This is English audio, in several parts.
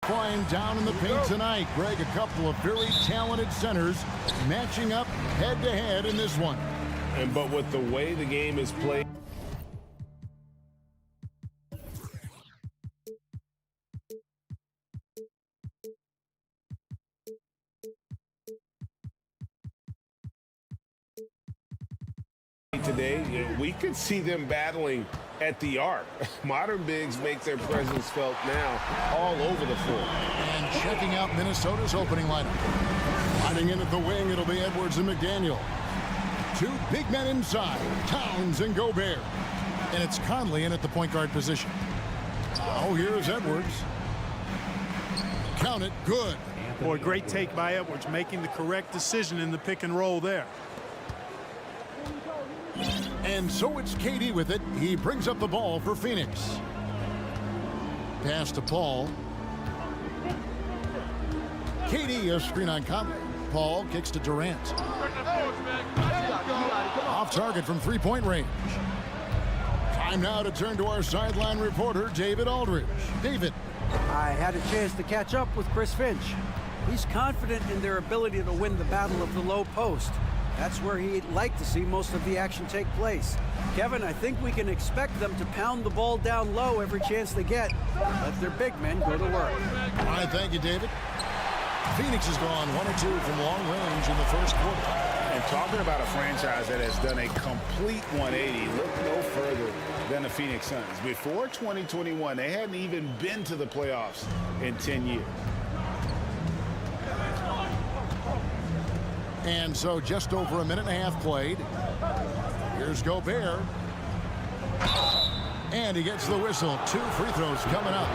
Flying down in the paint tonight. Greg, a couple of very talented centers matching up head-to-head in this one. But with the way the game is played, today, we could see them battling at the arc. Modern bigs make their presence felt now all over the floor. And checking out Minnesota's opening lineup. Riding in at the wing, it'll be Edwards and McDaniel. Two big men inside, Towns and Gobert. And it's Conley in at the point guard position. Oh, here's Edwards. Count it, good. Boy, great take by Edwards, making the correct decision in the pick and roll there. And so it's KD with it. He brings up the ball for Phoenix. Pass to Paul. KD, a screen on Conley. Paul kicks to Durant. Off target from three-point range. Time now to turn to our sideline reporter, David Aldridge. David. I had a chance to catch up with Chris Finch. He's confident in their ability to win the battle of the low post. That's where he'd like to see most of the action take place. Kevin, I think we can expect them to pound the ball down low every chance they get. Let their big men go to work. All right, thank you, David. Phoenix has gone 1 or 2 from long range in the first quarter. And talking about a franchise that has done a complete 180, look no further than the Phoenix Suns. Before 2021, they hadn't even been to the playoffs in 10 years. And so just over a minute and a half played. Here's Gobert. And he gets the whistle. 2 free throws coming up.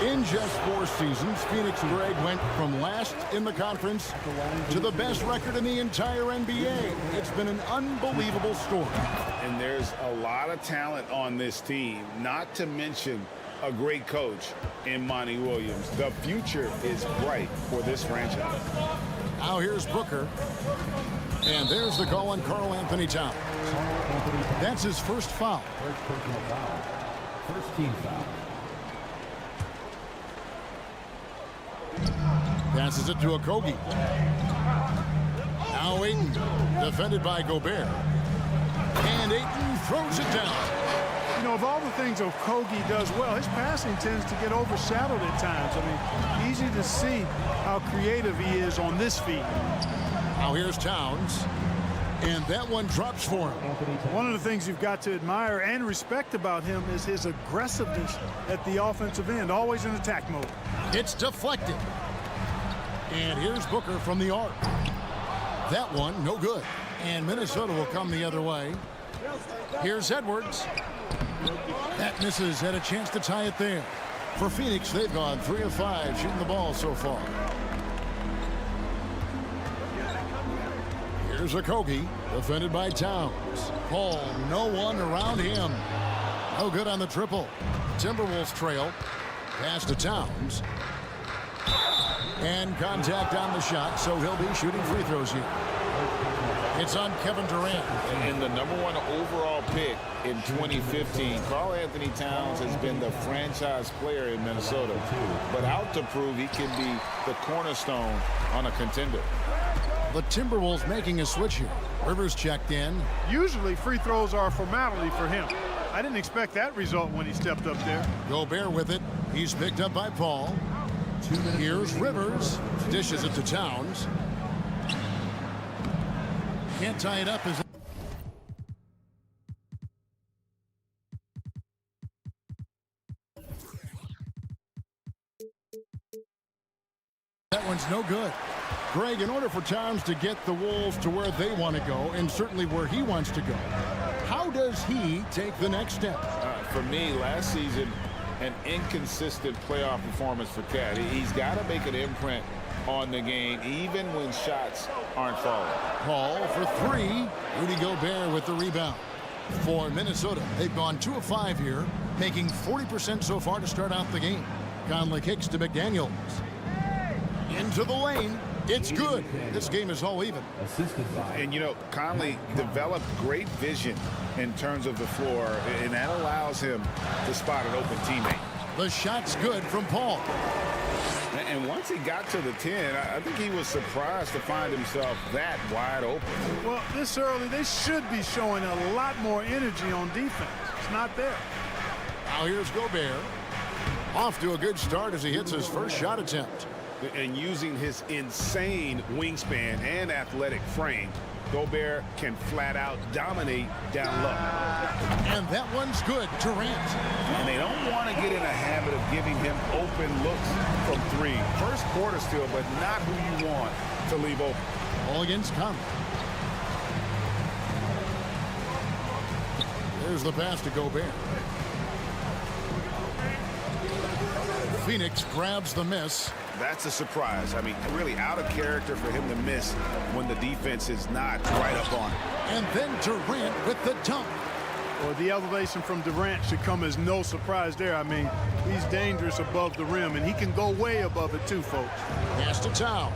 In just 4 seasons, Phoenix, Greg, went from last in the conference to the best record in the entire NBA. It's been an unbelievable story. And there's a lot of talent on this team, not to mention a great coach in Monty Williams. The future is bright for this franchise. Now here's Booker. And there's the call on Karl Anthony Towns. That's his first foul. First team foul. Passes it to Okogie. Now Ayton, defended by Gobert. And Ayton throws it down. You know, of all the things Okogie does well, his passing tends to get overshadowed at times. I mean, easy to see how creative he is on this feed. Now here's Towns. And that one drops for him. One of the things you've got to admire and respect about him is his aggressiveness at the offensive end, always in attack mode. It's deflected. And here's Booker from the arc. That one, no good. And Minnesota will come the other way. Here's Edwards. That misses. Had a chance to tie it there. For Phoenix, they've gone 3 of 5 shooting the ball so far. Here's Okogie, defended by Towns. Paul, no one around him. No good on the triple. Timberwolves trail. Pass to Towns. And contact on the shot, so he'll be shooting free throws here. It's on Kevin Durant. And the #1 overall pick in 2015, Karl Anthony Towns has been the franchise player in Minnesota, but out to prove he can be the cornerstone on a contender. The Timberwolves making a switch here. Rivers checked in. Usually free throws are a formality for him. I didn't expect that result when he stepped up there. Gobert with it. He's picked up by Paul. Here's Rivers. Dishes it to Towns. Can't tie it up as that one's no good. Greg, in order for Towns to get the Wolves to where they want to go, and certainly where he wants to go, how does he take the next step? For me, last season, an inconsistent playoff performance for Cat. He's got to make an imprint on the game, even when shots aren't falling. Paul for three. Rudy Gobert with the rebound. For Minnesota, they've gone 2 of 5 here, making 40% so far to start out the game. Conley kicks to McDaniels. Into the lane. It's good. This game is all even. And, you know, Conley developed great vision in terms of the floor, and that allows him to spot an open teammate. The shot's good from Paul. And once he got to the 10, I think he was surprised to find himself that wide open. Well, this early, they should be showing a lot more energy on defense. It's not there. Now here's Gobert. Off to a good start as he hits his first shot attempt. And using his insane wingspan and athletic frame, Gobert can flat out dominate down low. And that one's good. Durant. And they don't want to get in a habit of giving him open looks from three. First quarter still, but not who you want to leave open. All against Conley. There's the pass to Gobert. Phoenix grabs the miss. That's a surprise. I mean, really out of character for him to miss when the defense is not right up on him. And then Durant with the dunk. Well, the elevation from Durant should come as no surprise there. I mean, he's dangerous above the rim, and he can go way above it too, folks. Pass to Towns.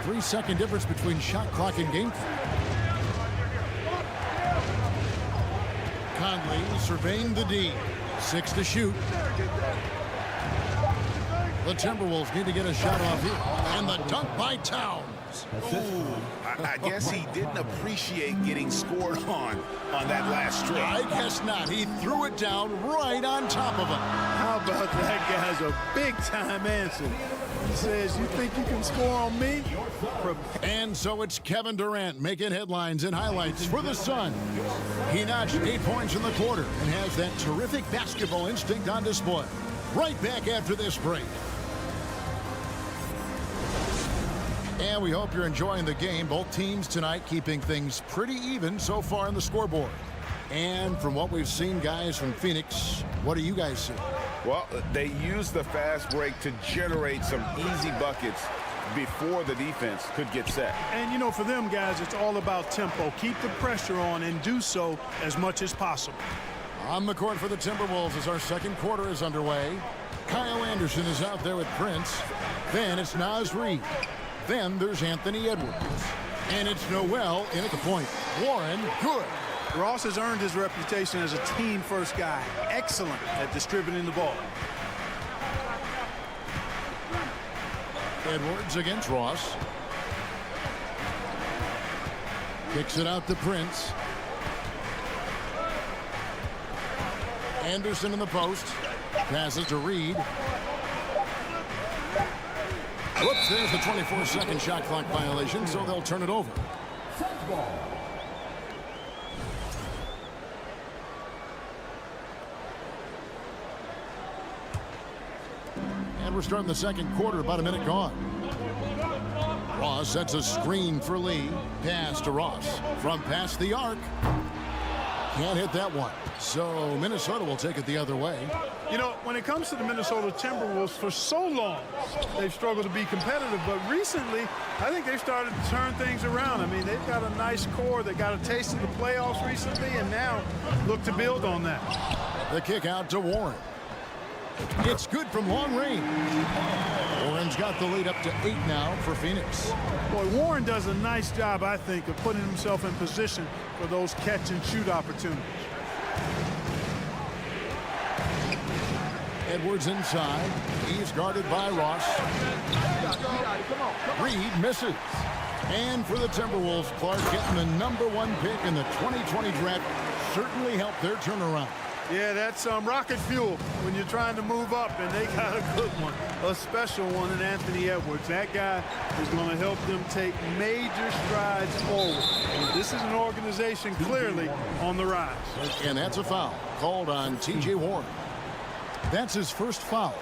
3-second difference between shot clock and game clock. Conley surveying the D. 6 to shoot. The Timberwolves need to get a shot off here. And the dunk by Towns. Ooh, I guess he didn't appreciate getting scored on that last strip. I guess not. He threw it down right on top of him. How about that guy's a big-time answer? He says, you think you can score on me? And so it's Kevin Durant making headlines and highlights for the Sun. He notched 8 points in the quarter and has that terrific basketball instinct on display. Right back after this break. And we hope you're enjoying the game. Both teams tonight keeping things pretty even so far on the scoreboard. And from what we've seen, guys, from Phoenix, what do you guys see? Well, they used the fast break to generate some easy buckets before the defense could get set. And, you know, for them, guys, it's all about tempo. Keep the pressure on and do so as much as possible. On the court for the Timberwolves as our second quarter is underway. Kyle Anderson is out there with Prince. Then it's Naz Reid. Then there's Anthony Edwards. And it's Noel in at the point. Warren, good. Ross has earned his reputation as a team-first guy. Excellent at distributing the ball. Edwards against Ross. Kicks it out to Prince. Anderson in the post. Passes to Reid. Whoops, there's the 24-second shot clock violation, so they'll turn it over. And we're starting the second quarter, about a minute gone. Ross sets a screen for Lee. Pass to Ross. From past the arc. Can't hit that one. So Minnesota will take it the other way. You know, when it comes to the Minnesota Timberwolves, for so long, they've struggled to be competitive. But recently, I think they've started to turn things around. I mean, they've got a nice core. They got a taste of the playoffs recently, and now look to build on that. The kick out to Warren. It's good from long range. Warren's got the lead up to 8 now for Phoenix. Boy, Warren does a nice job, I think, of putting himself in position for those catch-and-shoot opportunities. Edwards inside. He's guarded by Ross. Reid misses. And for the Timberwolves, Clark getting the #1 pick in the 2020 draft certainly helped their turnaround. Yeah, that's rocket fuel when you're trying to move up, and they got a good one, a special one in Anthony Edwards. That guy is going to help them take major strides forward. And this is an organization clearly on the rise. And that's a foul called on T.J. Warren. That's his first foul.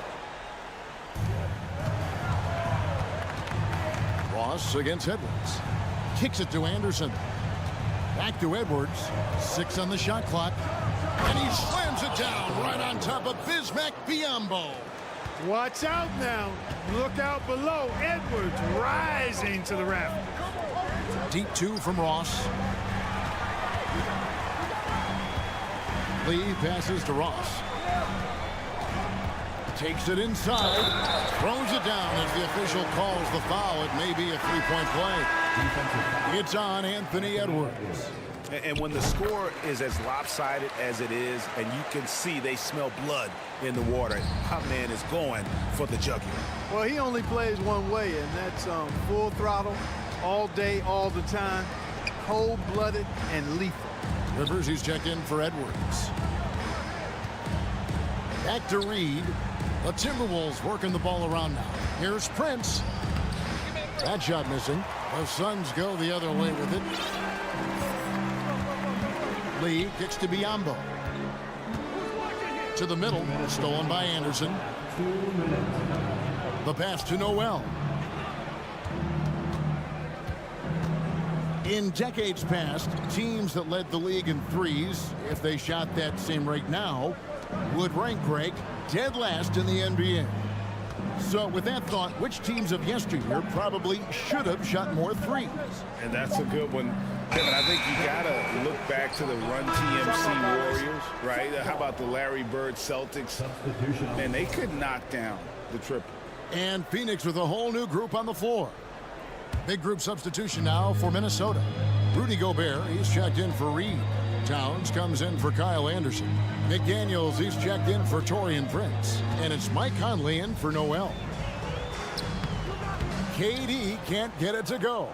Ross against Edwards. Kicks it to Anderson. Back to Edwards. 6 on the shot clock. And he slams it down right on top of Bismack Biyombo. Watch out now. Look out below. Edwards rising to the rafters. Deep 2 from Ross. Lee passes to Ross. Takes it inside. Throws it down as the official calls the foul. It may be a three-point play. It's on Anthony Edwards. And when the score is as lopsided as it is, and you can see they smell blood in the water, my man is going for the jugular. Well, he only plays one way, and that's full throttle, all day, all the time, cold-blooded and lethal. Rivers, he's checked in for Edwards. Back to Reed. The Timberwolves working the ball around now. Here's Prince. That shot missing. The Suns go the other way with it. Lee kicks to Biyombo. To the middle, stolen by Anderson. The pass to Noel. In decades past, teams that led the league in threes, if they shot that same rate now, would rank Greg dead last in the NBA. So with that thought, which teams of yesteryear probably should have shot more threes? And that's a good one. Kevin, I think you got to look back to the Run TMC Warriors, right? How about the Larry Bird Celtics? And they could knock down the triple. And Phoenix with a whole new group on the floor. Big group substitution now for Minnesota. Rudy Gobert, he's checked in for Reed. Towns comes in for Kyle Anderson. McDaniels, he's checked in for Taurean Prince. And it's Mike Conley in for Noel. KD can't get it to go.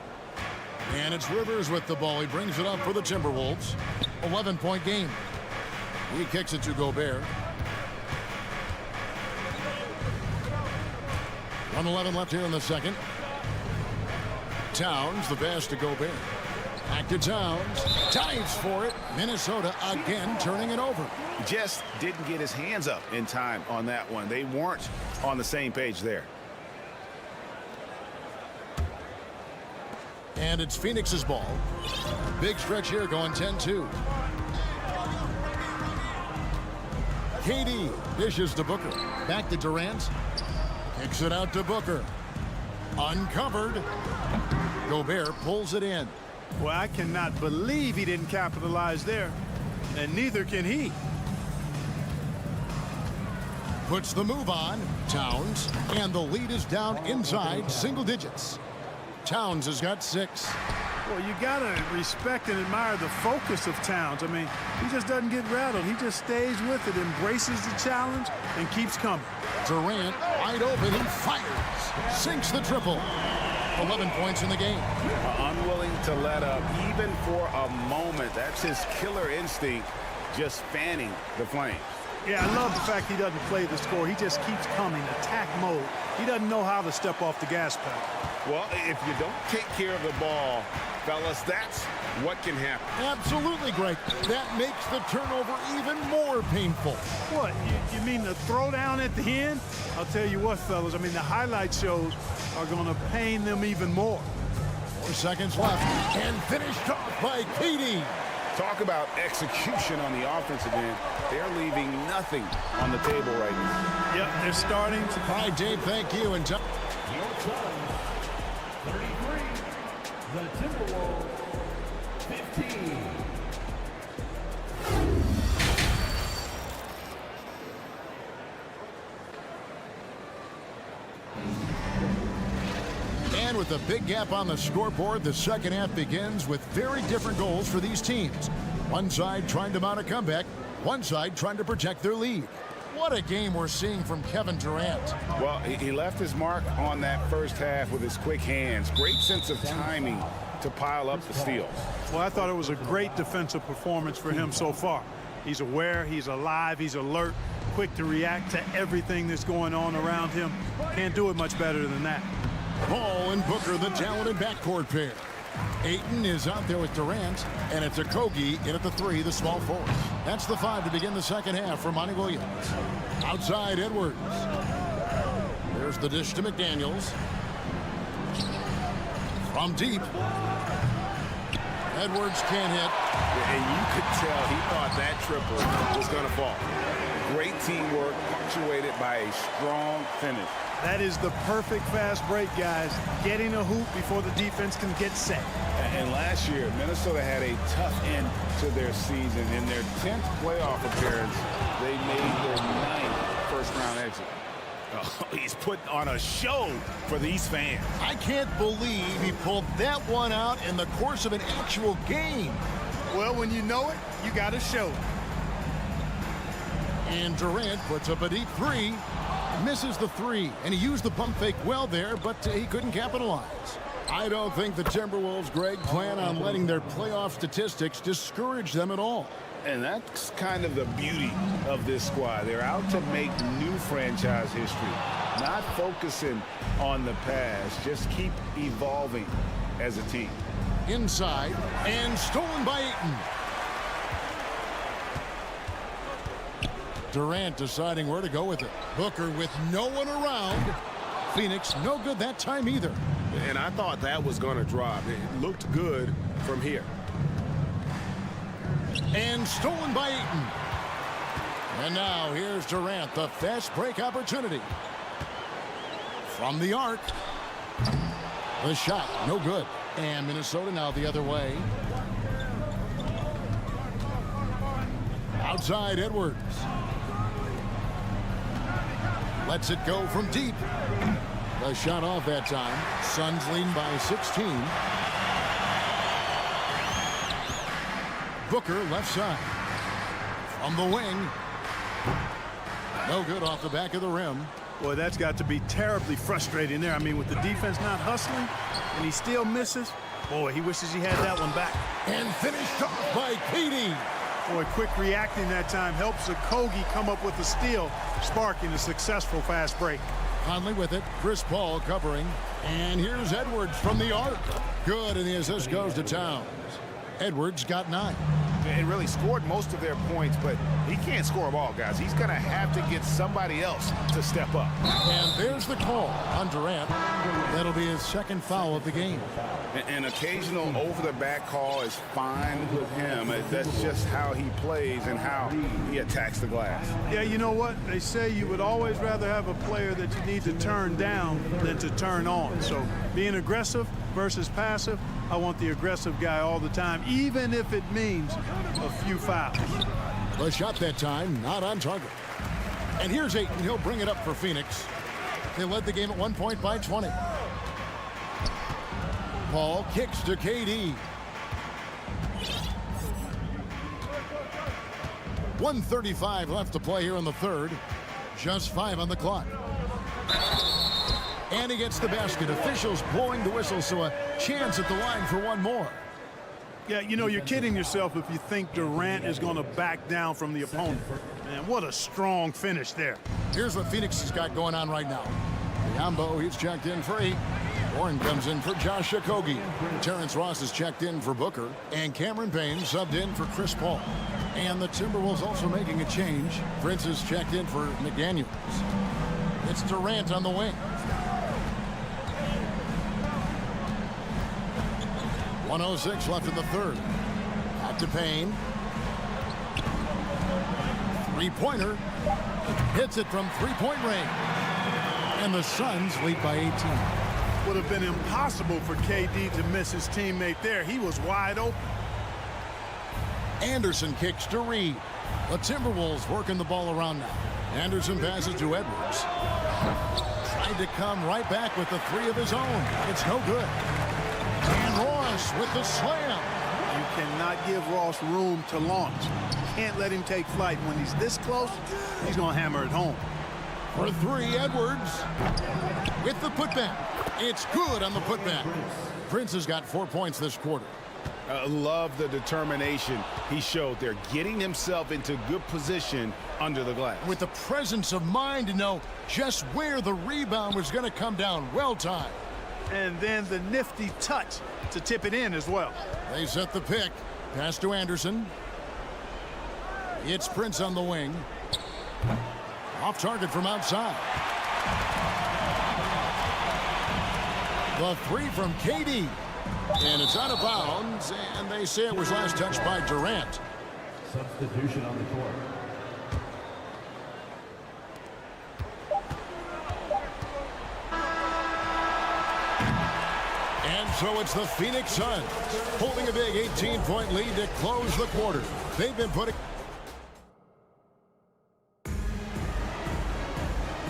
And it's Rivers with the ball. He brings it up for the Timberwolves. 11-point game. He kicks it to Gobert. 1:11 left here in the second. Towns, the pass to Gobert. Back to Towns. Dives for it. Minnesota again turning it over. Just didn't get his hands up in time on that one. They weren't on the same page there. And it's Phoenix's ball. Big stretch here going 10-2. KD dishes to Booker. Back to Durant. Kicks it out to Booker. Uncovered. Gobert pulls it in. Well, I cannot believe he didn't capitalize there, and neither can he. Puts the move on. Towns. And the lead is down inside single digits. Towns has got 6. Well, you got to respect and admire the focus of Towns. I mean, he just doesn't get rattled. He just stays with it, embraces the challenge, and keeps coming. Durant wide open. He fires. Sinks the triple. 11 points in the game. Unwilling to let up even for a moment. That's his killer instinct, just fanning the flames. Yeah, I love the fact he doesn't play the score. He just keeps coming, attack mode. He doesn't know how to step off the gas pedal. Well, if you don't take care of the ball, fellas, that's what can happen. Absolutely, Greg. That makes the turnover even more painful. What, you mean the throwdown at the end? I'll tell you what, fellas, I mean, the highlight shows are going to pain them even more. 4 seconds left. And finished off by KD. Talk about execution on the offensive end. They're leaving nothing on the table right now. Yep, they're starting to. All right, Dave, thank you. And 33, the Timberwolves, 15. And with a big gap on the scoreboard, the second half begins with very different goals for these teams. One side trying to mount a comeback, one side trying to protect their lead. What a game we're seeing from Kevin Durant. Well, he left his mark on that first half with his quick hands. Great sense of timing to pile up the steals. Well, I thought it was a great defensive performance for him so far. He's aware, he's alive, he's alert, quick to react to everything that's going on around him. Can't do it much better than that. Ball and Booker, the talented backcourt pair. Ayton is out there with Durant, and it's Okogie in at the 3, the small forward. That's the 5 to begin the second half for Monty Williams. Outside, Edwards. There's the dish to McDaniels. From deep. Edwards can't hit. And you could tell he thought that triple was going to fall. Great teamwork, punctuated by a strong finish. That is the perfect fast break, guys. Getting a hoop before the defense can get set. And last year, Minnesota had a tough end to their season. In their 10th playoff appearance, they made their 9th first-round exit. Oh, he's put on a show for these fans. I can't believe he pulled that one out in the course of an actual game. Well, when you know it, you got to show it. And Durant puts up a deep three. Misses the three, and he used the pump fake well there, but he couldn't capitalize. I don't think the Timberwolves, Greg, plan on letting their playoff statistics discourage them at all. And that's kind of the beauty of this squad. They're out to make new franchise history, not focusing on the past. Just keep evolving as a team. Inside, and stolen by Ayton. Durant deciding where to go with it. Booker with no one around. Phoenix no good that time either. And I thought that was going to drop. It looked good from here. And stolen by Ayton. And now here's Durant, the fast break opportunity. From the arc. The shot, no good. And Minnesota now the other way. Outside Edwards. Lets it go from deep. The shot off that time. Suns leading by 16. Booker left side. From the wing. No good off the back of the rim. Boy, that's got to be terribly frustrating there. I mean, with the defense not hustling and he still misses, boy, he wishes he had that one back. And finished off by KD. Boy, quick reacting that time helps Okogie come up with a steal, sparking a successful fast break. Conley with it. Chris Paul covering. And here's Edwards from the arc. Good, and the assist goes to Towns. Edwards got 9. And really scored most of their points, but he can't score them all, guys. He's going to have to get somebody else to step up. And there's the call on Durant. That'll be his second foul of the game. An occasional over-the-back call is fine with him. That's just how he plays and how he attacks the glass. Yeah, you know what? They say you would always rather have a player that you need to turn down than to turn on. So being aggressive versus passive, I want the aggressive guy all the time, even if it means a few fouls. The shot that time, not on target. And here's Ayton. He'll bring it up for Phoenix. They led the game at 1 point by 20. Paul kicks to KD. 1:35 left to play here in the third. Just 5 on the clock. And he gets the basket. Officials blowing the whistle, so a chance at the line for one more. Yeah, you know, you're kidding yourself if you think Durant is going to back down from the opponent. Man, what a strong finish there. Here's what Phoenix has got going on right now. Biombo, he's checked in for 8. Warren comes in for Josh Okogie. Terrence Ross is checked in for Booker. And Cameron Payne subbed in for Chris Paul. And the Timberwolves also making a change. Prince is checked in for McDaniels. It's Durant on the wing. 1:06 left in the third. Out to Payne. Three-pointer. Hits it from three-point range. And the Suns lead by 18. Would have been impossible for KD to miss his teammate there. He was wide open. Anderson kicks to Reed. The Timberwolves working the ball around now. Anderson passes to Edwards. Tried to come right back with the 3 of his own. It's no good. And Ross with the slam. You cannot give Ross room to launch. You can't let him take flight. When he's this close, he's going to hammer it home. For 3, Edwards with the putback. It's good on the putback. Prince has got 4 points this quarter. Love the determination he showed there, getting himself into good position under the glass. With the presence of mind to know just where the rebound was going to come down. Well timed. And then the nifty touch to tip it in as well. They set the pick. Pass to Anderson. It's Prince on the wing. Off target from outside. The 3 from KD. And it's out of bounds, and they say it was last touched by Durant. Substitution on the court. And so it's the Phoenix Suns holding a big 18-point lead to close the quarter. They've been putting...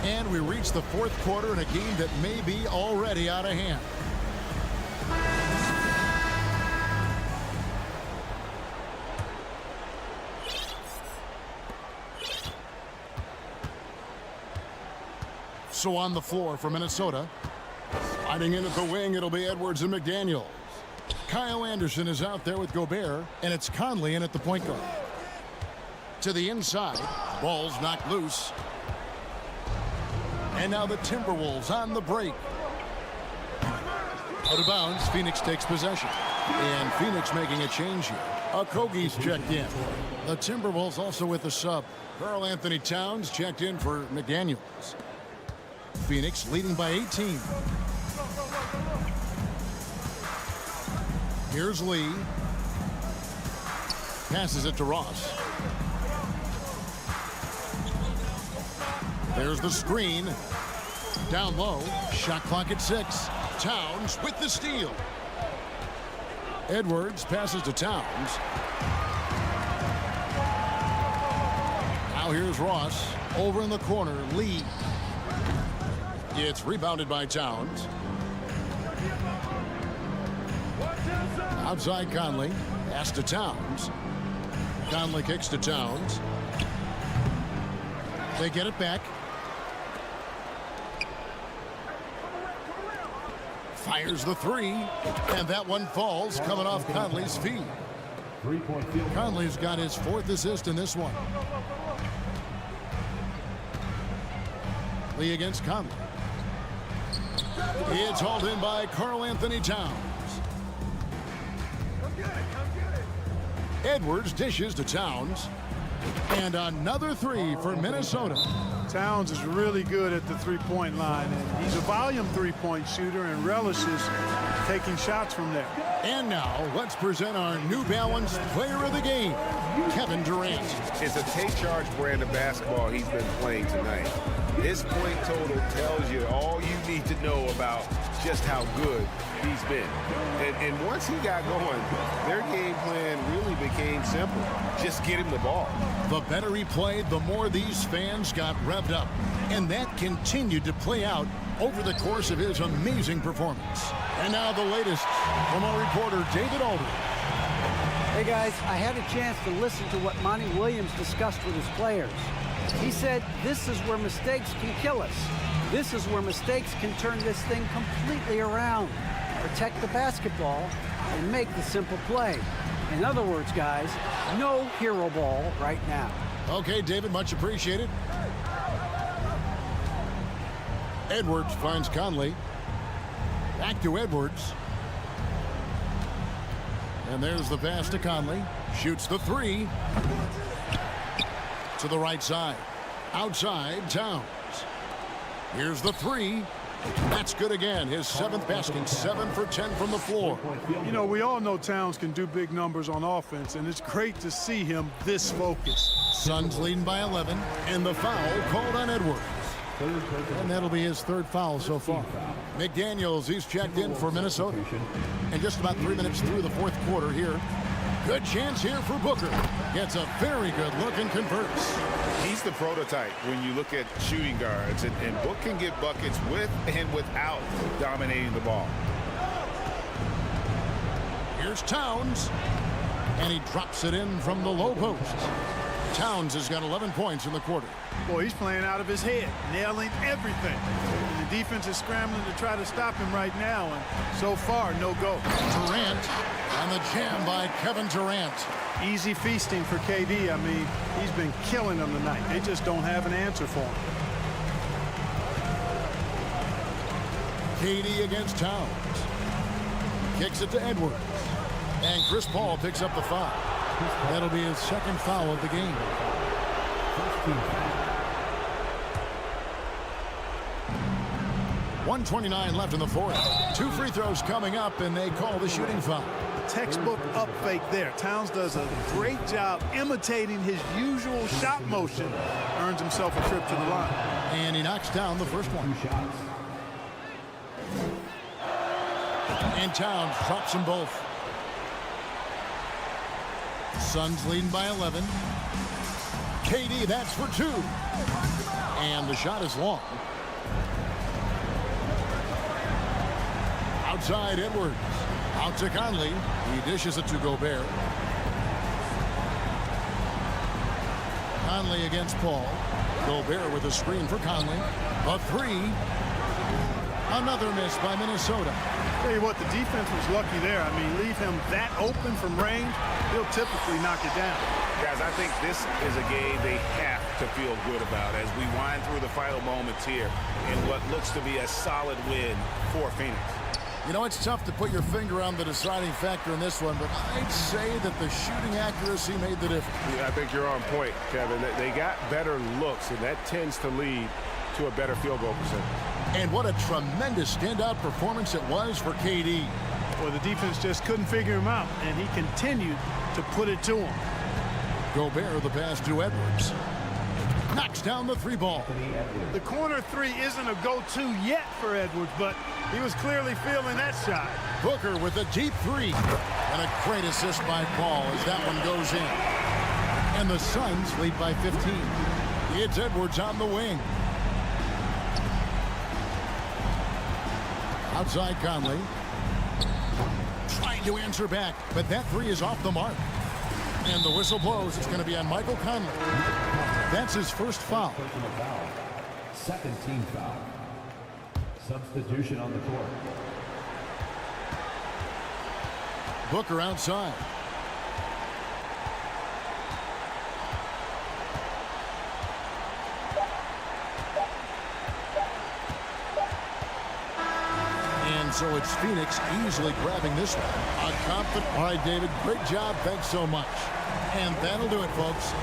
And we reach the fourth quarter in a game that may be already out of hand. So on the floor for Minnesota. Sliding in at the wing, it'll be Edwards and McDaniels. Kyle Anderson is out there with Gobert, and it's Conley in at the point guard. To the inside, ball's knocked loose. And now the Timberwolves on the break. Out of bounds, Phoenix takes possession. And Phoenix making a change here. Okogie's checked in. The Timberwolves also with the sub. Karl Anthony Towns checked in for McDaniels. Phoenix leading by 18. Here's Lee. Passes it to Ross. There's the screen. Down low. Shot clock at 6. Towns with the steal. Edwards passes to Towns. Now here's Ross. Over in the corner. Lee. It's rebounded by Towns. Outside Conley. Pass to Towns. Conley kicks to Towns. They get it back. Fires the three. And that one falls coming off Conley's feet. Conley's got his 4th assist in this one. Lee against Conley. It's hauled in by Karl Anthony Towns. Edwards dishes to Towns. And another three for Minnesota. Towns is really good at the three-point line, and he's a volume three-point shooter and relishes taking shots from there. And now, let's present our New Balance player of the game, Kevin Durant. It's a take-charge brand of basketball he's been playing tonight. His point total tells you all you need to know about just how good he's been. And once he got going, their game plan really became simple. Just get him the ball. The better he played, the more these fans got revved up. And that continued to play out over the course of his amazing performance. And now the latest from our reporter, David Aldridge. Hey guys, I had a chance to listen to what Monty Williams discussed with his players. He said, this is where mistakes can kill us. This is where mistakes can turn this thing completely around. Protect the basketball and make the simple play. In other words, guys, no hero ball right now. Okay, David, much appreciated. Edwards finds Conley. Back to Edwards. And there's the pass to Conley. Shoots the three. To the right side. Outside, Towns. Here's the three. That's good again. His 7th basket, 7 for 10 from the floor. You know, we all know Towns can do big numbers on offense, and it's great to see him this focused. Suns leading by 11, and the foul called on Edwards. And that'll be his 3rd foul so far. McDaniels, he's checked in for Minnesota. And just about 3 minutes through the 4th quarter here. Good chance here for Booker. Gets a very good look and converts. He's the prototype when you look at shooting guards, and Book can get buckets with and without dominating the ball. Here's Towns, and he drops it in from the low post. Towns has got 11 points in the quarter. Boy, he's playing out of his head, nailing everything. And the defense is scrambling to try to stop him right now, and so far, no go. Durant, and the jam by Kevin Durant. Easy feasting for KD. I mean, he's been killing them tonight. They just don't have an answer for him. KD against Towns. Kicks it to Edwards. And Chris Paul picks up the foul. That'll be his 2nd foul of the game. 1:29 left in the fourth. 2 free throws coming up, and they call the shooting foul. Textbook up fake there. Towns does a great job imitating his usual shot motion. Earns himself a trip to the line. And he knocks down the first one. And Towns drops them both. Suns leading by 11. KD, that's for 2. And the shot is long. Outside Edwards. Out to Conley. He dishes it to Gobert. Conley against Paul. Gobert with a screen for Conley. A 3. Another miss by Minnesota. Tell you what, the defense was lucky there. I mean, leave him that open from range, he'll typically knock it down. Guys, I think this is a game they have to feel good about as we wind through the final moments here in what looks to be a solid win for Phoenix. You know, it's tough to put your finger on the deciding factor in this one, but I'd say that the shooting accuracy made the difference. Yeah, I think you're on point, Kevin. They got better looks, and that tends to lead to a better field goal percentage. And what a tremendous standout performance it was for KD. Well, the defense just couldn't figure him out, and he continued to put it to him. Gobert the pass to Edwards. Knocks down the 3 ball. The corner 3 isn't a go-to yet for Edwards, but he was clearly feeling that shot. Booker with a deep 3. And a great assist by Paul as that one goes in. And the Suns lead by 15. It's Edwards on the wing. Outside Conley. Trying to answer back, but that 3 is off the mark. And the whistle blows. It's going to be on Michael Conley. That's his first foul. Second team foul. Substitution on the court. Booker outside. And so it's Phoenix easily grabbing this one. A confident. All right, David, great job. Thanks so much. And that'll do it, folks.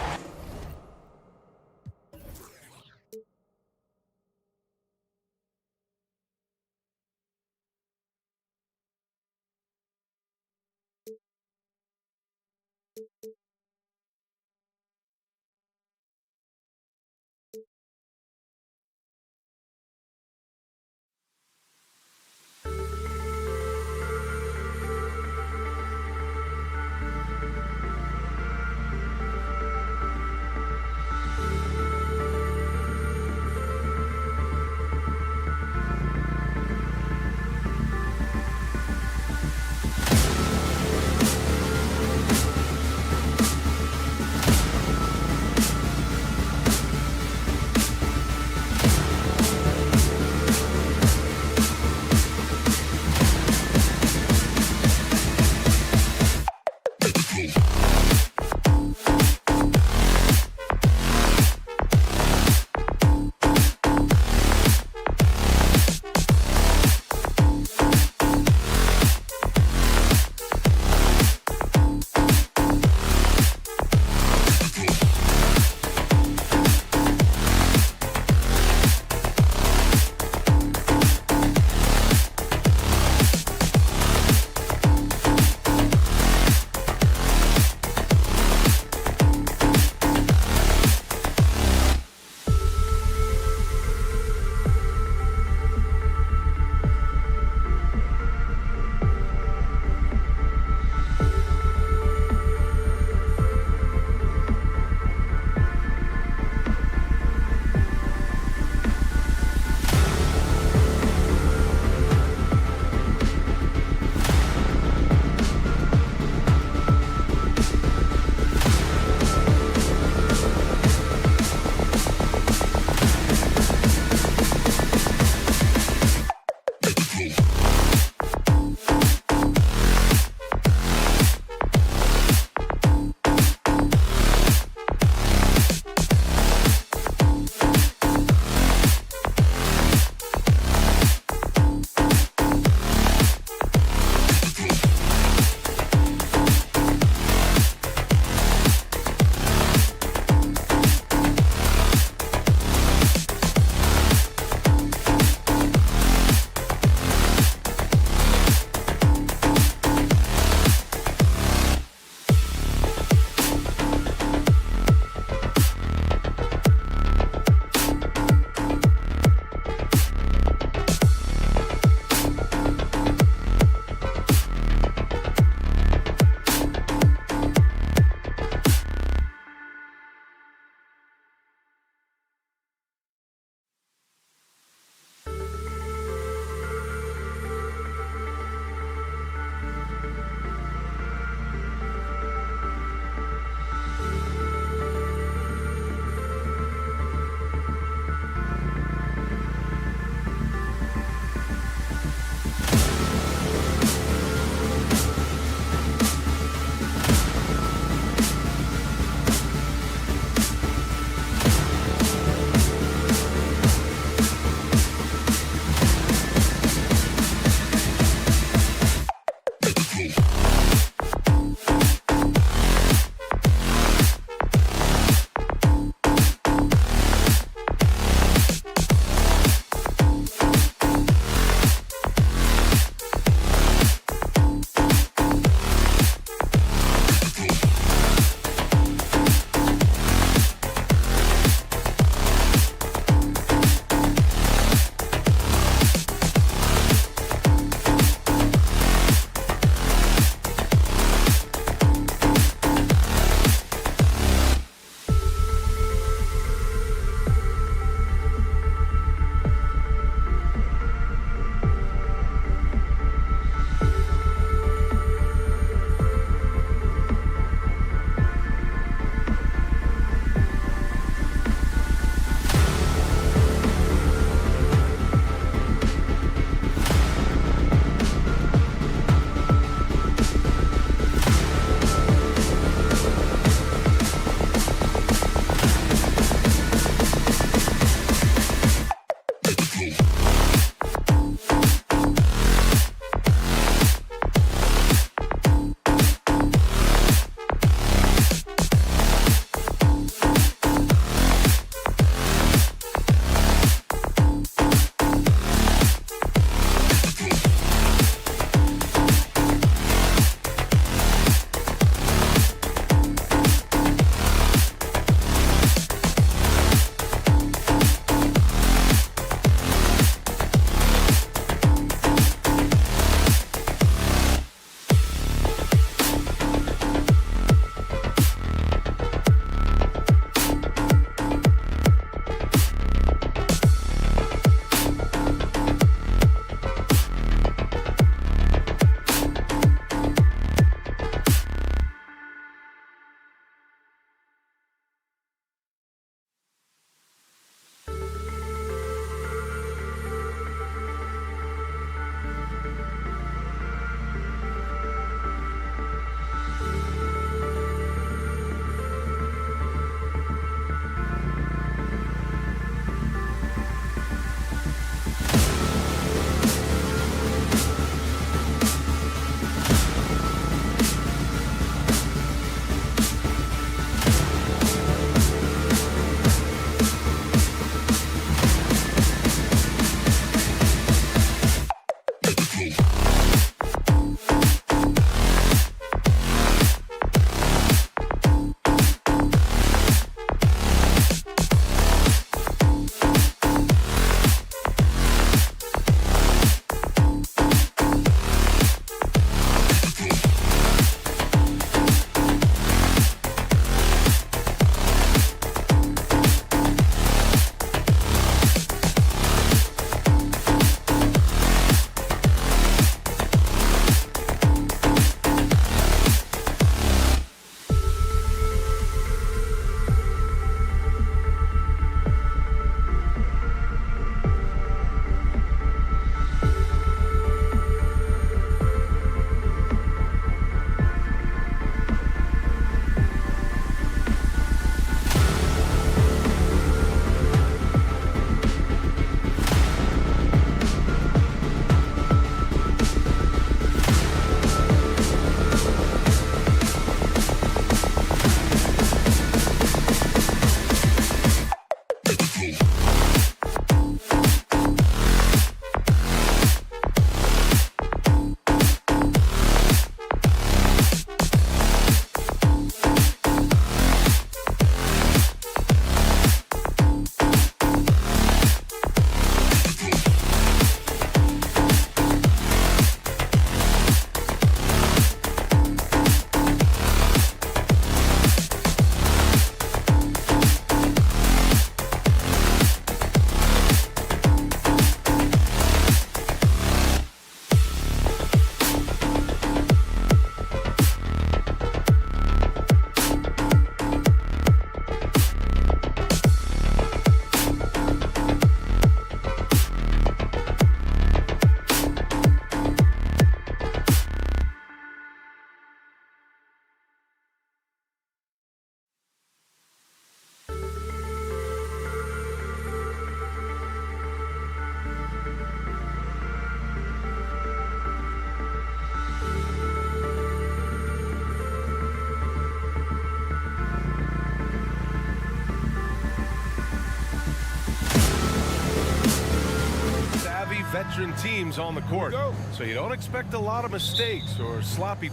veteran teams on the court. So you don't expect a lot of mistakes or sloppy.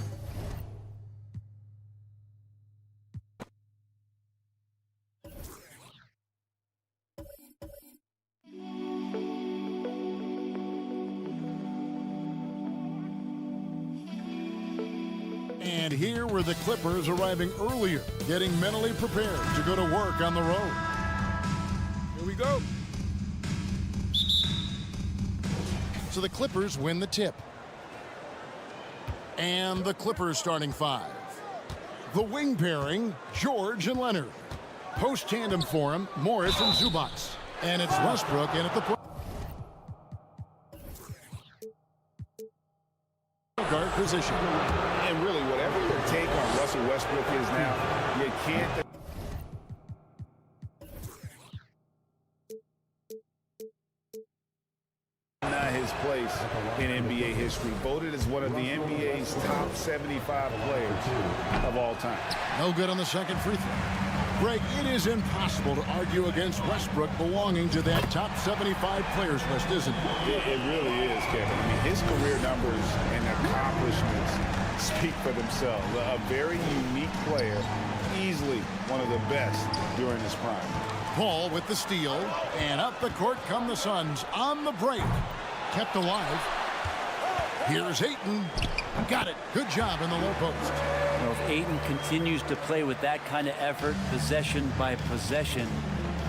And here were the Clippers arriving earlier, getting mentally prepared to go to work on the road. Here we go. So the Clippers win the tip. And the Clippers starting five. The wing pairing, George and Leonard. Post tandem for him, Morris and Zubac. And it's Westbrook in at the guard position. And really, whatever your take on Russell Westbrook is now, you can't. Not his place in NBA history. Voted as one of the NBA's top 75 players of all time. No good on the second free throw. Greg, it is impossible to argue against Westbrook belonging to that top 75 players list, isn't it? It really is, Kevin. I mean, his career numbers and accomplishments speak for themselves. A very unique player, easily one of the best during his prime. Paul with the steal, and up the court come the Suns on the break. Kept alive. Here's Ayton. Got it. Good job in the low post. Well, if Ayton continues to play with that kind of effort, possession by possession,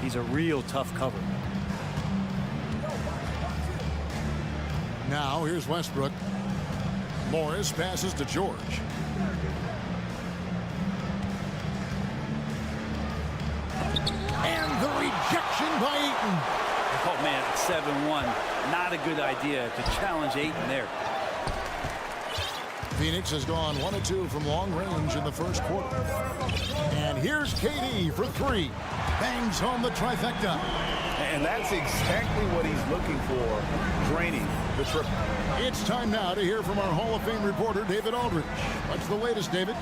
he's a real tough cover. Now here's Westbrook. Morris passes to George. And the rejection by Ayton. Oh, man, it's 7-1. Not a good idea to challenge Ayton there. Phoenix has gone 1 of 2 from long range in the first quarter. And here's KD for three. Bangs home the trifecta. And that's exactly what he's looking for, draining the triple. It's time now to hear from our Hall of Fame reporter, David Aldridge. What's the latest, David?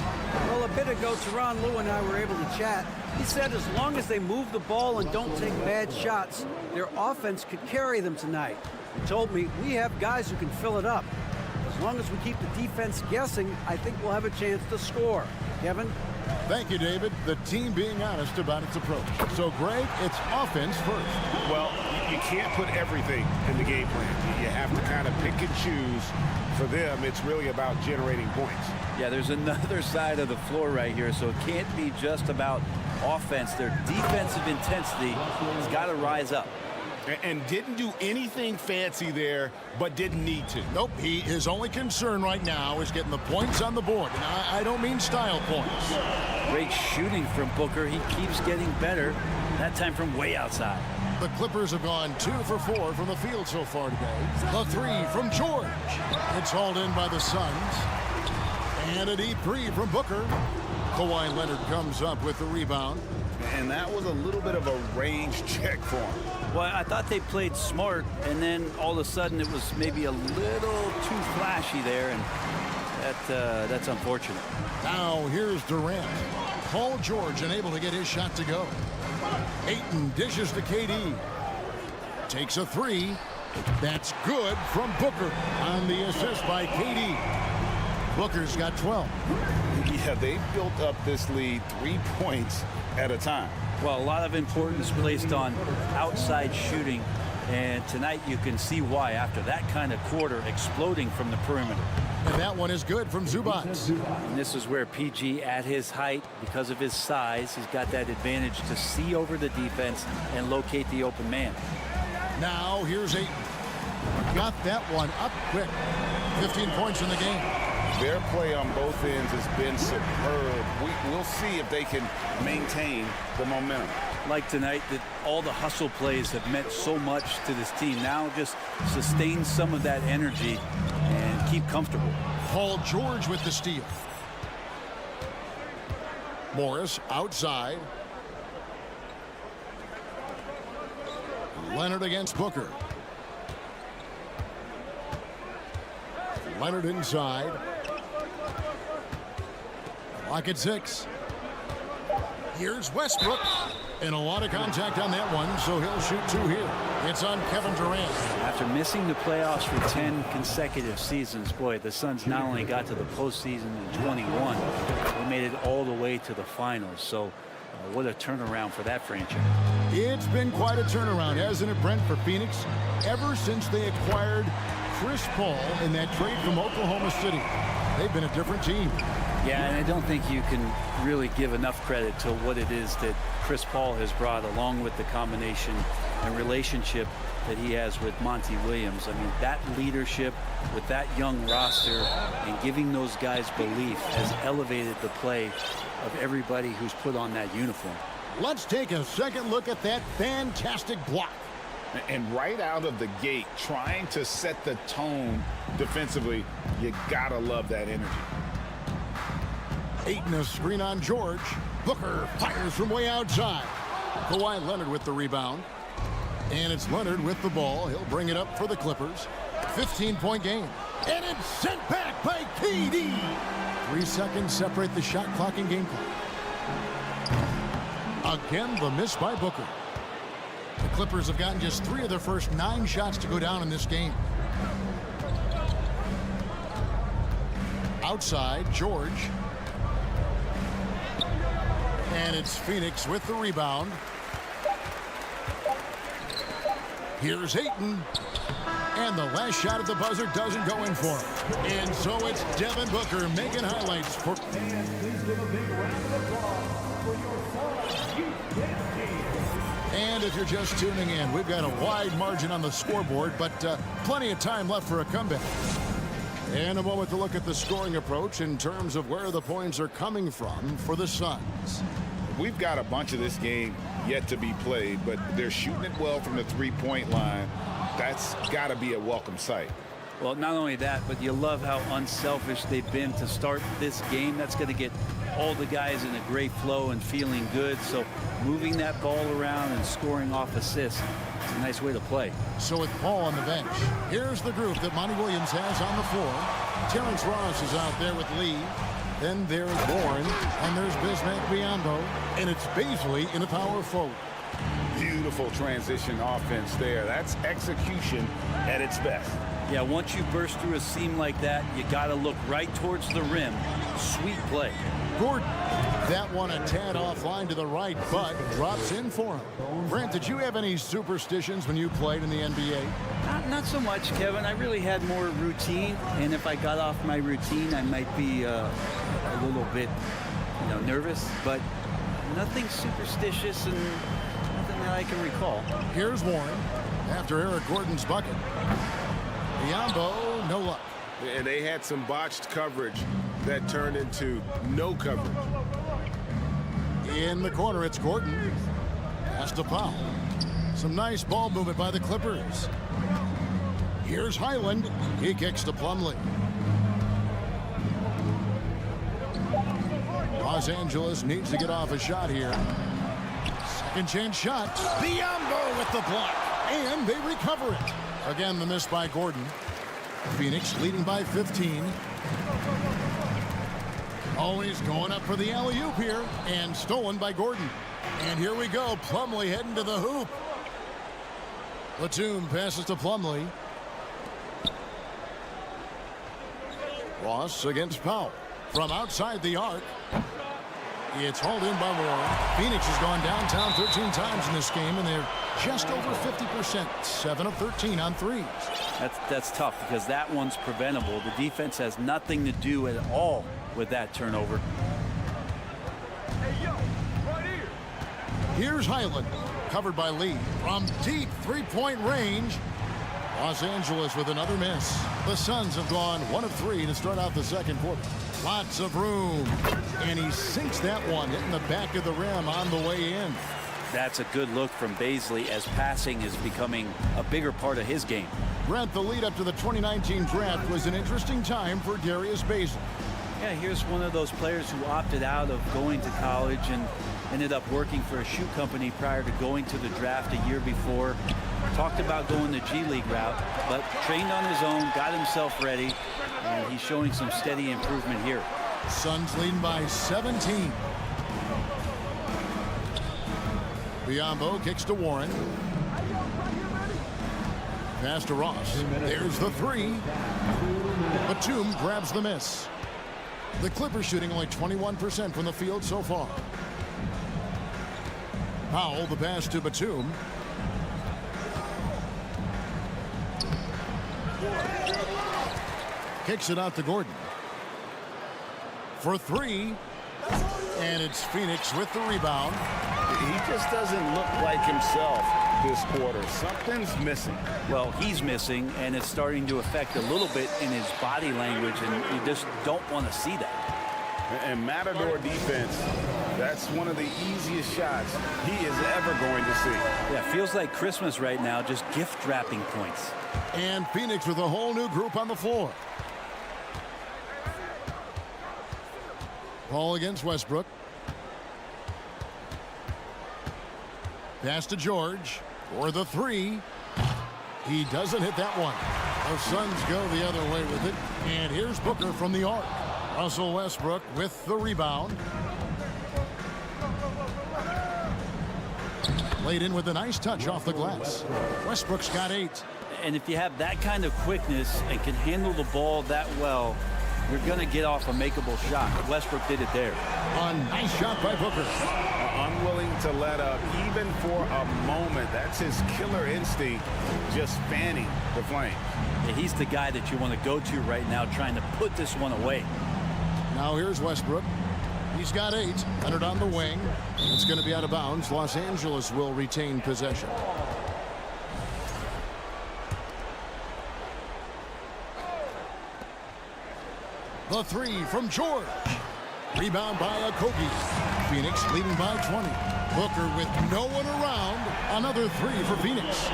Well, a bit ago, Teron Lue and I were able to chat. He said as long as they move the ball and don't take bad shots, their offense could carry them tonight. He told me we have guys who can fill it up. As long as we keep the defense guessing, I think we'll have a chance to score. Kevin? Thank you, David. The team being honest about its approach. So, Greg, it's offense first. Well, you can't put everything in the game plan. You have to kind of pick and choose. For them, it's really about generating points. Yeah, there's another side of the floor right here, so it can't be just about offense. Their defensive intensity has got to rise up. And didn't do anything fancy there, but didn't need to. Nope, his only concern right now is getting the points on the board. And I don't mean style points. Great shooting from Booker. He keeps getting better, that time from way outside. The Clippers have gone 2 for 4 from the field so far today. The three from George. It's hauled in by the Suns. And a deep three from Booker. Kawhi Leonard comes up with the rebound. And that was a little bit of a range check for him. Well, I thought they played smart, and then all of a sudden it was maybe a little too flashy there, and that's unfortunate. Now here's Durant. Paul George unable to get his shot to go. Ayton dishes to KD. Takes a three. That's good from Booker on the assist by KD. Booker's got 12. Yeah, they built up this lead 3 points at a time. Well, a lot of importance placed on outside shooting, and tonight you can see why after that kind of quarter exploding from the perimeter. And that one is good from Zubac. And this is where PG, at his height, because of his size, he's got that advantage to see over the defense and locate the open man. Now here's Ayton. Got that one up quick. 15 points in the game. Their play on both ends has been superb. We'll see if they can maintain the momentum. Like tonight, that all the hustle plays have meant so much to this team. Now just sustain some of that energy and keep comfortable. Paul George with the steal. Morris outside. Leonard against Booker. Leonard inside. Clock at 6. Here's Westbrook. And a lot of contact on that one, so he'll shoot 2 here. It's on Kevin Durant. After missing the playoffs for 10 consecutive seasons, boy, the Suns not only got to the postseason in 21, they made it all the way to the finals. So what a turnaround for that franchise. It's been quite a turnaround, hasn't it, Brent, for Phoenix? Ever since they acquired Chris Paul in that trade from Oklahoma City, they've been a different team. Yeah, and I don't think you can really give enough credit to what it is that Chris Paul has brought, along with the combination and relationship that he has with Monty Williams. I mean, that leadership with that young roster and giving those guys belief has elevated the play of everybody who's put on that uniform. Let's take a second look at that fantastic block. And right out of the gate, trying to set the tone defensively, you gotta love that energy. Ayton, a screen on George. Booker fires from way outside. Kawhi Leonard with the rebound. And it's Leonard with the ball. He'll bring it up for the Clippers. 15-point game. And it's sent back by KD. 3 seconds separate the shot clock and game clock. Again, the miss by Booker. The Clippers have gotten just 3 of their first 9 shots to go down in this game. Outside, George. And it's Phoenix with the rebound. Here's Ayton. And the last shot at the buzzer doesn't go in for him. And so it's Devin Booker making highlights for... And if you're just tuning in, we've got a wide margin on the scoreboard, but plenty of time left for a comeback. And a moment to look at the scoring approach in terms of where the points are coming from for the Suns. We've got a bunch of this game yet to be played, but they're shooting it well from the three-point line. That's got to be a welcome sight. Well, not only that, but you love how unselfish they've been to start this game. That's going to get all the guys in a great flow and feeling good. So moving that ball around and scoring off assists, it's a nice way to play. So with Paul on the bench, here's the group that Monty Williams has on the floor. Terrence Ross is out there with Lee. Then there's Warren, and there's Bismack Biyombo, and it's Baisley in a power forward. Beautiful transition offense there. That's execution at its best. Yeah, once you burst through a seam like that, you got to look right towards the rim. Sweet play. Gordon, that one a tad offline to the right, but drops in for him. Brent, did you have any superstitions when you played in the NBA? Not so much, Kevin. I really had more routine, and if I got off my routine, I might be a little bit, nervous, but nothing superstitious and nothing that I can recall. Here's Warren after Eric Gordon's bucket. Biyombo, no luck. And they had some botched coverage that turned into no coverage. In the corner, it's Gordon. Pass to Powell. Some nice ball movement by the Clippers. Here's Highland. He kicks to Plumlee. Los Angeles needs to get off a shot here. Second chance shot. Biyombo with the block. And they recover it. Again, the miss by Gordon. Phoenix leading by 15. Always going up for the alley-oop here. And stolen by Gordon. And here we go. Plumlee heading to the hoop. Batum passes to Plumlee. Ross against Powell. From outside the arc. It's hauled in by Warren. Phoenix has gone downtown 13 times in this game, and they're just over 50%. 7 of 13 on threes. That's tough because that one's preventable. The defense has nothing to do at all with that turnover. Hey, yo, right here. Here's Highland, covered by Lee. From deep three-point range, Los Angeles with another miss. The Suns have gone 1 of 3 to start out the second quarter. Lots of room. And he sinks that one, hitting the back of the rim on the way in. That's a good look from Baisley as passing is becoming a bigger part of his game. Brent, the lead up to the 2019 draft was an interesting time for Darius Baisley. Yeah, here's one of those players who opted out of going to college and ended up working for a shoe company prior to going to the draft a year before. Talked about going the G League route, but trained on his own, got himself ready, and he's showing some steady improvement here. Suns leading by 17. Biombo kicks to Warren. Pass to Ross. There's the three. Batum grabs the miss. The Clippers shooting only 21% from the field so far. Powell, the pass to Batum. Kicks it out to Gordon. For three. And it's Phoenix with the rebound. He just doesn't look like himself this quarter. Something's missing. Well, he's missing, and it's starting to affect a little bit in his body language, and you just don't want to see that. And Matador defense, that's one of the easiest shots he is ever going to see. Yeah, feels like Christmas right now, just gift wrapping points. And Phoenix with a whole new group on the floor. Ball against Westbrook. Pass to George for the three. He doesn't hit that one. The Suns go the other way with it. And here's Booker from the arc. Russell Westbrook with the rebound. Laid in with a nice touch off the glass. Westbrook's got 8. And if you have that kind of quickness and can handle the ball that well, you're going to get off a makeable shot. Westbrook did it there. A nice shot by Booker. Unwilling to let up even for a moment. That's his killer instinct, just fanning the flame. Yeah, he's the guy that you want to go to right now, trying to put this one away. Now here's Westbrook. He's got 8. Leonard on the wing. It's going to be out of bounds. Los Angeles will retain possession. The three from George. Rebound by Okogie. Phoenix leading by 20. Booker with no one around. Another three for Phoenix.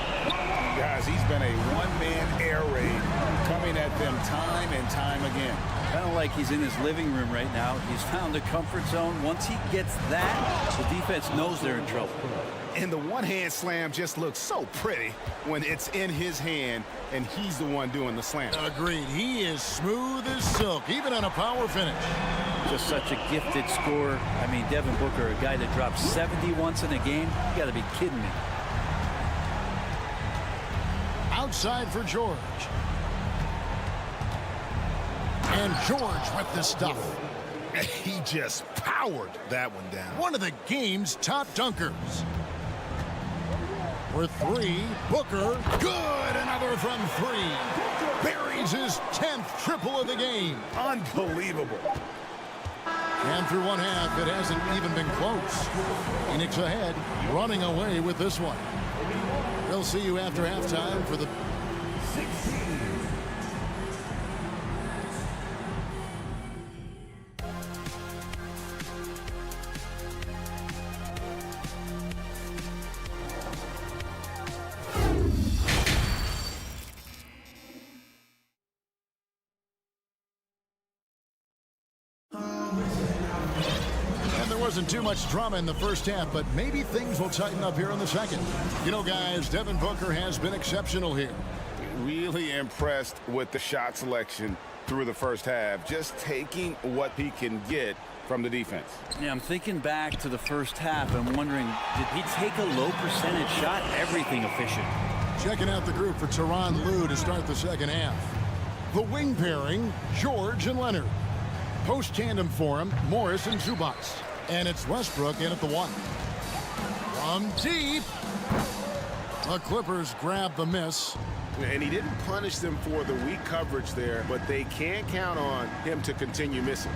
Guys, he's been a one-man air raid coming at them time and time again. Kind of like he's in his living room right now. He's found a comfort zone. Once he gets that, the defense knows they're in trouble. And the one-hand slam just looks so pretty when it's in his hand and he's the one doing the slam. Agreed. He is smooth as silk, even on a power finish. Just such a gifted scorer. I mean, Devin Booker, a guy that drops 70 once in a game. You got to be kidding me. Outside for George. And George with the stuff. He just powered that one down. One of the game's top dunkers. For three, Booker. Good. Another from 3. Buries his 10th triple of the game. Unbelievable. And through one half, it hasn't even been close. Phoenix ahead, running away with this one. We'll see you after halftime for the... Wasn't too much drama in the first half, but maybe things will tighten up here in the second. You know, guys, Devin Booker has been exceptional here. Really impressed with the shot selection through the first half, just taking what he can get from the defense. Yeah, I'm thinking back to the first half and wondering, did he take a low percentage shot? Everything efficient. Checking out the group for Tyronn Lue to start the second half. The wing pairing, George and Leonard. Post tandem for him, Morris and Zubac. And it's Westbrook in at the 1. From deep. The Clippers grab the miss. And he didn't punish them for the weak coverage there, but they can't count on him to continue missing.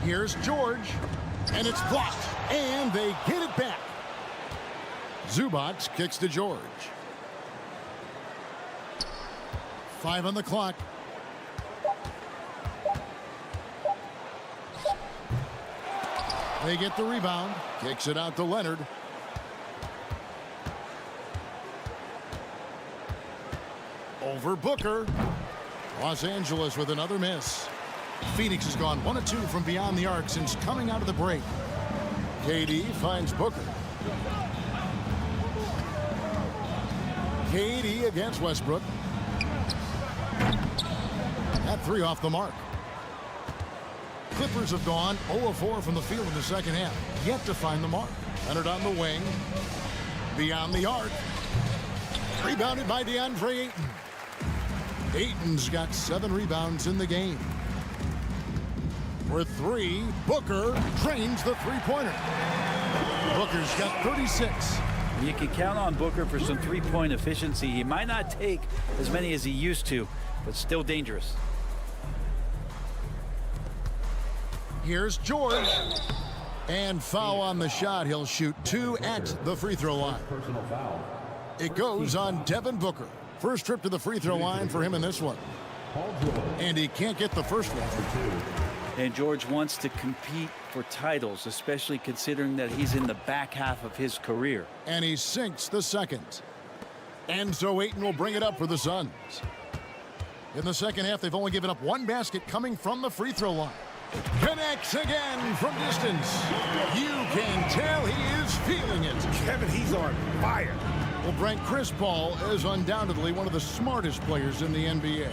Here's George. And it's blocked. And they get it back. Zubac kicks to George. 5 on the clock. They get the rebound. Kicks it out to Leonard. Over Booker. Los Angeles with another miss. Phoenix has gone 1 of 2 from beyond the arc since coming out of the break. KD finds Booker. KD against Westbrook. That 3 off the mark. Clippers have gone 0 of 4 from the field in the second half. Yet to find the mark. Leonard on the wing. Beyond the arc. Rebounded by DeAndre Ayton. Ayton's got 7 rebounds in the game. For 3, Booker drains the three-pointer. Booker's got 36. You can count on Booker for some three-point efficiency. He might not take as many as he used to, but still dangerous. Here's George. And foul on the shot. He'll shoot 2 at the free throw line. It goes on Devin Booker. First trip to the free throw line for him in this one. And he can't get the first one. And George wants to compete for titles, especially considering that he's in the back half of his career. And he sinks the second. And so Ayton will bring it up for the Suns. In the second half, they've only given up 1 basket coming from the free throw line. Connects again from distance. You can tell he is feeling it. Kevin, he's on fire. Well, Brent, Chris Paul is undoubtedly one of the smartest players in the NBA.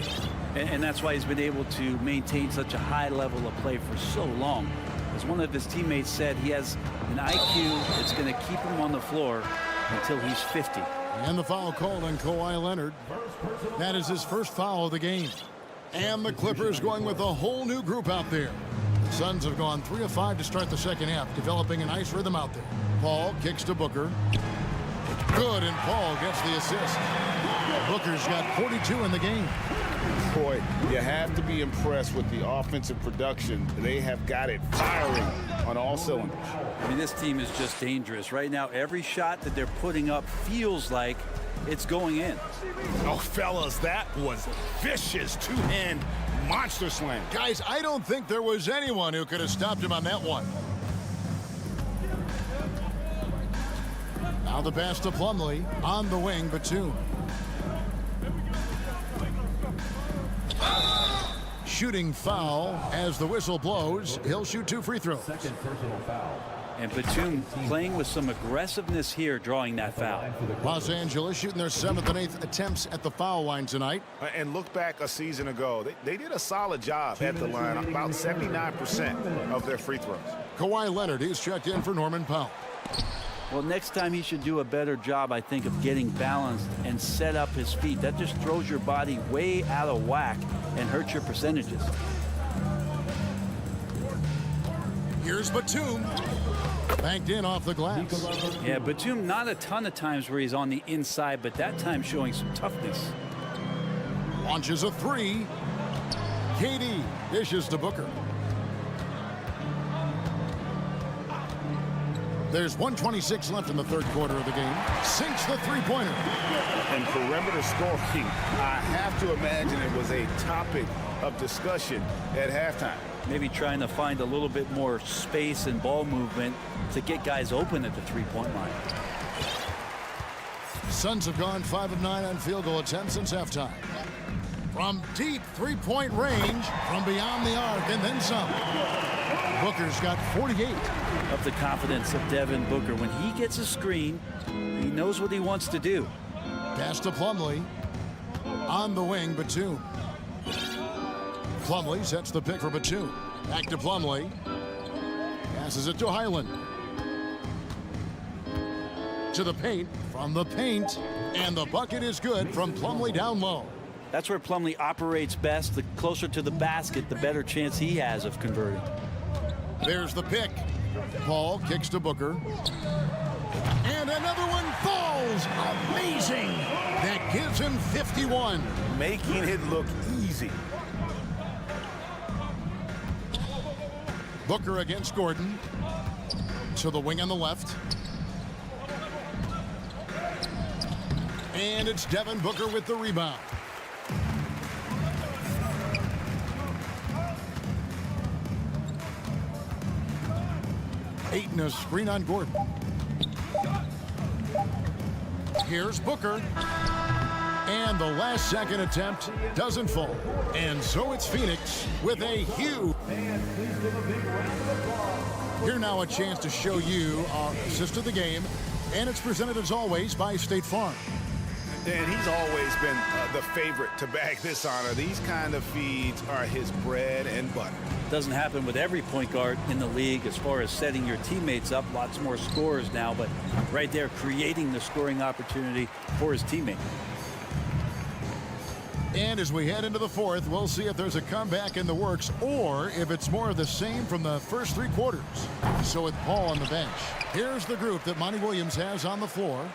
And that's why he's been able to maintain such a high level of play for so long. As one of his teammates said, he has an IQ that's going to keep him on the floor until he's 50. And the foul called on Kawhi Leonard. That is his first foul of the game. And the Clippers going with a whole new group out there. The Suns have gone 3 of 5 to start the second half, developing a nice rhythm out there. Paul kicks to Booker. Good, and Paul gets the assist. Booker's got 42 in the game. Boy, you have to be impressed with the offensive production. They have got it firing on all cylinders. I mean, this team is just dangerous. Right now, every shot that they're putting up feels like it's going in. Oh, fellas, that was vicious. 2-hand monster slam. Guys, I don't think there was anyone who could have stopped him on that one. Now the pass to Plumlee on the wing, Batum. Shooting foul as the whistle blows. He'll shoot 2 free throws. Second personal foul. And Batum playing with some aggressiveness here, drawing that foul. Los Angeles shooting their 7th and 8th attempts at the foul line tonight. And look back a season ago, they did a solid job at the line, about 79% of their free throws. Kawhi Leonard is checked in for Norman Powell. Well, next time he should do a better job, I think, of getting balanced and set up his feet. That just throws your body way out of whack and hurts your percentages. Here's Batum. Banked in off the glass. Yeah, Batum not a ton of times where he's on the inside, but that time showing some toughness. Launches a 3. KD dishes to Booker. There's 1:26 left in the third quarter of the game. Sinks the three-pointer. And perimeter scoring, I have to imagine it was a topic of discussion at halftime. Maybe trying to find a little bit more space and ball movement to get guys open at the three-point line. Suns have gone 5 of 9 on field goal attempts since halftime. From deep three-point range, from beyond the arc, and then some. Booker's got 48. Of the confidence of Devin Booker. When he gets a screen, he knows what he wants to do. Pass to Plumlee. On the wing, Batum. Plumlee sets the pick for Batum. Back to Plumlee. Passes it to Highland. To the paint. From the paint. And the bucket is good from Plumlee down low. That's where Plumlee operates best. The closer to the basket, the better chance he has of converting. There's the pick. Paul kicks to Booker. And another one falls. Amazing. That gives him 51. Making it look easy. Booker against Gordon. To the wing on the left. And it's Devin Booker with the rebound. Ayton a screen on Gordon. Here's Booker. And the last second attempt doesn't fall. And so it's Phoenix with a huge. Here now a chance to show you our assist of the game. And it's presented as always by State Farm. And he's always been the favorite to bag this honor. These kind of feeds are his bread and butter. Doesn't happen with every point guard in the league as far as setting your teammates up. Lots more scorers now, but right there creating the scoring opportunity for his teammate. And as we head into the fourth, we'll see if there's a comeback in the works or if it's more of the same from the first three quarters. So with Paul on the bench, here's the group that Monty Williams has on the floor.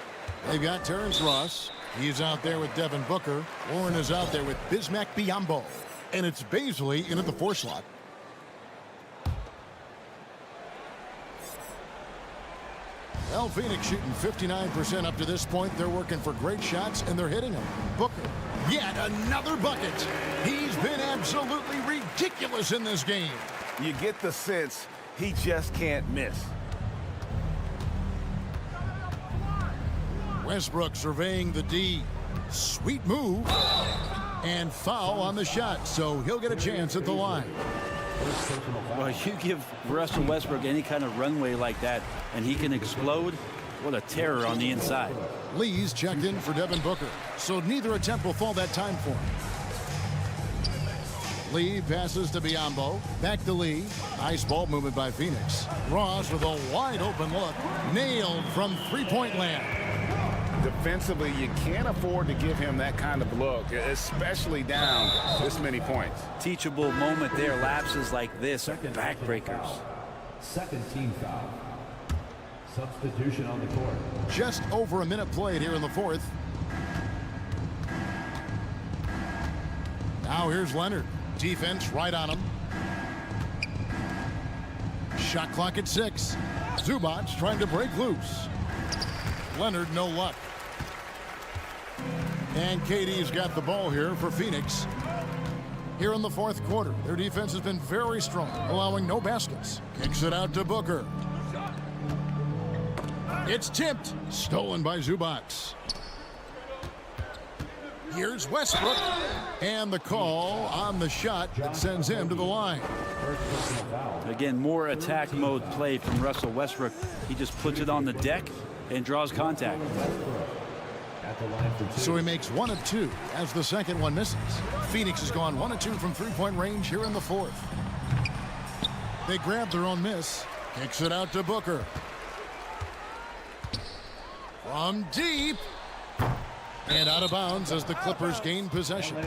They've got Terrence Ross. He's out there with Devin Booker. Warren is out there with Bismack Biyombo. And it's Bobslay in at the 4 slot. Well, Phoenix shooting 59% up to this point. They're working for great shots, and they're hitting them. Booker, yet another bucket. He's been absolutely ridiculous in this game. You get the sense he just can't miss. Westbrook surveying the D. Sweet move. And foul on the shot, so he'll get a chance at the line. Well, you give Russell Westbrook any kind of runway like that, and he can explode. What a terror on the inside. Lee's checked in for Devin Booker, so neither attempt will fall that time for him. Lee passes to Biyombo. Back to Lee. Nice ball movement by Phoenix. Ross with a wide open look. Nailed from three-point land. Defensively, you can't afford to give him that kind of look, especially down this many points. Teachable moment there. Lapses like this are backbreakers. Second team foul. Substitution on the court. Just over a minute played here in the fourth. Now here's Leonard. Defense right on him. Shot clock at 6. Zubac trying to break loose. Leonard, no luck. And KD's got the ball here for Phoenix. Here in the fourth quarter, their defense has been very strong, allowing no baskets. Kicks it out to Booker. It's tipped. Stolen by Zubac. Here's Westbrook. And the call on the shot that sends him to the line. Again, more attack mode play from Russell Westbrook. He just puts it on the deck and draws contact. So he makes 1 of 2 as the second one misses. Phoenix has gone 1 of 2 from three-point range here in the fourth. They grab their own miss. Kicks it out to Booker. From deep. And out of bounds as the Clippers gain possession.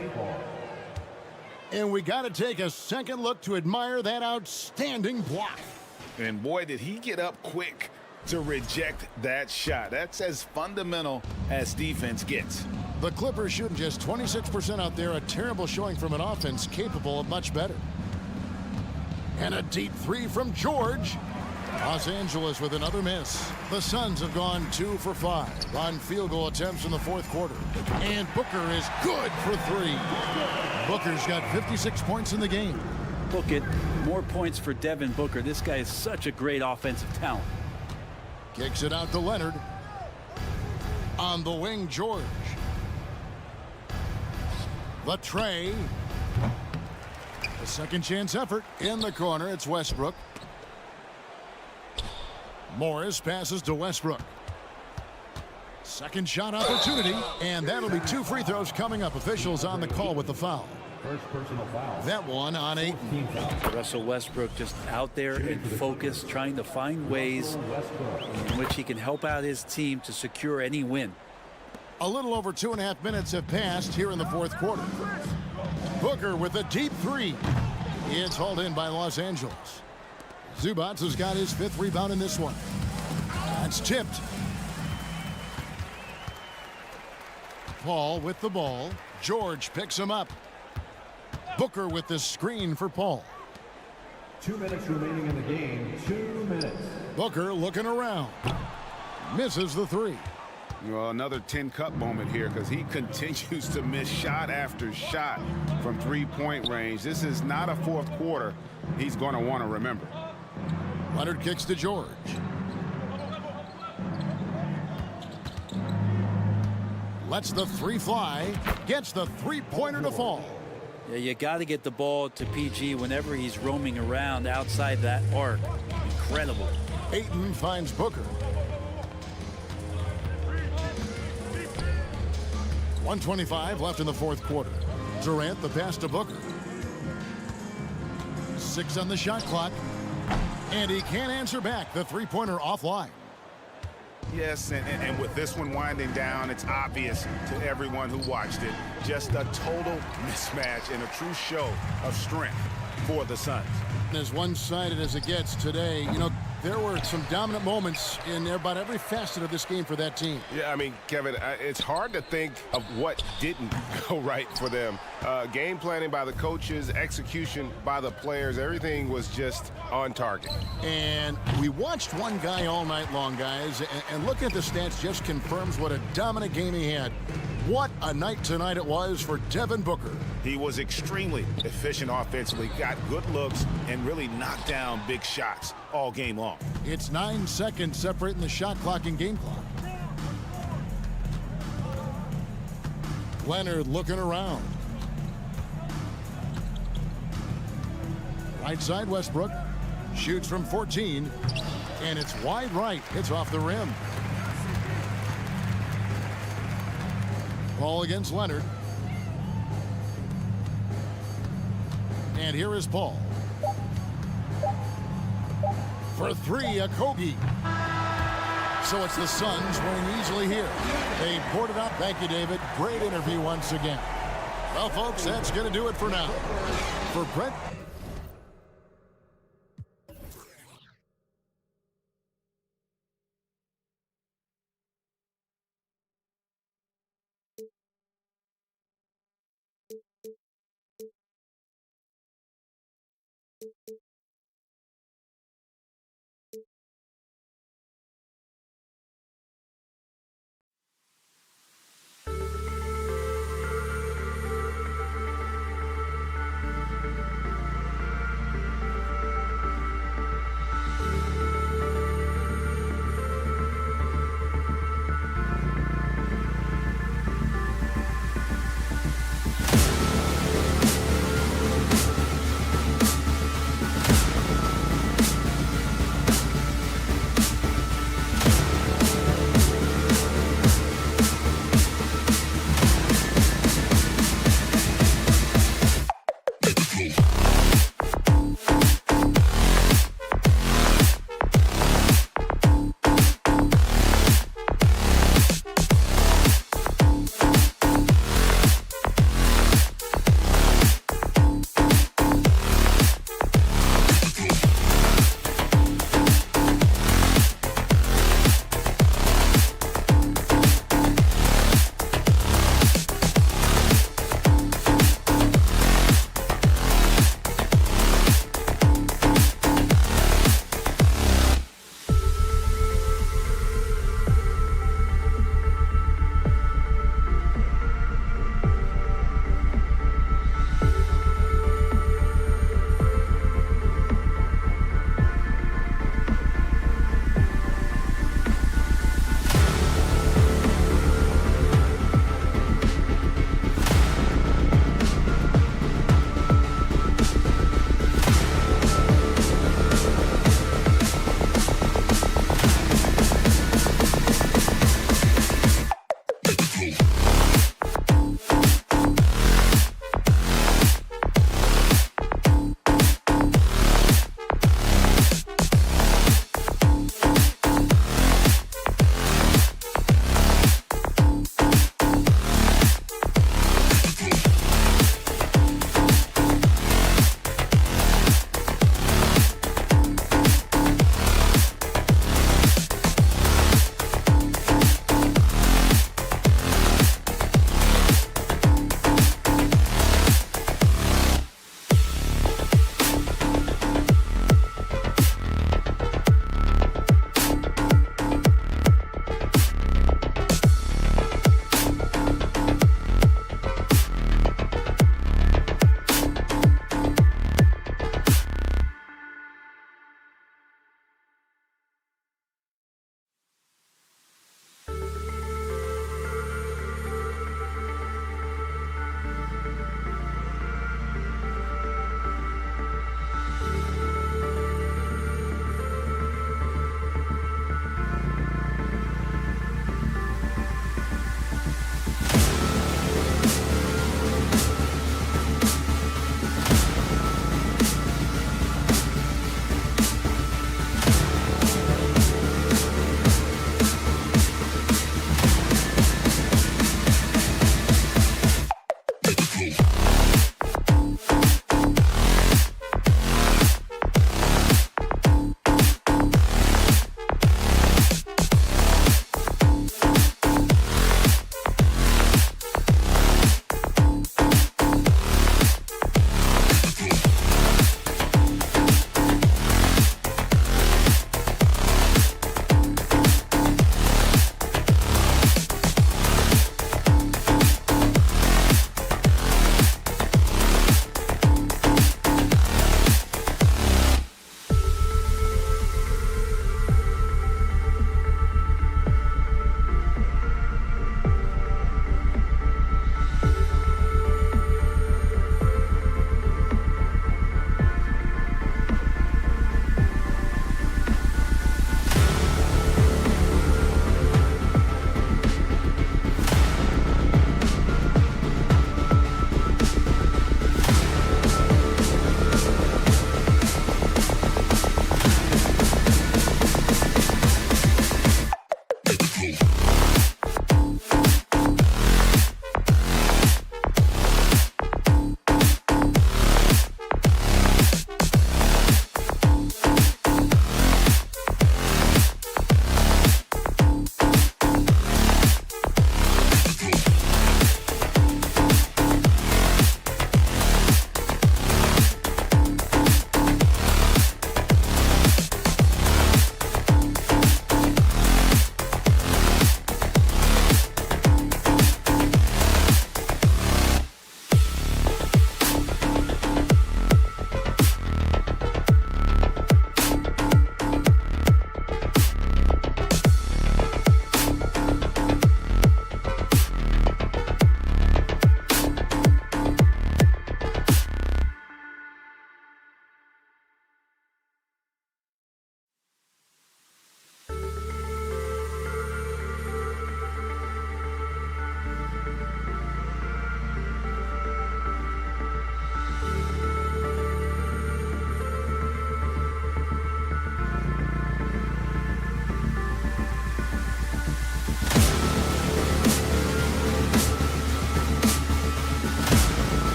And we got to take a second look to admire that outstanding block. And boy, did he get up quick to reject that shot. That's as fundamental as defense gets. The Clippers shooting just 26% out there, a terrible showing from an offense capable of much better. And a deep 3 from George. Los Angeles with another miss. The Suns have gone 2 for 5 on field goal attempts in the fourth quarter. And Booker is good for 3. Booker's got 56 points in the game. Book it. More points for Devin Booker. This guy is such a great offensive talent. Kicks it out to Leonard. On the wing, George. Latre. A second chance effort in the corner. It's Westbrook. Morris passes to Westbrook. Second shot opportunity, and that'll be 2 free throws coming up. Officials on the call with the foul. First personal foul. That one on 8. Russell Westbrook just out there and focused, trying to find ways in which he can help out his team to secure any win. A little over 2.5 minutes have passed here in the fourth quarter. Booker with a deep 3. It's hauled in by Los Angeles. Zubac has got his 5th rebound in this one. That's tipped. Paul with the ball. George picks him up. Booker with the screen for Paul. 2 minutes remaining in the game. 2 minutes. Booker looking around. Misses the 3. Well, another 10-cup moment here because he continues to miss shot after shot from three-point range. This is not a fourth quarter he's going to want to remember. Leonard kicks to George. Lets the 3 fly. Gets the three-pointer to fall. Yeah, you got to get the ball to PG whenever he's roaming around outside that arc. Incredible. Ayton finds Booker. 1:25 left in the fourth quarter. Durant, the pass to Booker. 6 on the shot clock. And he can't answer back. The three-pointer offline. Yes, and with this one winding down, it's obvious to everyone who watched it. Just a total mismatch and a true show of strength for the Suns. As one-sided as it gets today, you know, there were some dominant moments in about every facet of this game for that team. Yeah, I mean, Kevin, it's hard to think of what didn't go right for them. Game planning by the coaches, execution by the players, everything was just on target. And we watched one guy all night long, guys, and looking at the stats just confirms what a dominant game he had. What a night tonight it was for Devin Booker. He was extremely efficient offensively, got good looks, and really knocked down big shots all game long. It's 9 seconds separating the shot clock and game clock. Leonard looking around. Right side, Westbrook. Shoots from 14. And it's wide right. Hits off the rim. Ball against Leonard. And here is Paul. For three, a Kobe. So it's the Suns winning easily here. They poured it out. Thank you, David. Great interview once again. Well, folks, that's going to do it for now. For Brett.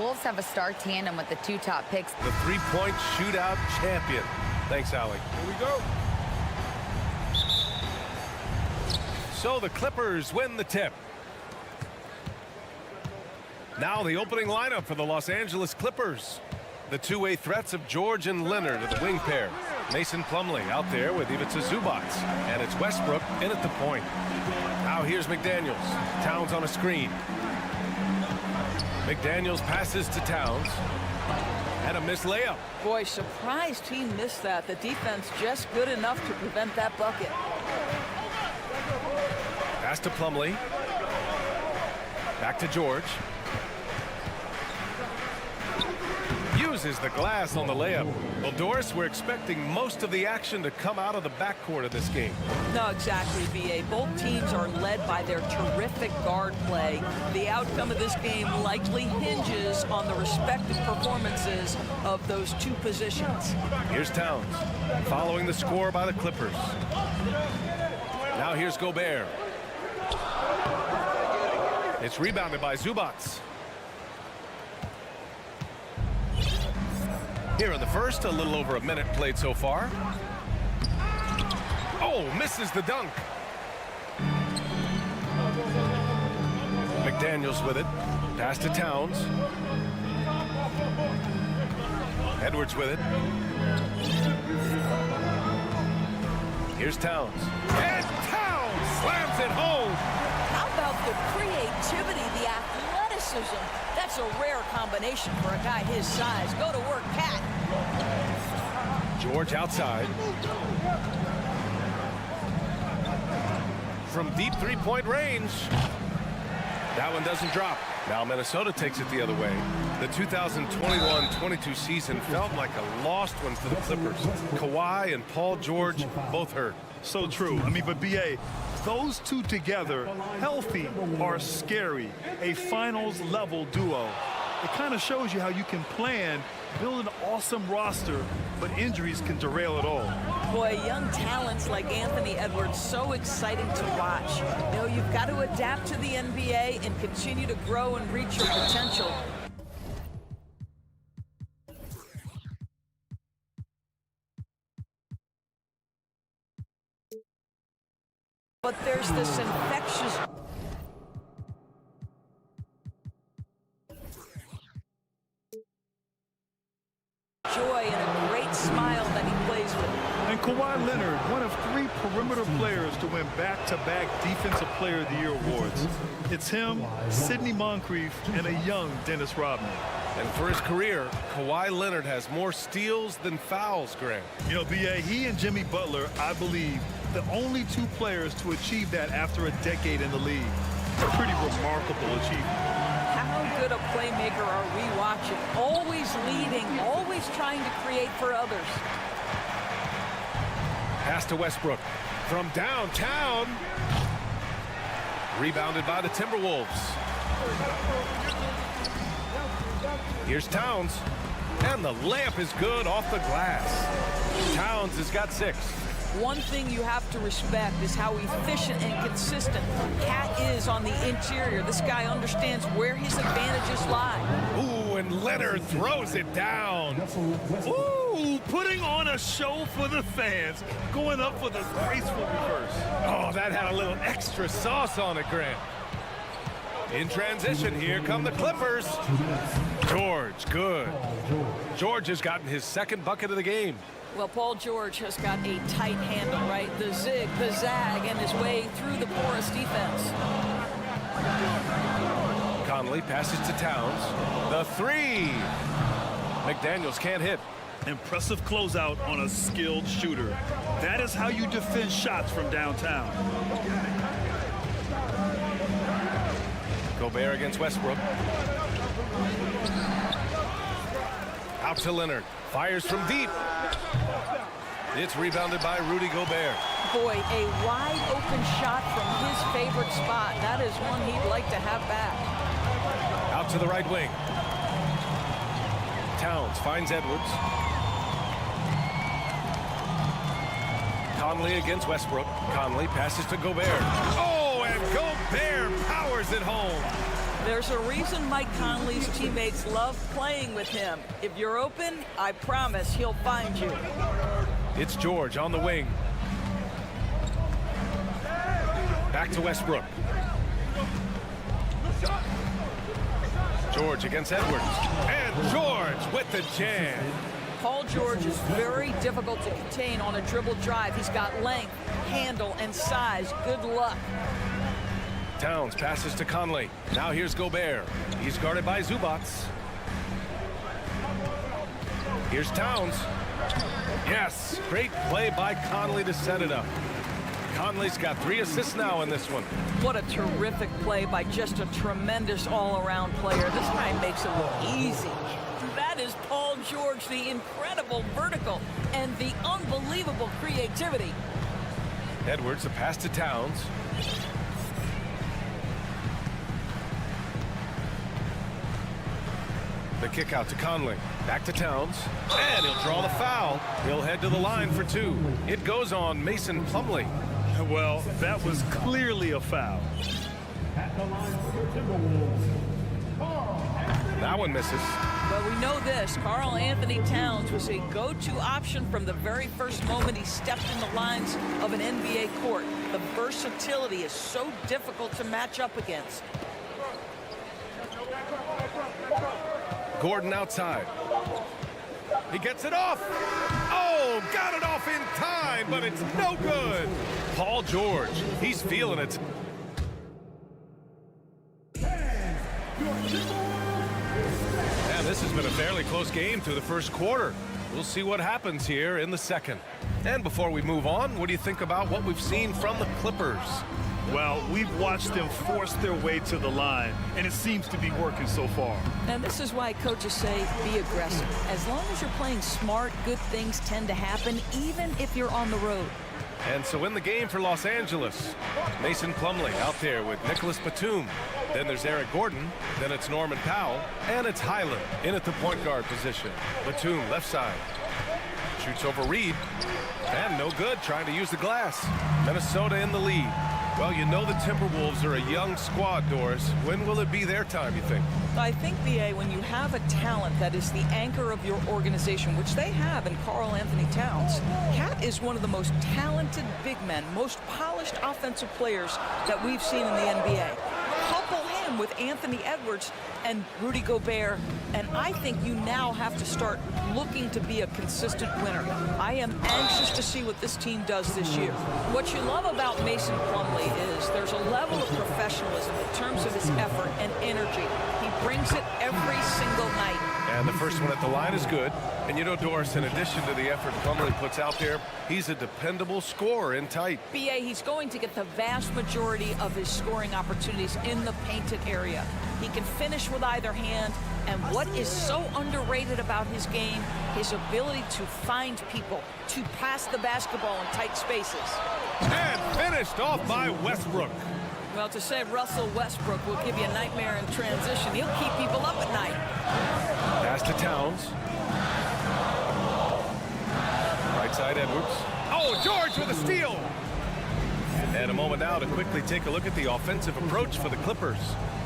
Wolves have a star tandem with the 2 top picks. The three-point shootout champion. Thanks, Allie. Here we go. So the Clippers win the tip. Now the opening lineup for the Los Angeles Clippers. The two-way threats of George and Leonard are the wing pair. Mason Plumlee out there with Ivica Zubac. And it's Westbrook in at the point. Now here's McDaniels. Towns on a screen. McDaniels passes to Towns. And a missed layup. Boy, surprised he missed that. The defense just good enough to prevent that bucket. Pass to Plumlee. Back to George. Uses the glass on the layup. Well, Doris, we're expecting most of the action to come out of the backcourt of this game. No, exactly, B.A. Both teams are led by their terrific guard play. The outcome of this game likely hinges on the respective performances of those two positions. Here's Towns, following the score by the Clippers. Now here's Gobert. It's rebounded by Zubac. Here in the first, a little over a minute played so far. Oh, misses the dunk. McDaniels with it. Pass to Towns. Edwards with it. Here's Towns. And Towns slams it home. How about the creativity, the athleticism? That's a rare combination for a guy his size. Go to work, Cat. George outside. From deep three-point range. That one doesn't drop. Now Minnesota takes it the other way. The 2021-22 season felt like a lost one for the Clippers. Kawhi and Paul George both hurt. So true. I mean, but B.A., those two together, healthy, are scary. A finals-level duo. It kind of shows you how you can plan, build an awesome roster, but injuries can derail it all. Boy, young talents like Anthony Edwards, so exciting to watch. You know, you've got to adapt to the NBA and continue to grow and reach your potential. But there's this infectious joy and a great smile that he plays with. And Kawhi Leonard, one of 3 perimeter players to win back-to-back Defensive Player of the Year awards. It's him, Sidney Moncrief, and a young Dennis Rodman. And for his career, Kawhi Leonard has more steals than fouls, Grant. You know, B.A., he and Jimmy Butler, I believe, the only 2 players to achieve that after a decade in the league. A pretty remarkable achievement. How good a playmaker are we watching? Always leading, always trying to create for others. Pass to Westbrook from downtown. Rebounded by the Timberwolves. Here's Towns. And the layup is good off the glass. Towns has got 6. One thing you have to respect is how efficient and consistent Cat is on the interior. This guy understands where his advantages lie. Ooh, and Leonard throws it down. Ooh, putting on a show for the fans, going up for the graceful reverse. Oh, that had a little extra sauce on it, Grant. In transition, here come the Clippers. George, good. George has gotten his 2nd bucket of the game. Well, Paul George has got a tight handle, right? The zig, the zag, and his way through the porous defense. Conley passes to Towns. The 3. McDaniels can't hit. Impressive closeout on a skilled shooter. That is how you defend shots from downtown. Gobert against Westbrook. Out to Leonard. Fires from deep. It's rebounded by Rudy Gobert. Boy, a wide open shot from his favorite spot. That is one he'd like to have back. Out to the right wing. Towns finds Edwards. Conley against Westbrook. Conley passes to Gobert. Oh, and Gobert powers it home. There's a reason Mike Conley's teammates love playing with him. If you're open, I promise he'll find you. It's George on the wing. Back to Westbrook. George against Edwards. And George with the jam. Paul George is very difficult to contain on a dribble drive. He's got length, handle, and size. Good luck. Towns passes to Conley. Now here's Gobert. He's guarded by Zubats. Here's Towns. Yes, great play by Conley to set it up. Conley's got 3 assists now in this one. What a terrific play by just a tremendous all-around player. This guy makes it look easy. That is Paul George, the incredible vertical and the unbelievable creativity. Edwards, a pass to Towns. The kick out to Conley. Back to Towns. And he'll draw the foul. He'll head to the line for 2. It goes on Mason Plumlee. Well, that was clearly a foul. That one misses. Well, we know this. Karl Anthony Towns was a go-to option from the very first moment he stepped in the lines of an NBA court. The versatility is so difficult to match up against. Gordon outside. He gets it off. Oh, got it off in time, but it's no good. Paul George, he's feeling it. And this has been a fairly close game through the first quarter. We'll see what happens here in the second. And before we move on, what do you think about what we've seen from the Clippers? Well, we've watched them force their way to the line, and it seems to be working so far. And this is why coaches say be aggressive. As long as you're playing smart, good things tend to happen, even if you're on the road. And so in the game for Los Angeles, Mason Plumlee out there with Nicholas Batum. Then there's Eric Gordon. Then it's Norman Powell. And it's Highland in at the point guard position. Batum left side. Shoots over Reed. And no good, trying to use the glass. Minnesota in the lead. Well, you know the Timberwolves are a young squad, Doris. When will it be their time, you think? I think, B.A., when you have a talent that is the anchor of your organization, which they have in Karl Anthony Towns, Cat is one of the most talented big men, most polished offensive players that we've seen in the NBA. Couple him with Anthony Edwards and Rudy Gobert, and I think you now have to start looking to be a consistent winner. I am anxious to see what this team does this year. What you love about Mason Plumlee is there's a level of professionalism in terms of his effort and energy. He brings it every single night. And the first one at the line is good. And you know, Doris, in addition to the effort Plumlee puts out there, he's a dependable scorer in tight. B.A., he's going to get the vast majority of his scoring opportunities in the painted area. He can finish with either hand, and what is so underrated about his game, his ability to find people, to pass the basketball in tight spaces. And finished off by Westbrook. Well, to say Russell Westbrook will give you a nightmare in transition, he'll keep people up at night. Pass to Towns. Right side, Edwards. Oh, George with a steal. And a moment now to quickly take a look at the offensive approach for the Clippers.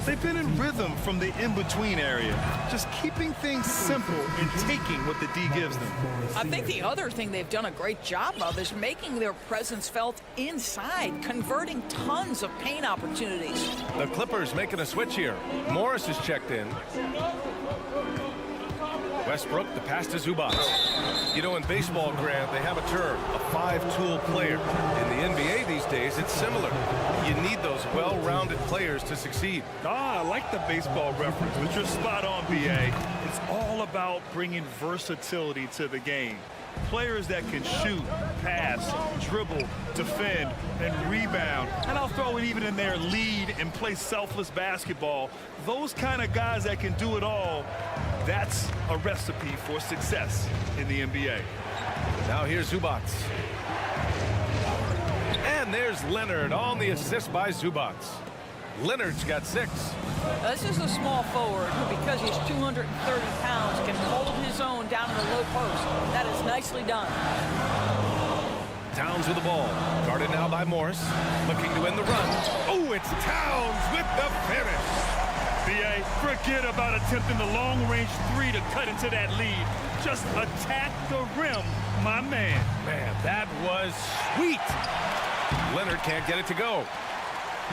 They've been in rhythm from the in-between area, just keeping things simple and taking what the D gives them. I think the other thing they've done a great job of is making their presence felt inside, converting tons of paint opportunities. The Clippers making a switch here. Morris is checked in. Westbrook, the pass to Zubac. You know, in baseball, Grant, they have a term, a five-tool player. In the NBA these days, it's similar. You need those well-rounded players to succeed. I like the baseball reference, but you're spot on, B.A. It's all about bringing versatility to the game. Players that can shoot, pass, dribble, defend, and rebound. And I'll throw it even in there, lead and play selfless basketball. Those kind of guys that can do it all, that's a recipe for success in the NBA. Now here's Zubac. And there's Leonard on the assist by Zubac. Leonard's got 6. This is a small forward who, because he's 230 pounds, can hold his own down in the low post. That is nicely done. Towns with the ball. Guarded now by Morris. Looking to win the run. Oh, it's Towns with the finish. B.A., forget about attempting the long-range three to cut into that lead. Just attack the rim, my man. Man, that was sweet. Leonard can't get it to go.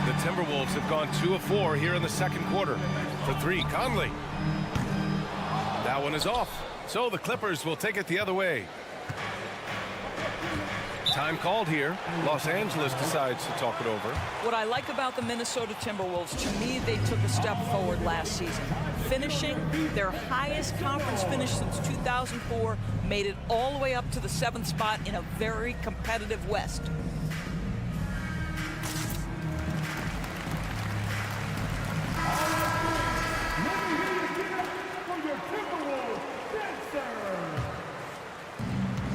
The Timberwolves have gone 2 of 4 here in the second quarter. For 3, Conley. That one is off. So the Clippers will take it the other way. Time called here. Los Angeles decides to talk it over. What I like about the Minnesota Timberwolves, to me, they took a step forward last season. Finishing their highest conference finish since 2004, made it all the way up to the 7th spot in a very competitive West.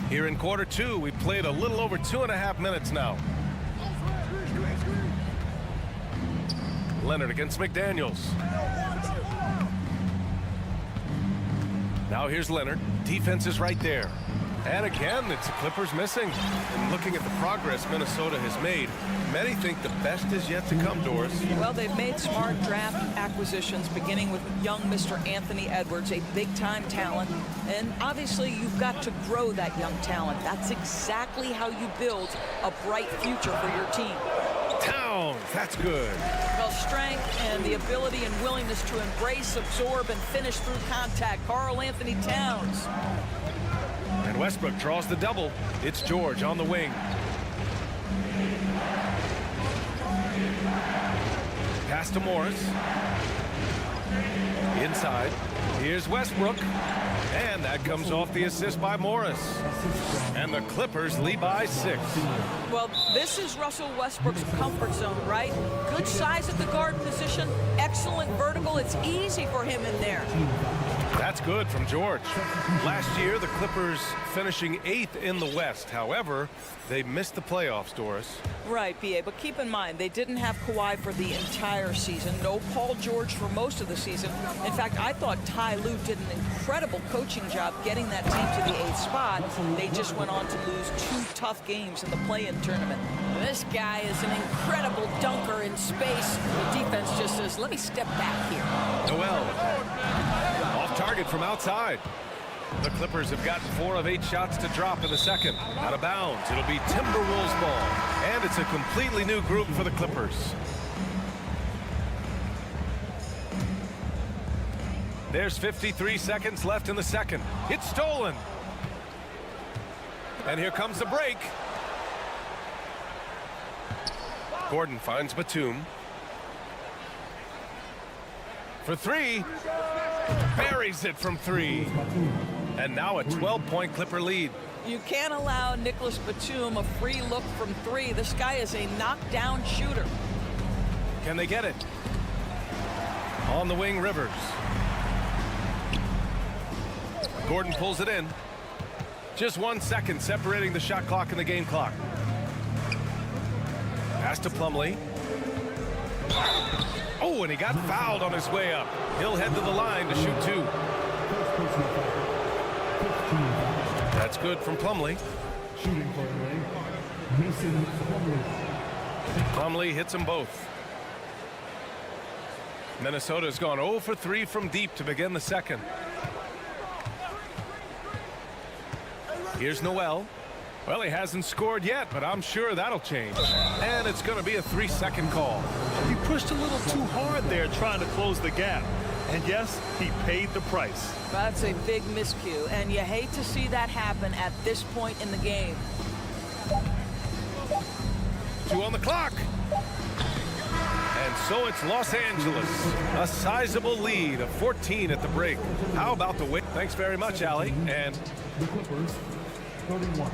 Here in quarter 2, we played a little over 2.5 minutes now. Leonard against McDaniels. Now here's Leonard. Defense is right there. And again, it's the Clippers missing. And looking at the progress Minnesota has made, many think the best is yet to come, Doris. Well, they've made smart draft acquisitions, beginning with young Mr. Anthony Edwards, a big-time talent. And obviously, you've got to grow that young talent. That's exactly how you build a bright future for your team. Towns, that's good. Well, strength and the ability and willingness to embrace, absorb, and finish through contact. Karl Anthony Towns. And Westbrook draws the double. It's George on the wing. Pass to Morris. Inside. Here's Westbrook. And that comes off the assist by Morris. And the Clippers lead by 6. Well, this is Russell Westbrook's comfort zone, right? Good size at the guard position, excellent vertical. It's easy for him in there. That's good from George. Last year, the Clippers finishing 8th in the West. However, they missed the playoffs, Doris. Right, B.A., but keep in mind, they didn't have Kawhi for the entire season. No Paul George for most of the season. In fact, I thought Ty Lue did an incredible coaching job getting that team to the 8th spot. They just went on to lose 2 tough games in the play-in tournament. This guy is an incredible dunker in space. The defense just says, let me step back here. Noel. Off target from outside. The Clippers have gotten 4 of 8 shots to drop in the second. Out of bounds. It'll be Timberwolves ball. And it's a completely new group for the Clippers. There's 53 seconds left in the second. It's stolen. And here comes the break. Gordon finds Batum. For 3. Buries it from 3. And now a 12-point Clipper lead. You can't allow Nicholas Batum a free look from 3. This guy is a knockdown shooter. Can they get it? On the wing, Rivers. Gordon pulls it in. Just 1 second separating the shot clock and the game clock. Pass to Plumlee. Oh, and he got fouled on his way up. He'll head to the line to shoot 2. That's good from Plumlee. Shooting for the Mason Plumlee. Plumlee hits them both. Minnesota's gone 0 for 3 from deep to begin the second. Here's Noel. Well, he hasn't scored yet, but I'm sure that'll change. And it's going to be a 3-second call. He pushed a little too hard there trying to close the gap. And yes, he paid the price. That's a big miscue, and you hate to see that happen at this point in the game. 2 on the clock. And so it's Los Angeles. A sizable lead of 14 at the break. How about the win? Thanks very much, Allie. And The Clippers, 31.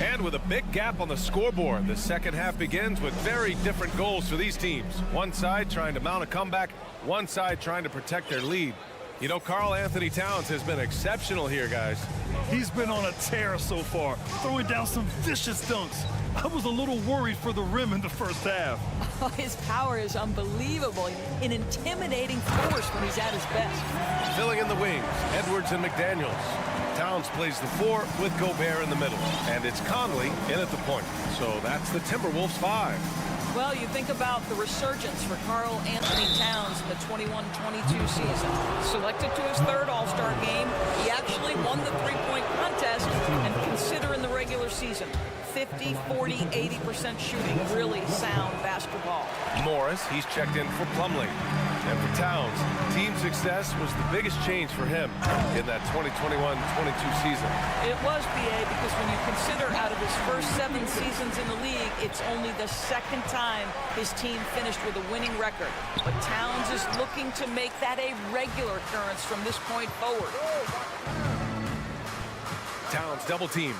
And with a big gap on the scoreboard, the second half begins with very different goals for these teams. One side trying to mount a comeback, one side trying to protect their lead. You know, Karl Anthony Towns has been exceptional here, guys. He's been on a tear so far, throwing down some vicious dunks. I was a little worried for the rim in the first half. Oh, his power is unbelievable. An intimidating force when he's at his best. Filling in the wings, Edwards and McDaniels. Towns plays the 4 with Gobert in the middle. And it's Conley in at the point. So that's the Timberwolves 5. Well, you think about the resurgence for Karl Anthony Towns in the 21-22 season. Selected to his 3rd All-Star game, he actually won the three-point contest, and consider in the regular season. 50, 40, 80% shooting. Really sound basketball. Morris, he's checked in for Plumlee. And for Towns, team success was the biggest change for him in that 2021-22 season. It was, BA, because when you consider out of his first 7 seasons in the league, it's only the 2nd time his team finished with a winning record. But Towns is looking to make that a regular occurrence from this point forward. Towns double team.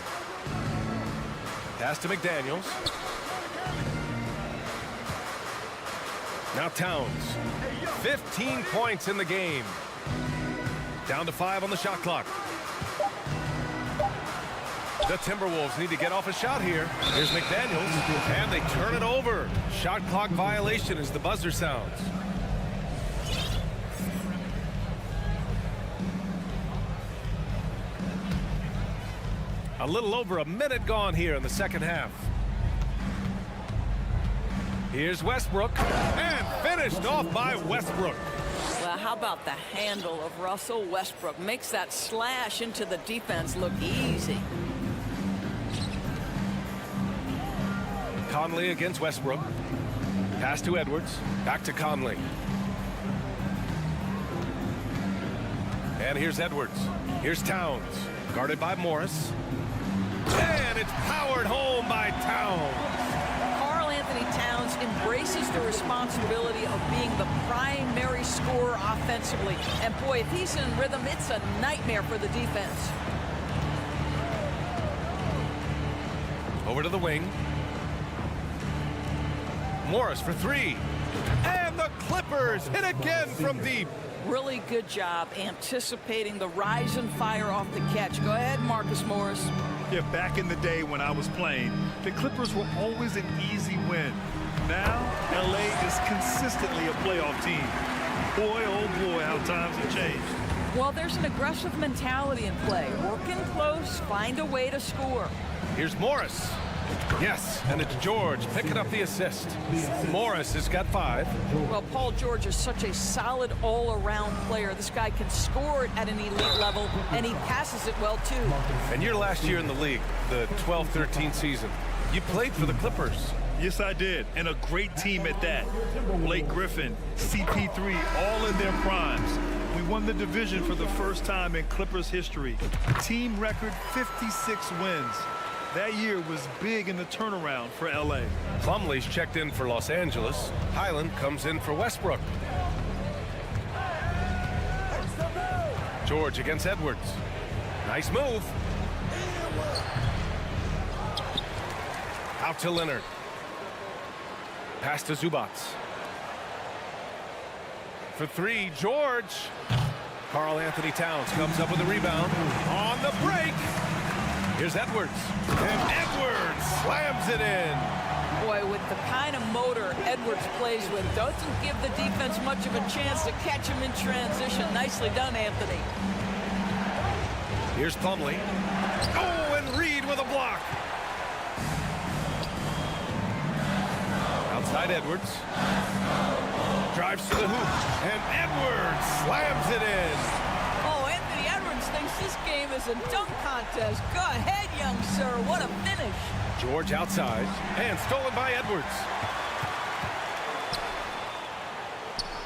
Pass to McDaniels. Now Towns. 15 points in the game. Down to 5 on the shot clock. The Timberwolves need to get off a shot here. Here's McDaniels, and they turn it over. Shot clock violation as the buzzer sounds. A little over a minute gone here in the second half. Here's Westbrook, and finished off by Westbrook. Well, how about the handle of Russell Westbrook? Makes that slash into the defense look easy. Conley against Westbrook. Pass to Edwards. Back to Conley. And here's Edwards. Here's Towns. Guarded by Morris. And it's powered home by Towns. Karl Anthony Towns embraces the responsibility of being the primary scorer offensively. And boy, if he's in rhythm, it's a nightmare for the defense. Over to the wing. Morris for 3. And the Clippers hit again from deep. Really good job anticipating the rise and fire off the catch. Go ahead, Marcus Morris. Yeah, back in the day when I was playing, the Clippers were always an easy win. Now, LA is consistently a playoff team. Boy, oh boy, how times have changed. Well, there's an aggressive mentality in play. Working close, find a way to score. Here's Morris. Yes, and it's George picking up the assist. Morris has got 5. Well, Paul George is such a solid all-around player. This guy can score it at an elite level, and he passes it well, too. And your last year in the league, the 12-13 season, you played for the Clippers. Yes, I did, and a great team at that. Blake Griffin, CP3, all in their primes. We won the division for the first time in Clippers history. Team record 56 wins. That year was big in the turnaround for LA. Plumlee's checked in for Los Angeles. Highland comes in for Westbrook. George against Edwards. Nice move. Out to Leonard. Pass to Zubats. For 3, George. Karl Anthony Towns comes up with a rebound. On the break. Here's Edwards. And Edwards slams it in. Boy, with the kind of motor Edwards plays with, doesn't give the defense much of a chance to catch him in transition. Nicely done, Anthony. Here's Plumlee. Oh, and Reed with a block. Outside Edwards. Drives to the hoop. And Edwards slams it in. Oh, Anthony Edwards thinks this game is a dunk contest. Go ahead, young sir. What a finish. George outside. And stolen by Edwards.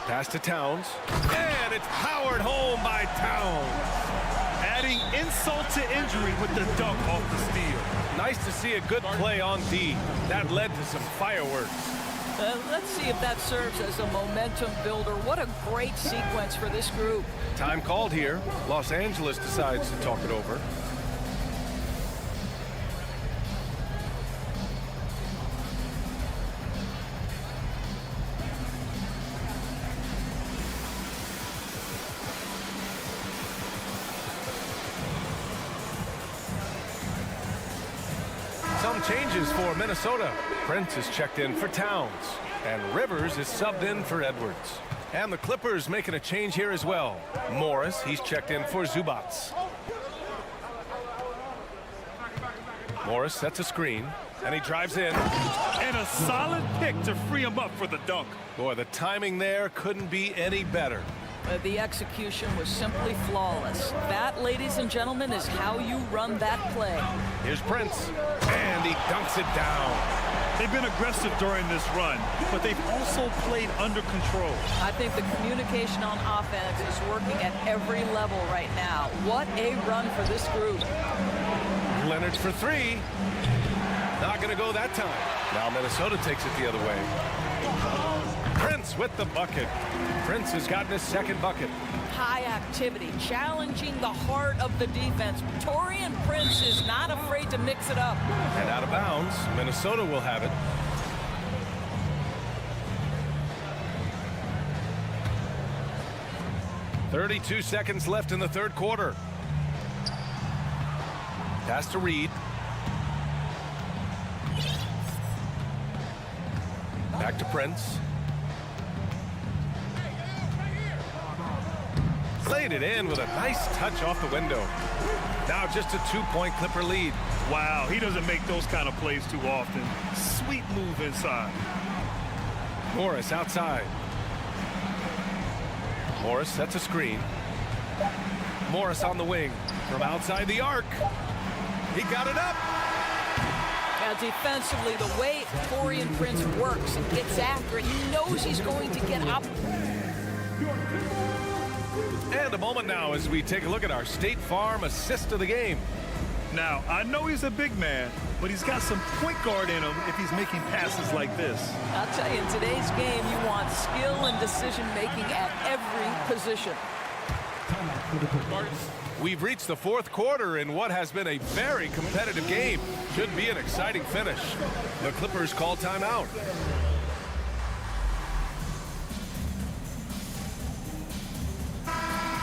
Pass to Towns. And it's powered home by Towns. Adding insult to injury with the dunk off the steal. Nice to see a good play on D. That led to some fireworks. Let's see if that serves as a momentum builder. What a great sequence for this group. Time called here. Los Angeles decides to talk it over. some changes for Minnesota. Prince is checked in for Towns, and Rivers is subbed in for Edwards. And the Clippers making a change here as well. Morris, he's checked in for Zubats. Morris sets a screen, and he drives in. And a solid pick to free him up for the dunk. Boy, the timing there couldn't be any better. The execution was simply flawless. That, ladies and gentlemen, is how you run that play. Here's Prince, and he dunks it down. They've been aggressive during this run, but they've also played under control. I think the communication on offense is working at every level right now. What a run for this group. Leonard for three. Not going to go that time. Now Minnesota takes it the other way. Prince with the bucket. Prince has gotten his second bucket. High activity, challenging the heart of the defense. Taurean Prince is not afraid to mix it up. And out of bounds, Minnesota will have it. .32 seconds left in the third quarter. Pass to Reed. Back to Prince. Laid it in with a nice touch off the window. Now just a 2-point Clipper lead. Wow, he doesn't make those kind of plays too often. Sweet move inside. Morris outside. Morris sets a screen. Morris on the wing from outside the arc. He got it up. Now defensively, the way Taurean Prince works and gets after it, he knows he's going to get up. And a moment now as we take a look at our State Farm assist of the game. Now, I know he's a big man, but he's got some point guard in him if he's making passes like this. I'll tell you, in today's game, you want skill and decision-making at every position. We've reached the fourth quarter in what has been a very competitive game. Should be an exciting finish. The Clippers call timeout.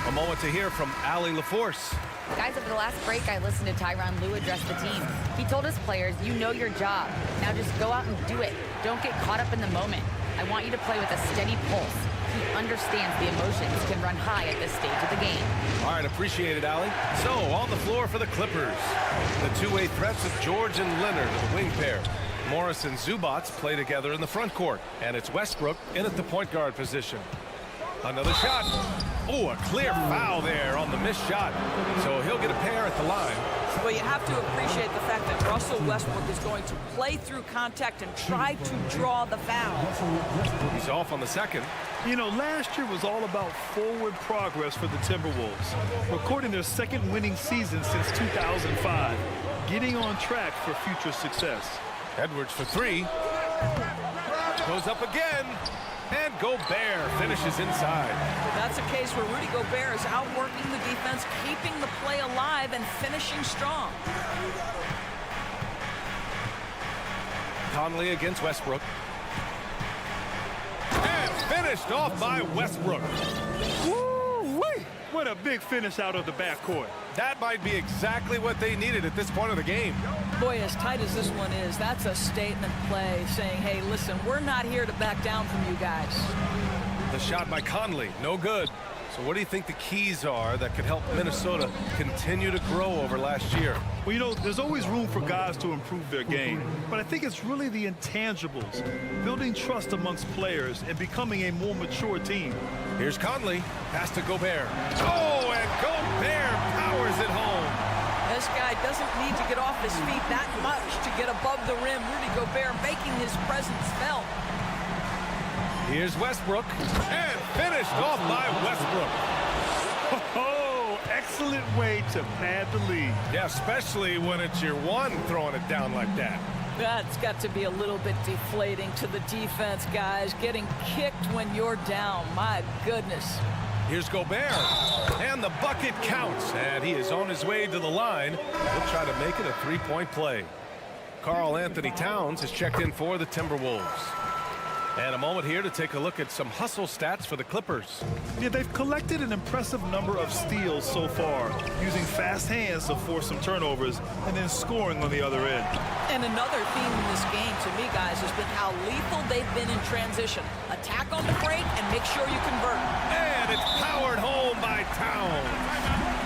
A moment to hear from Allie LaForce. Guys, over the last break, I listened to Tyronn Lue address the team. He told his players, you know your job. Now just go out and do it. Don't get caught up in the moment. I want you to play with a steady pulse. He understands the emotions can run high at this stage of the game. All right, appreciate it, Allie. So, on the floor for the Clippers. The two-way threats of George and Leonard of the wing pair. Morris and Zubats play together in the front court. And it's Westbrook in at the point guard position. Another shot. Oh, a clear foul there on the missed shot. So he'll get a pair at the line. Well, you have to appreciate the fact that Russell Westbrook is going to play through contact and try to draw the foul. He's off on the second. You know, last year was all about forward progress for the Timberwolves, recording their second winning season since 2005, getting on track for future success. Edwards for three. Goes up again. And Gobert finishes inside. That's a case where Rudy Gobert is outworking the defense, keeping the play alive and finishing strong. Conley against Westbrook. And finished off by Westbrook. Woo-wee! What a big finish out of the backcourt. That might be exactly what they needed at this point of the game. Boy, as tight as this one is, that's a statement play saying, hey, listen, we're not here to back down from you guys. The shot by Conley, no good. So what do you think the keys are that could help Minnesota continue to grow over last year? Well, you know, there's always room for guys to improve their game, but I think it's really the intangibles, building trust amongst players and becoming a more mature team. Here's Conley, pass to Gobert. Oh, and Gobert powers it home. This guy doesn't need to get off his feet that much to get above the rim. Rudy Gobert making his presence felt. Here's Westbrook, and finished off by Westbrook. Oh, excellent way to pad the lead. Yeah, especially when it's your one throwing it down like that. That's got to be a little bit deflating to the defense, guys. Getting kicked when you're down, my goodness. Here's Gobert, and the bucket counts, and he is on his way to the line. He'll try to make it a three-point play. Karl Anthony Towns has checked in for the Timberwolves. And a moment here to take a look at some hustle stats for the Clippers. Yeah, they've collected an impressive number of steals so far, using fast hands to force some turnovers and then scoring on the other end. And another theme in this game, to me, guys, has been how lethal they've been in transition. Attack on the break and make sure you convert. And it's powered home by Towns.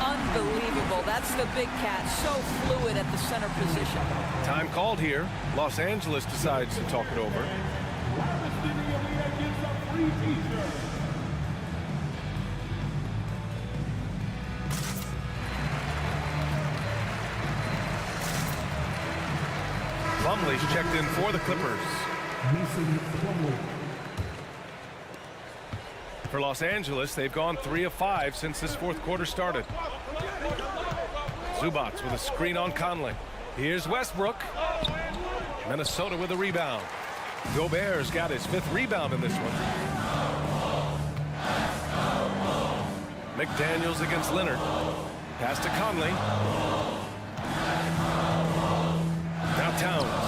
Unbelievable. That's the big cat. So fluid at the center position. Time called here. Los Angeles decides to talk it over. Plumlee's checked in for the Clippers. For Los Angeles, they've gone 3 of 5 since this fourth quarter started. Zubac with a screen on Conley. Here's Westbrook. Minnesota with a rebound. Gobert's got his 5th rebound in this one. McDaniels against Leonard. Pass to Conley. Now Towns.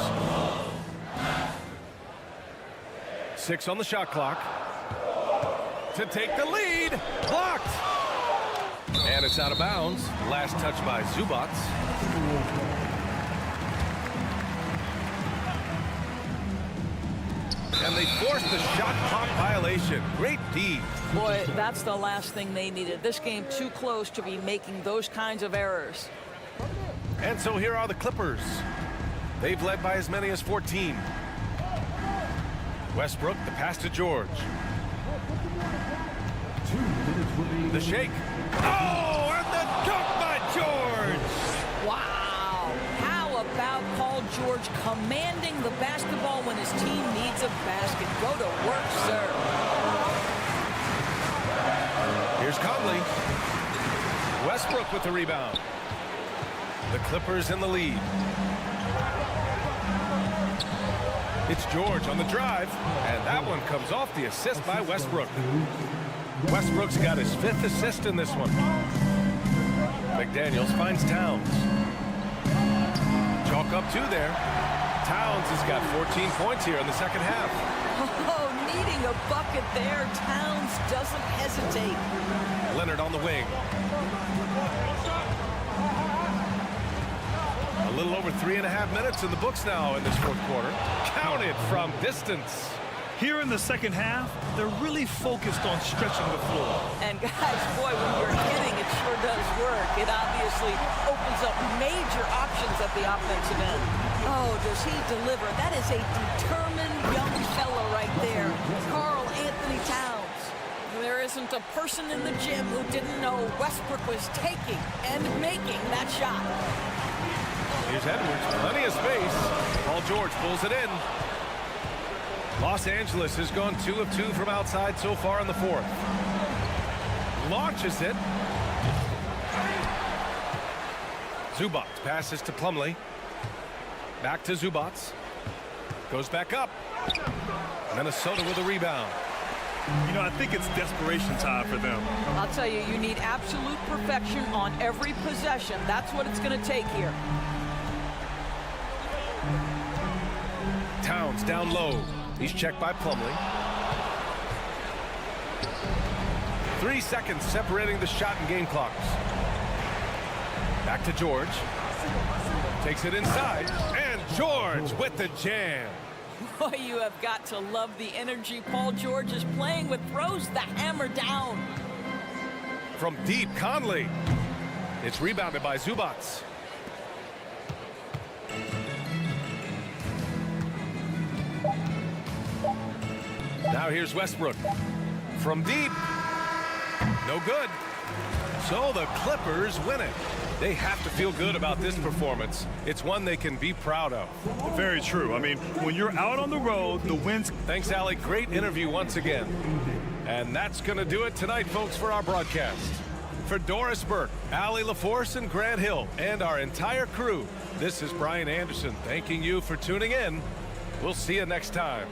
6 on the shot clock. To take the lead. Blocked. And it's out of bounds. Last touch by Zubac. And they forced the shot clock violation. Great D. Boy, that's the last thing they needed. This game too close to be making those kinds of errors. And so here are the Clippers. They've led by as many as 14. Westbrook, the pass to George. The shake. Oh, and the dunk by George. Wow. How about Paul George commanding the basketball when his team needs a basket? Go to work, sir. Here's Conley. Westbrook with the rebound. The Clippers in the lead. It's George on the drive, and that one comes off the assist by Westbrook. Westbrook's got his 5th assist in this one. McDaniels finds Towns. Chalk up 2 there. Towns has got 14 points here in the second half. Oh, needing a bucket there. Towns doesn't hesitate. Leonard on the wing. A little over 3.5 minutes in the books now in this fourth quarter. Counted from distance. Here in the second half, they're really focused on stretching the floor. And guys, boy, when you're hitting, it sure does work. It obviously opens up major options at the offensive end. Oh, does he deliver? That is a determined young fella right there. Karl Anthony Towns. There isn't a person in the gym who didn't know Westbrook was taking and making that shot. Here's Edwards, plenty of space. Paul George pulls it in. Los Angeles has gone 2 of 2 from outside so far in the fourth. Launches it. Zubac passes to Plumlee. Back to Zubac. Goes back up. Minnesota with a rebound. You know, I think it's desperation time for them. I'll tell you, you need absolute perfection on every possession. That's what it's going to take here. Towns down low. He's checked by Plumlee. 3 seconds separating the shot and game clocks. Back to George. Takes it inside. And George with the jam. Boy, you have got to love the energy Paul George is playing with. Throws the hammer down. From deep, Conley. It's rebounded by Zubac. Now here's Westbrook. From deep. No good. So the Clippers win it. They have to feel good about this performance. It's one they can be proud of. Very true. I mean, when you're out on the road, the wins. Thanks, Allie. Great interview once again. And that's going to do it tonight, folks, for our broadcast. For Doris Burke, Allie LaForce, and Grant Hill, and our entire crew, this is Brian Anderson thanking you for tuning in. We'll see you next time.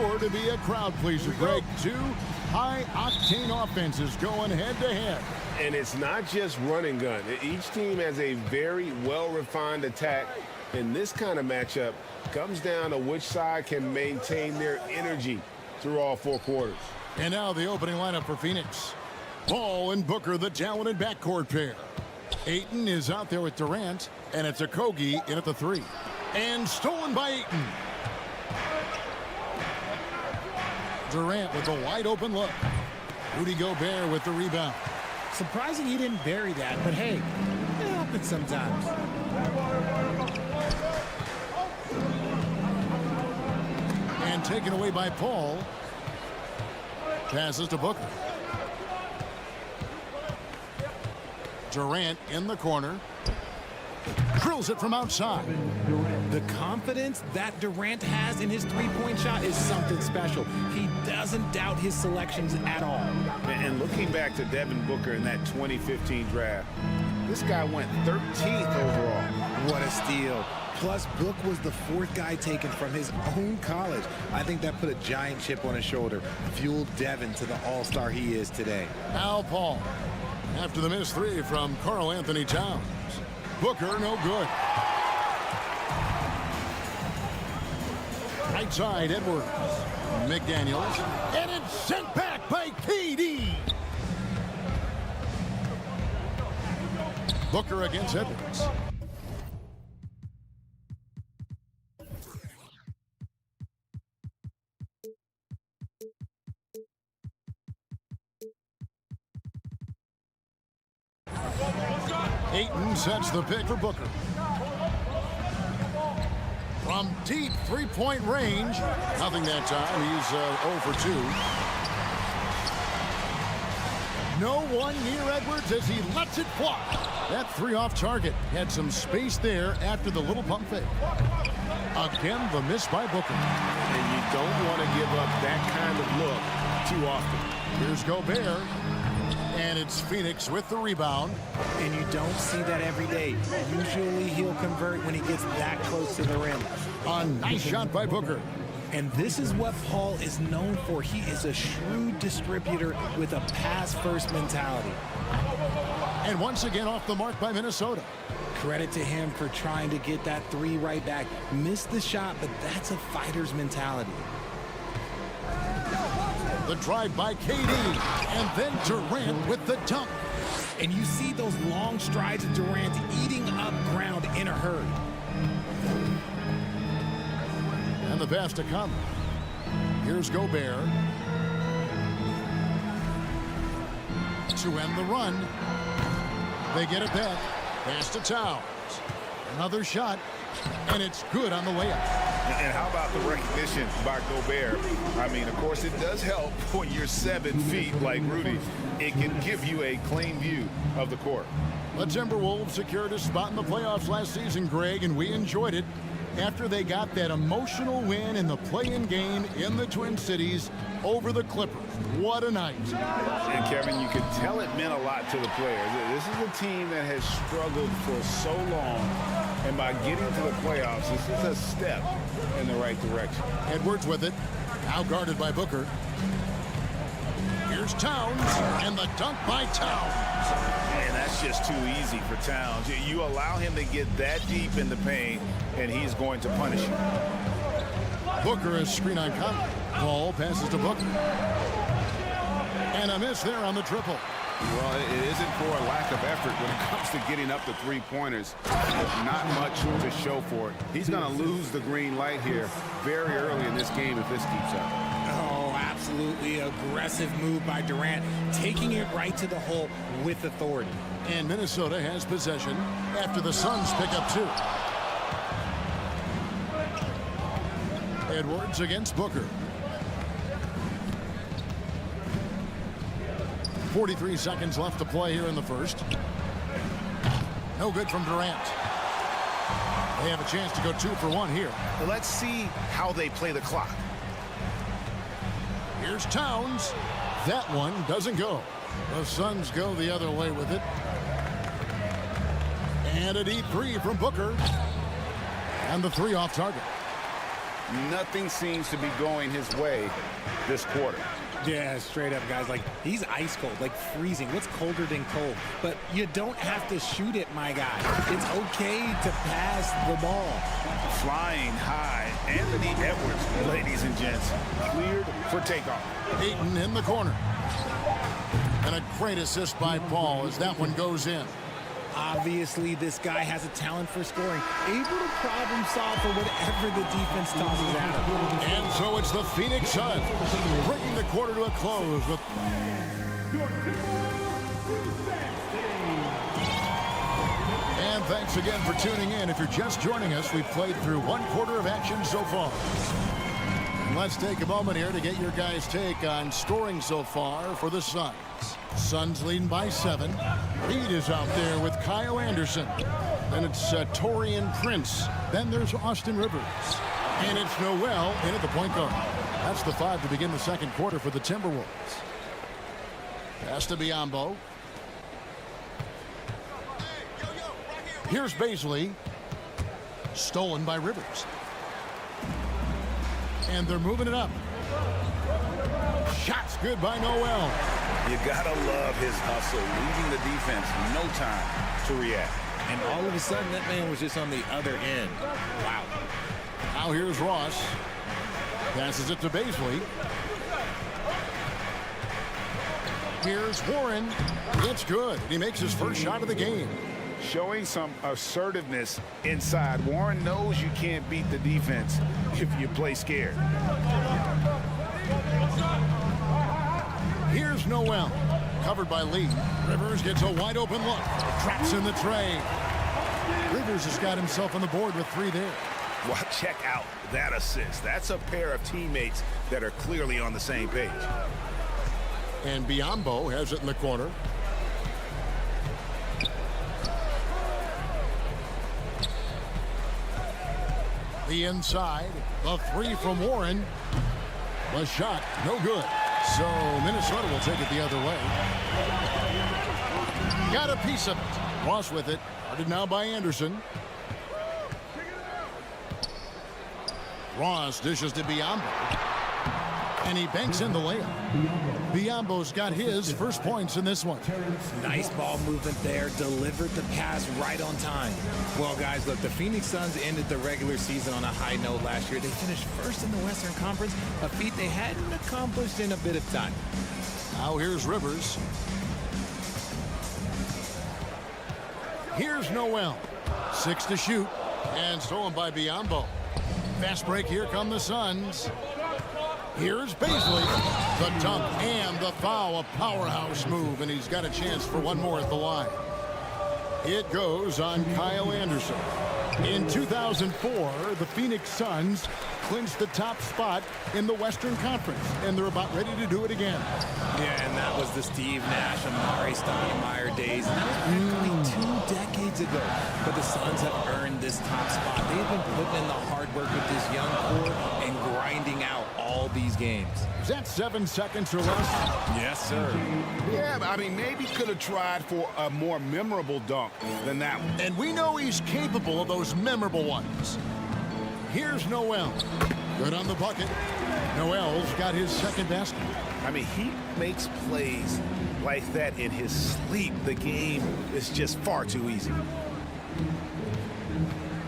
sure to be a crowd pleaser, Greg. Two high-octane offenses going head-to-head. And it's not just run and gun. Each team has a very well-refined attack. And this kind of matchup comes down to which side can maintain their energy through all 4 quarters. And now the opening lineup for Phoenix. Paul and Booker, the talented backcourt pair. Ayton is out there with Durant, and it's Okogie in at the 3. And stolen by Ayton. Durant with a wide-open look. Rudy Gobert with the rebound. Surprising he didn't bury that, but hey, it happens sometimes. And taken away by Paul. Passes to Booker. Durant in the corner. Drills it from outside. The confidence that Durant has in his three-point shot is something special. He doesn't doubt his selections at all. And looking back to Devin Booker in that 2015 draft, this guy went 13th overall. What a steal. Plus, Book was the 4th guy taken from his own college. I think that put a giant chip on his shoulder, fueled Devin to the all-star he is today. Al Paul after the missed 3 from Karl Anthony Towns. Booker no good. Right side, Edwards. McDaniels. And it's sent back by KD. Booker against Edwards. Ayton sets the pick for Booker. From deep three-point range. Nothing that time. He's 0 for 2. No one near Edwards as he lets it fly. That 3 off target. Had some space there after the little pump fake. Again, the miss by Booker. And you don't want to give up that kind of look too often. Here's Gobert. And it's Phoenix with the rebound. And you don't see that every day. Usually he'll convert when he gets that close to the rim. A nice shot by Booker. And this is what Paul is known for. He is a shrewd distributor with a pass-first mentality. And once again off the mark by Minnesota. Credit to him for trying to get that 3 right back. Missed the shot, but that's a fighter's mentality. The drive by KD, and then Durant with the dunk. And you see those long strides of Durant eating up ground in a hurry. And the pass to come. Here's Gobert. To end the run. They get it back. Pass to Towns. Another shot, and it's good on the way up. And how about the recognition by Gobert? I mean, of course, it does help when you're 7 feet like Rudy. It can give you a clean view of the court. The Timberwolves secured a spot in the playoffs last season, Greg, and we enjoyed it after they got that emotional win in the play-in game in the Twin Cities over the Clippers. What a night. And Kevin, you could tell it meant a lot to the players. This is a team that has struggled for so long, and by getting to the playoffs, this is a step in the right direction. Edwards with it, now guarded by Booker. Here's Towns, and the dunk by Towns. And that's just too easy for Towns. You allow him to get that deep in the paint, and he's going to punish you. Booker is screen on Conley. Paul passes to Booker. And a miss there on the triple. Well, it isn't for a lack of effort when it comes to getting up to three-pointers. Not much to show for it. He's going to lose the green light here very early in this game if this keeps up. Oh, absolutely aggressive move by Durant, taking it right to the hole with authority. And Minnesota has possession after the Suns pick up 2. Edwards against Booker. 43 seconds left to play here in the first. No good from Durant. They have a chance to go 2 for 1 here. Let's see how they play the clock. Here's Towns. That one doesn't go. The Suns go the other way with it. And a deep 3 from Booker. And the 3 off target. Nothing seems to be going his way this quarter. Yeah, straight up, guys. Like, he's ice cold, like freezing. What's colder than cold? But you don't have to shoot it, my guy. It's okay to pass the ball. Flying high, Anthony Edwards, ladies and gents, cleared for takeoff. Ayton in the corner. And a great assist by Paul as that one goes in. Obviously, this guy has a talent for scoring, able to problem solve for whatever the defense tosses at him. And so it's the Phoenix Suns bringing the quarter to a close with and thanks again for tuning in. If you're just joining us, we've played through one quarter of action so far. And let's take a moment here to get your guys' take on scoring so far for the Suns. Suns leading by 7. Reed is out there with Kyle Anderson. Then it's Taurean Prince. Then there's Austin Rivers. And it's Noel in at the point guard. That's the 5 to begin the second quarter for the Timberwolves. Pass to Biyombo. Here's Bobslay. Stolen by Rivers. And they're moving it up. Shots good by Noel. You gotta love his hustle, leaving the defense no time to react. And all of a sudden, that man was just on the other end. Wow. Now here's Ross. Passes it to Bobslay. Here's Warren. It's good. He makes his first shot of the game. Showing some assertiveness inside. Warren knows you can't beat the defense if you play scared. Here's Noel. Covered by Lee. Rivers gets a wide open look. Traps in the tray. Rivers has got himself on the board with 3 there. Well, check out that assist. That's a pair of teammates that are clearly on the same page. And Biyombo has it in the corner. The inside. The 3 from Warren. The shot, no good. So Minnesota will take it the other way. Got a piece of it. Ross with it. Guarded now by Anderson. Ross dishes to Biyombo. And he banks in the layup. Biyombo's got his first points in this one. Nice ball movement there. Delivered the pass right on time. Well, guys, look, the Phoenix Suns ended the regular season on a high note last year. They finished first in the Western Conference, a feat they hadn't accomplished in a bit of time. Now here's Rivers. Here's Noel. 6 to shoot. And stolen by Biyombo. Fast break. Here come the Suns. Here's Bobslay. The dunk and the foul. A powerhouse move. And he's got a chance for one more at the line. It goes on Kyle Anderson. In 2004, the Phoenix Suns clinched the top spot in the Western Conference, and they're about ready to do it again. Yeah, and that was the Steve Nash, Amari Stoudemire days, and that was practically 2 decades ago. But the Suns have earned this top spot. They've been putting in the hard work with this young core and grinding out all these games. Is that 7 seconds or less? Yes, sir. Yeah, I mean, maybe could have tried for a more memorable dunk than that one. And we know he's capable of those memorable ones. Here's Noel. Good on the bucket. Noel's got his second basket. I mean, he makes plays like that in his sleep. The game is just far too easy.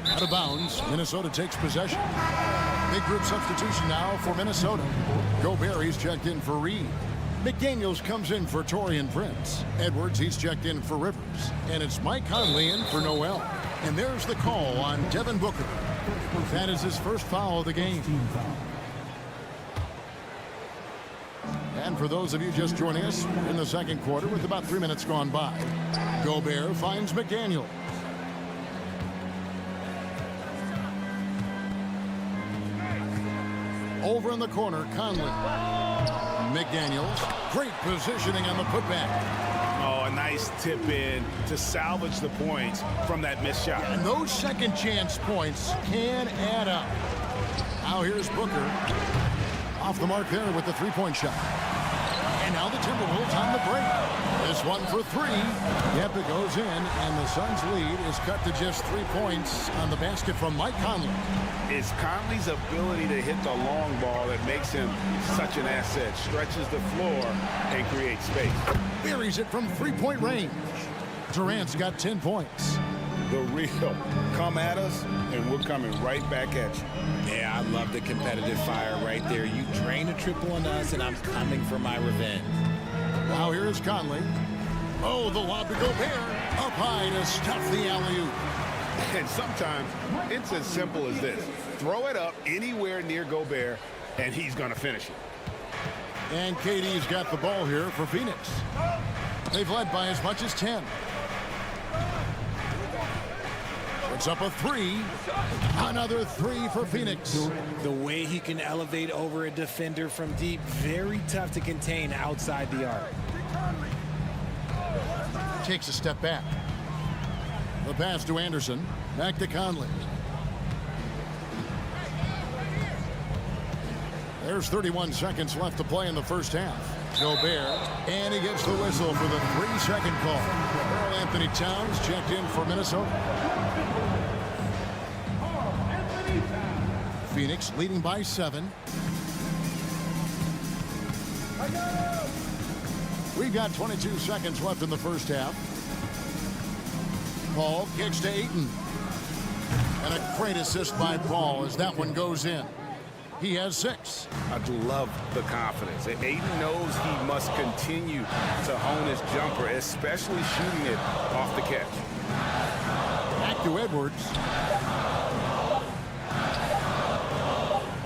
Out of bounds. Minnesota takes possession. Big group substitution now for Minnesota. Gobert, he's checked in for Reed. McDaniels comes in for Taurean Prince. Edwards, he's checked in for Rivers. And it's Mike Conley in for Noel. And there's the call on Devin Booker. That is his first foul of the game. And for those of you just joining us in the second quarter with about 3 minutes gone by, Gobert finds McDaniel. Over in the corner, Conley. McDaniels, great positioning on the putback. Oh, a nice tip in to salvage the points from that missed shot. And those second chance points can add up. Now here's Booker. Off the mark there with the 3-point shot. And now the Timberwolves on the break. This one for three. Yep, it goes in, and the Suns' lead is cut to just 3 points on the basket from Mike Conley. It's Conley's ability to hit the long ball that makes him such an asset. Stretches the floor and creates space. Buries it from three-point range. Durant's got 10 points. The real. Come at us, and we're coming right back at you. Yeah, I love the competitive fire right there. You drain a triple on us, and I'm coming for my revenge. Now here is Conley. Oh, the lob to Gobert. Up high to stuff the alley-oop. And sometimes it's as simple as this. Throw it up anywhere near Gobert, and he's going to finish it. And KD's got the ball here for Phoenix. They've led by as much as 10. It's up a three. Another three for Phoenix. The way he can elevate over a defender from deep, very tough to contain outside the arc. Takes a step back. The pass to Anderson. Back to Conley. There's 31 seconds left to play in the first half. Gobert, and he gets the whistle for the 3-second call. Karl Anthony Towns checked in for Minnesota. Phoenix leading by 7. We've got 22 seconds left in the first half. Paul kicks to Ayton. And a great assist by Paul as that one goes in. He has 6. I love the confidence. Ayton knows he must continue to hone his jumper, especially shooting it off the catch. Back to Edwards.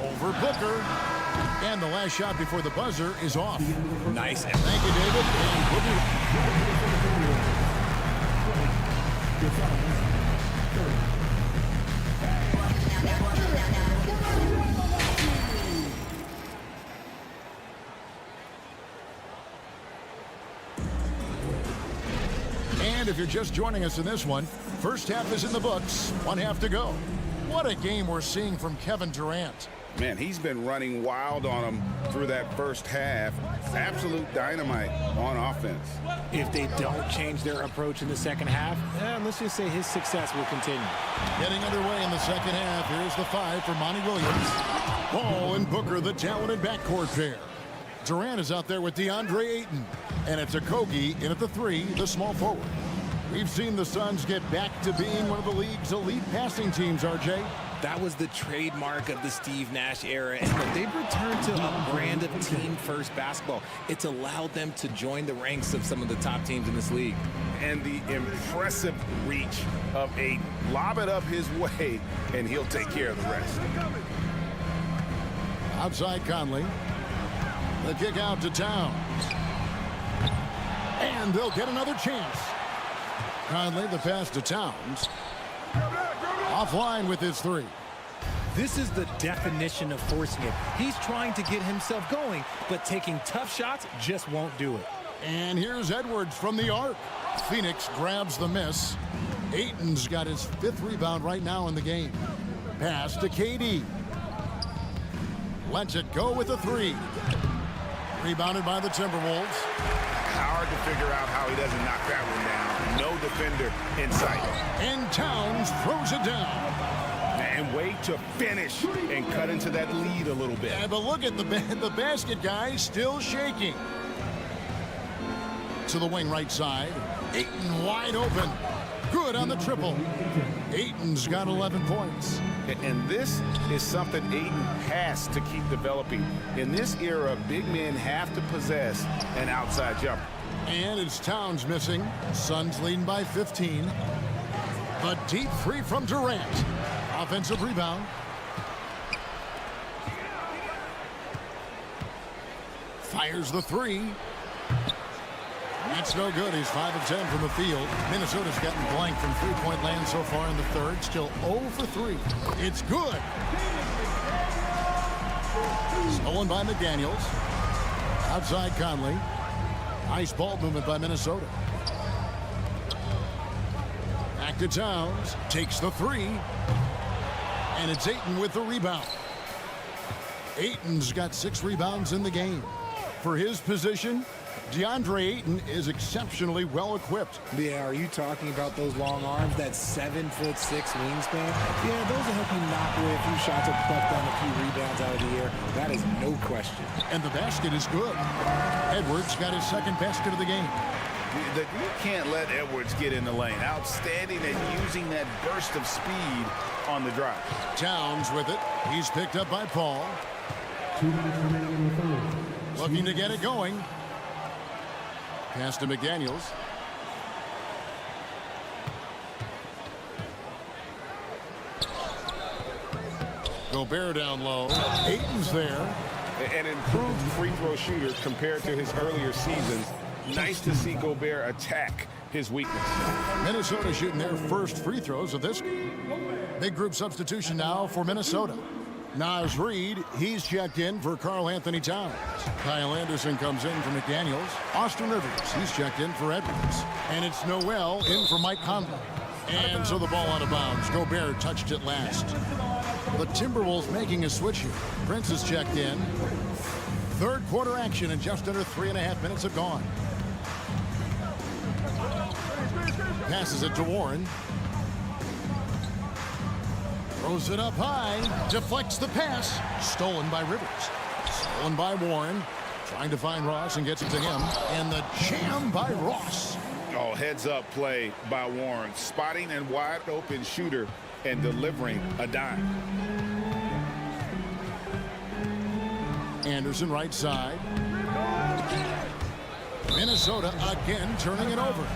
Over Booker. And the last shot before the buzzer is off. Nice. Thank you, David. And if you're just joining us in this one, first half is in the books. 1 half to go. What a game we're seeing from Kevin Durant. Man, he's been running wild on him through that first half. Absolute dynamite on offense. If they don't change their approach in the second half, let's just say his success will continue. Getting underway in the second half. Here's the 5 for Monty Williams. Paul and Booker, the talented backcourt pair. Durant is out there with DeAndre Ayton. And it's Okogie in at the 3, the small forward. We've seen the Suns get back to being one of the league's elite passing teams, RJ. That was the trademark of the Steve Nash era, and they've returned to a brand of team-first basketball. It's allowed them to join the ranks of some of the top teams in this league. And the impressive reach of Ayton. Lob it up his way, and he'll take care of the rest. Outside Conley. The kick out to Towns. And they'll get another chance. Conley, the pass to Towns. Offline with his 3. This is the definition of forcing it. He's trying to get himself going, but taking tough shots just won't do it. And here's Edwards from the arc. Phoenix grabs the miss. Ayton's got his 5th rebound right now in the game. Pass to KD. Lets it go with a 3. Rebounded by the Timberwolves. Hard to figure out how he doesn't knock that one down. No defender in sight. And Towns throws it down. And wait to finish and cut into that lead a little bit. Yeah, but look at the basket guy still shaking. To the wing right side. Ayton wide open. Good on the triple. Ayton's got 11 points. And this is something Ayton has to keep developing. In this era, big men have to possess an outside jumper. And it's Towns missing. Suns leading by 15. A deep 3 from Durant. Offensive rebound. Fires the 3. That's no good. He's 5 of 10 from the field. Minnesota's gotten blank from three-point land so far in the third. Still 0 for 3. It's good. Stolen by McDaniels. Outside Conley. Nice ball movement by Minnesota. Back to Towns. Takes the 3. And it's Ayton with the rebound. Ayton's got 6 rebounds in the game. For his position, DeAndre Ayton is exceptionally well equipped. Yeah, are you talking about those long arms, that 7'6" wingspan? Yeah, those will help you knock away a few shots or buck down a few rebounds out of the air. That is no question. And the basket is good. Edwards got his second basket of the game. You can't let Edwards get in the lane. Outstanding at using that burst of speed on the drive. Towns with it. He's picked up by Paul. Looking to get it going. Pass to McDaniels. Gobert down low. Ayton's there. An improved free throw shooter compared to his earlier seasons. Nice to see Gobert attack his weakness. Minnesota shooting their first free throws of this game. Big group substitution now for Minnesota. Naz Reid, he's checked in for Karl Anthony Towns. Kyle Anderson comes in for McDaniels. Austin Rivers, he's checked in for Edwards. And it's Noel in for Mike Conley. And so the ball out of bounds. Gobert touched it last. The Timberwolves making a switch here. Prince is checked in. Third quarter action and just under 3.5 minutes have gone. Passes it to Warren. Throws it up high. Deflects the pass. Stolen by Rivers. Stolen by Warren. Trying to find Ross and gets it to him. And the jam by Ross. Oh, heads up play by Warren. Spotting and wide open shooter and delivering a dime. Anderson right side. Minnesota again turning it over.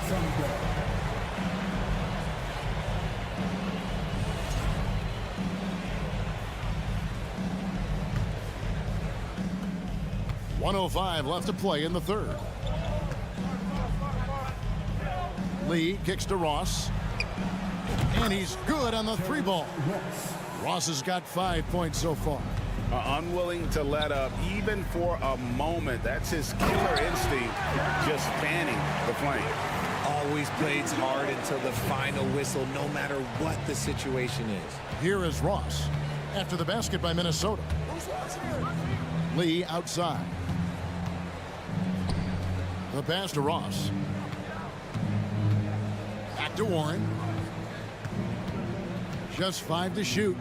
1:05 left to play in the third. Lee kicks to Ross. And he's good on the three ball. Ross has got 5 points so far. Unwilling to let up even for a moment. That's his killer instinct, just fanning the flame. Always plays hard until the final whistle, no matter what the situation is. Here is Ross after the basket by Minnesota. Lee outside. The pass to Ross. Back to Warren. Just 5 to shoot.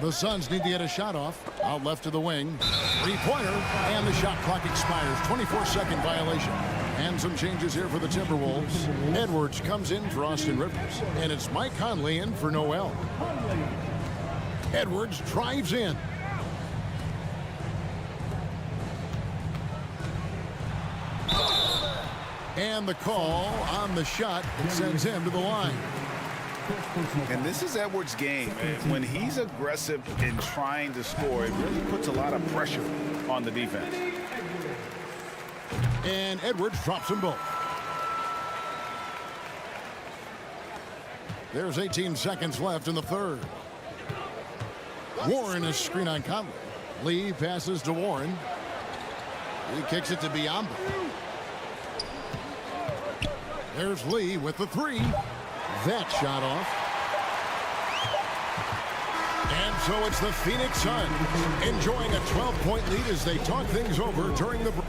The Suns need to get a shot off. Out left to the wing. Three-pointer. And the shot clock expires. 24-second violation. And some changes here for the Timberwolves. Edwards comes in for Austin Rivers. And it's Mike Conley in for Noel. Edwards drives in. And the call on the shot sends him to the line. And this is Edwards' game. When he's aggressive in trying to score, it really puts a lot of pressure on the defense. And Edwards drops them both. There's 18 seconds left in the third. Warren is screen on Conley. Lee passes to Warren. He kicks it to Biombo. There's Lee with the three. That shot off. And so it's the Phoenix Suns enjoying a 12-point lead as they talk things over during the break.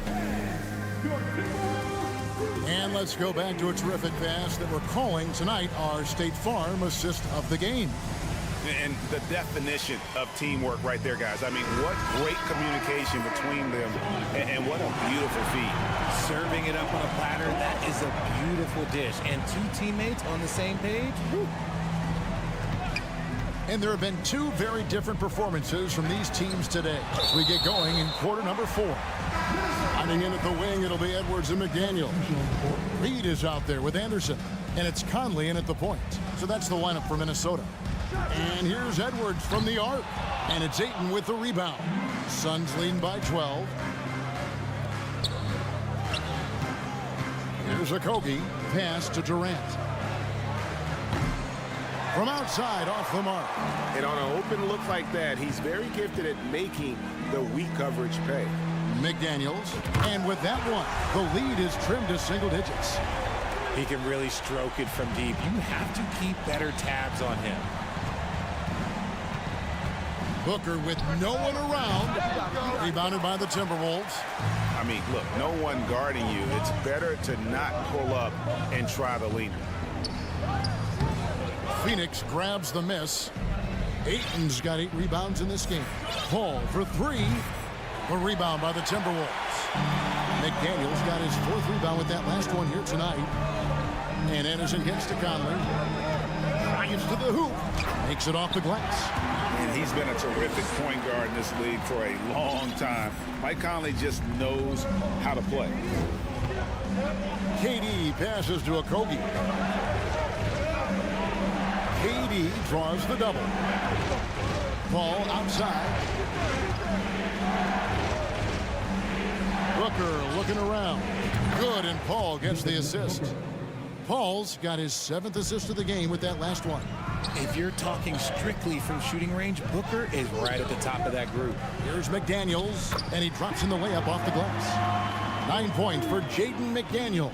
And let's go back to a terrific pass that we're calling tonight our State Farm assist of the game. And the definition of teamwork right there, guys. I mean, what great communication between them, and what a beautiful feed. Serving it up on a platter, that is a beautiful dish. And two teammates on the same page. Whew. And there have been two very different performances from these teams today as we get going in quarter number 4. Running in at the wing, it'll be Edwards and McDaniel. Reid is out there with Anderson, and it's Conley in at the point. So that's the lineup for Minnesota. And here's Edwards from the arc, and it's Ayton with the rebound. Suns leading by 12. Here's Okogie, pass to Durant. From outside, off the mark. And on an open look like that, he's very gifted at making the weak coverage pay. McDaniels, and with that one, the lead is trimmed to single digits. He can really stroke it from deep. You have to keep better tabs on him. Booker with no one around. Rebounded by the Timberwolves. I mean, look, no one guarding you. It's better to not pull up and try the leaner. Phoenix grabs the miss. Ayton's got 8 rebounds in this game. Paul for 3. A rebound by the Timberwolves. McDaniels got his 4th rebound with that last one here tonight. And Anderson gets to Conley. Drives to the hoop. Makes it off the glass. And he's been a terrific point guard in this league for a long time. Mike Conley just knows how to play. KD passes to Okogie. KD draws the double. Paul outside. Booker looking around. Good, and Paul gets the assist. Paul's got his 7th assist of the game with that last one. If you're talking strictly from shooting range, Booker is right at the top of that group. Here's McDaniels, and he drops in the layup off the glass. 9 points for Jaden McDaniel.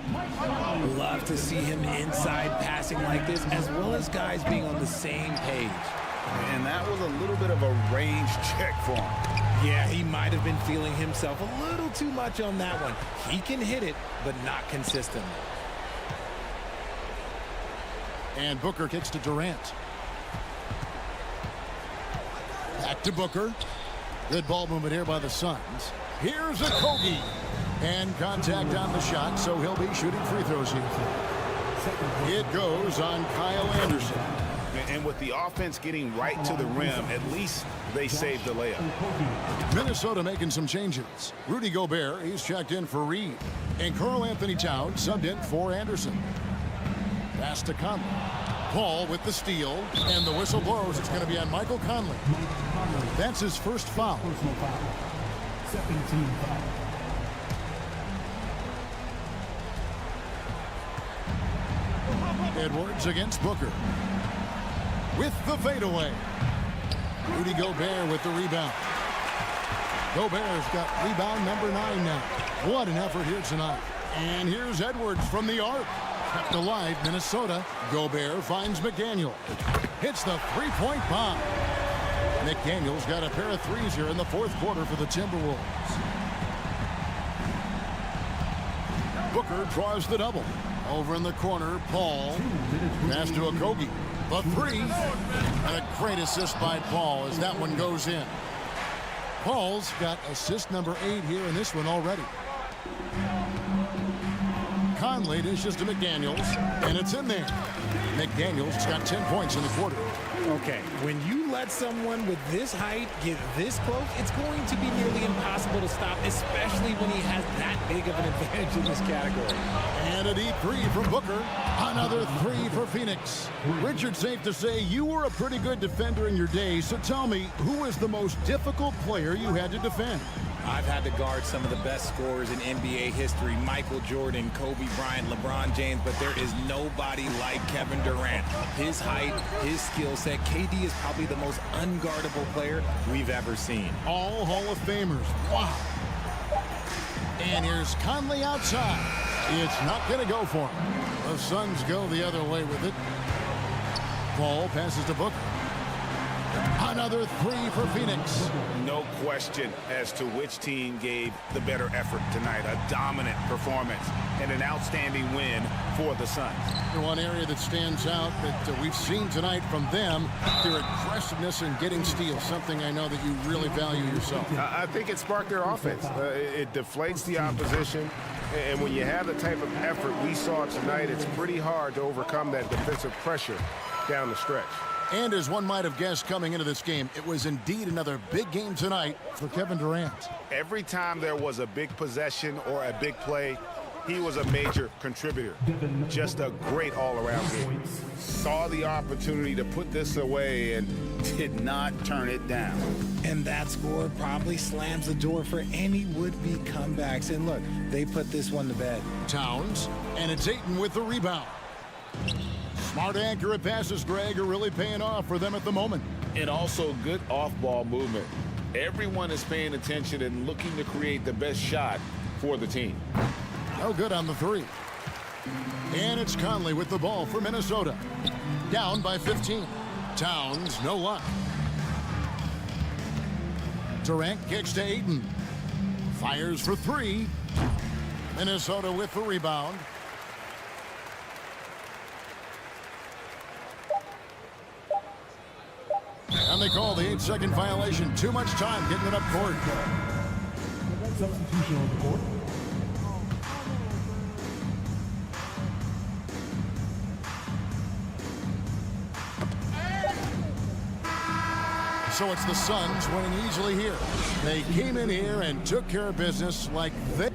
Love to see him inside passing like this, as well as guys being on the same page. And that was a little bit of a range check for him. Yeah, he might have been feeling himself a little too much on that one. He can hit it, but not consistently. And Booker kicks to Durant. Back to Booker. Good ball movement here by the Suns. Here's Okogie. And contact on the shot, so he'll be shooting free throws here. It goes on Kyle Anderson. And with the offense getting right to the rim, at least they saved the layup. Minnesota making some changes. Rudy Gobert, he's checked in for Reed. And Karl-Anthony Towns subbed in for Anderson. Pass to Conley. Paul with the steal, and the whistle blows. It's going to be on Michael Conley. That's his first foul. Edwards against Booker. With the fadeaway. Rudy Gobert with the rebound. Gobert's got rebound number 9 now. What an effort here tonight. And here's Edwards from the arc. Kept alive, Minnesota. Gobert finds McDaniel. Hits the 3-point bomb. McDaniel's got a pair of threes here in the 4th quarter for the Timberwolves. Booker draws the double. Over in the corner, Paul. Pass to Okogie. The 3. And a great assist by Paul as that one goes in. Paul's got assist number 8 here in this one already. Conley dishes to McDaniels, and it's in there. McDaniels got 10 points in the quarter. Okay, when you let someone with this height get this close, it's going to be nearly impossible to stop, especially when he has that big of an advantage in this category. And a deep 3 from Booker. Another 3 for Phoenix. Richard, safe to say you were a pretty good defender in your day, so tell me, who is the most difficult player you had to defend? I've had to guard some of the best scorers in NBA history, Michael Jordan, Kobe Bryant, LeBron James, but there is nobody like Kevin Durant. His height, his skill set, KD is probably the most unguardable player we've ever seen. All Hall of Famers. Wow. And here's Conley outside. It's not going to go for him. The Suns go the other way with it. Paul passes to Booker. Another 3 for Phoenix. No question as to which team gave the better effort tonight. A dominant performance and an outstanding win for the Suns. One area that stands out that we've seen tonight from them, their aggressiveness in getting steals, something I know that you really value yourself. I think it sparked their offense. It deflates the opposition. And when you have the type of effort we saw tonight, it's pretty hard to overcome that defensive pressure down the stretch. And as one might have guessed coming into this game, it was indeed another big game tonight for Kevin Durant. Every time there was a big possession or a big play, he was a major contributor. Just a great all-around game. Saw the opportunity to put this away and did not turn it down. And that score probably slams the door for any would-be comebacks. And look, they put this one to bed. Towns, and it's Ayton with the rebound. Smart, accurate passes, Greg, are really paying off for them at the moment. And also good off-ball movement. Everyone is paying attention and looking to create the best shot for the team. No good on the 3. And it's Conley with the ball for Minnesota. Down by 15. Towns, no luck. Durant kicks to Ayton. Fires for three. Minnesota with the rebound. And they call the 8-second violation. Too much time getting it up court. Substitution on the court. So it's the Suns winning easily here. They came in here and took care of business like they...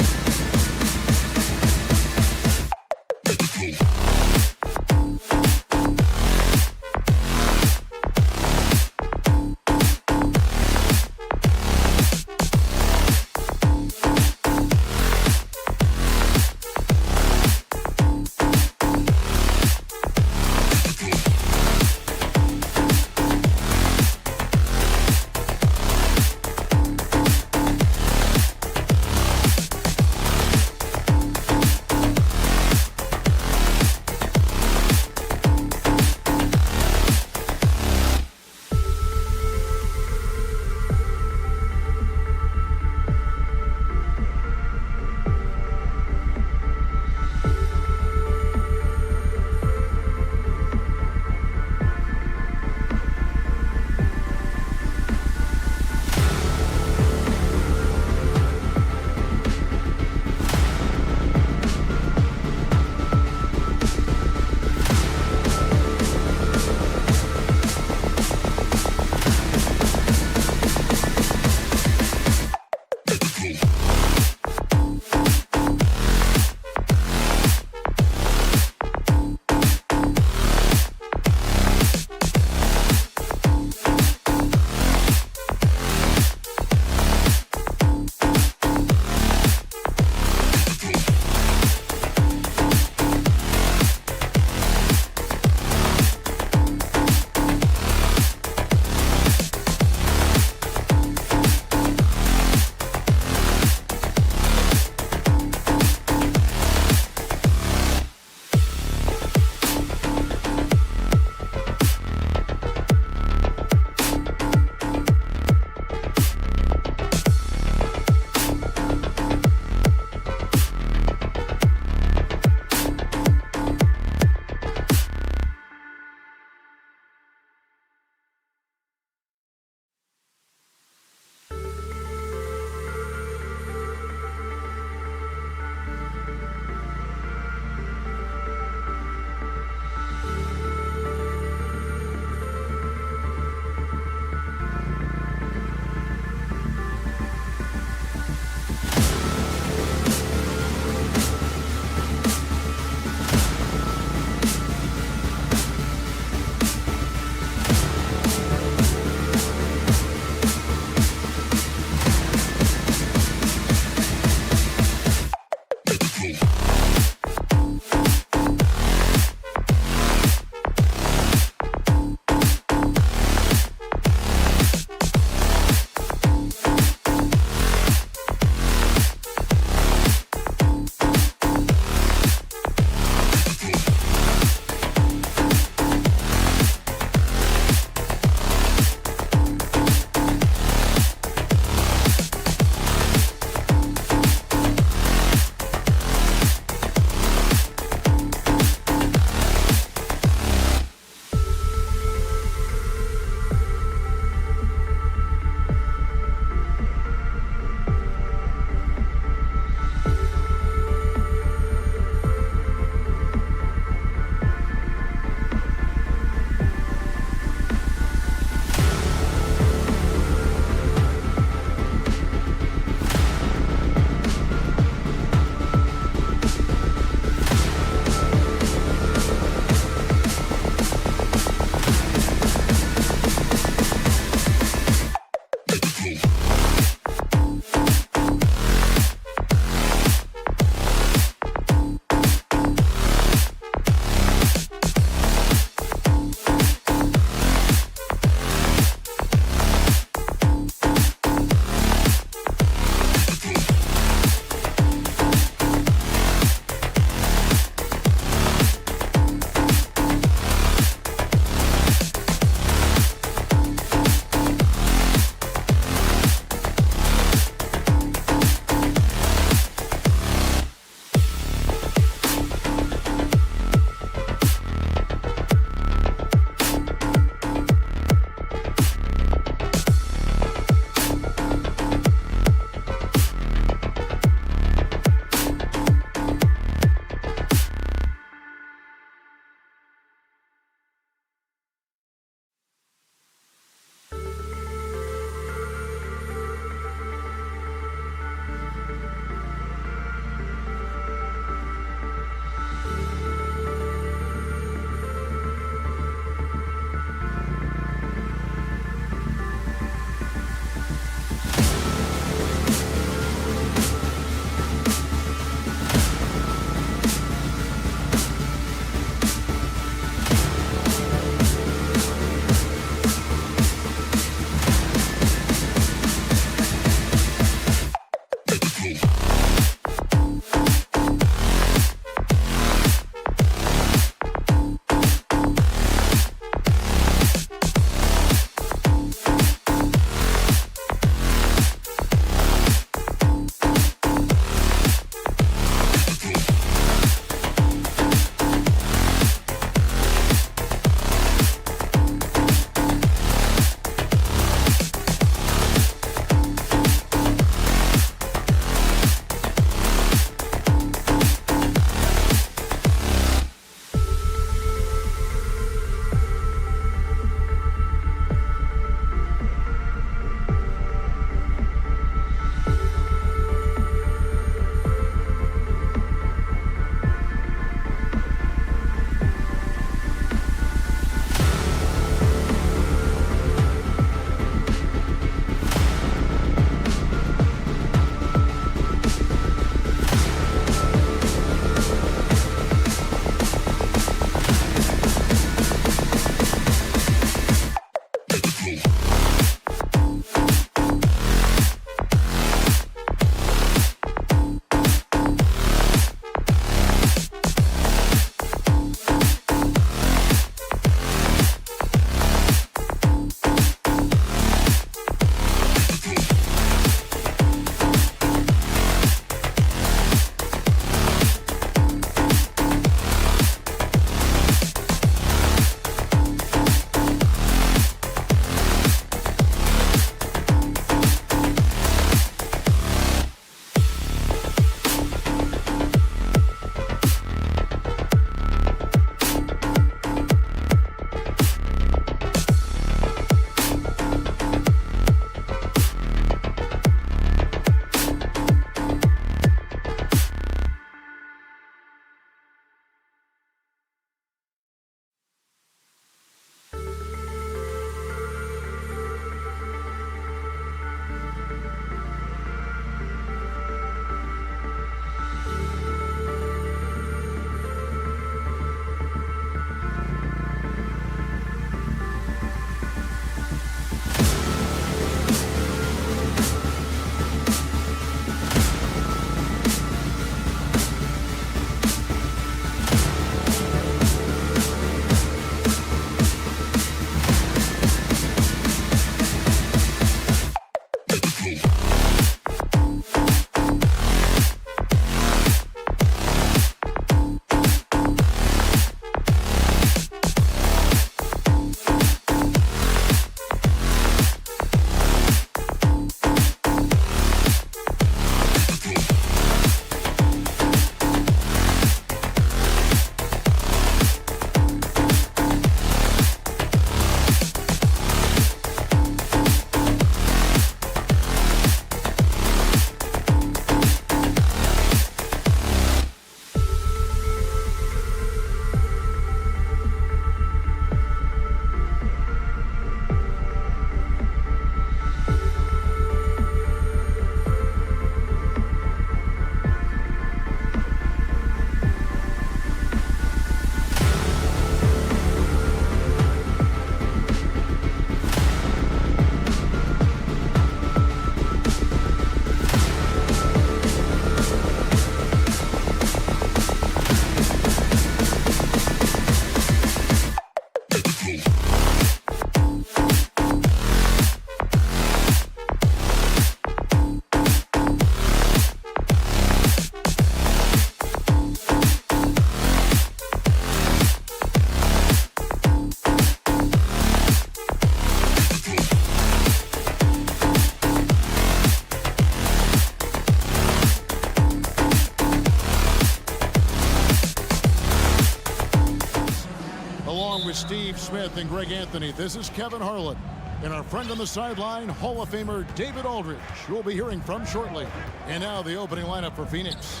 with Steve Smith and Greg Anthony. This is Kevin Harlan. And our friend on the sideline, Hall of Famer David Aldridge, who we'll be hearing from shortly. And now the opening lineup for Phoenix.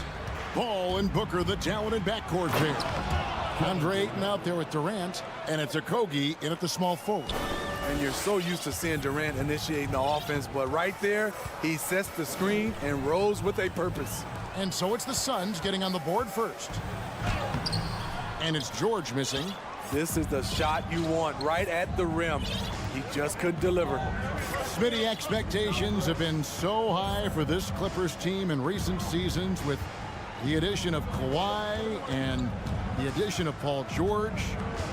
Ball and Booker, the talented backcourt pair. Andre Ayton out there with Durant, and it's Okogie in at the small forward. And you're so used to seeing Durant initiating the offense, but right there, he sets the screen and rolls with a purpose. And so it's the Suns getting on the board first. And it's George missing. This is the shot you want right at the rim. He just couldn't deliver. Smitty, expectations have been so high for this Clippers team in recent seasons with the addition of Kawhi and the addition of Paul George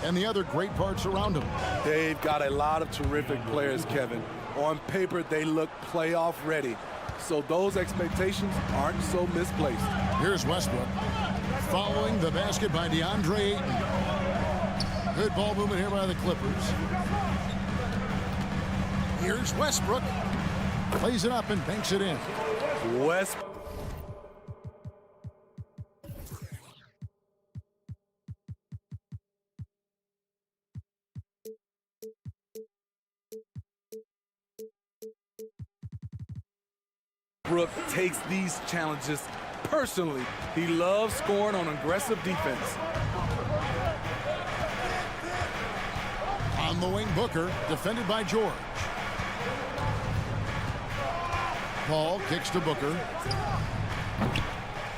and the other great parts around him. They've got a lot of terrific players, Kevin. On paper, they look playoff ready. So those expectations aren't so misplaced. Here's Westbrook. Following the basket by DeAndre Ayton. Good ball movement here by the Clippers. Here's Westbrook. Plays it up and banks it in. Westbrook. Westbrook takes these challenges personally. He loves scoring on aggressive defense. On the wing, Booker, defended by George. Paul kicks to Booker.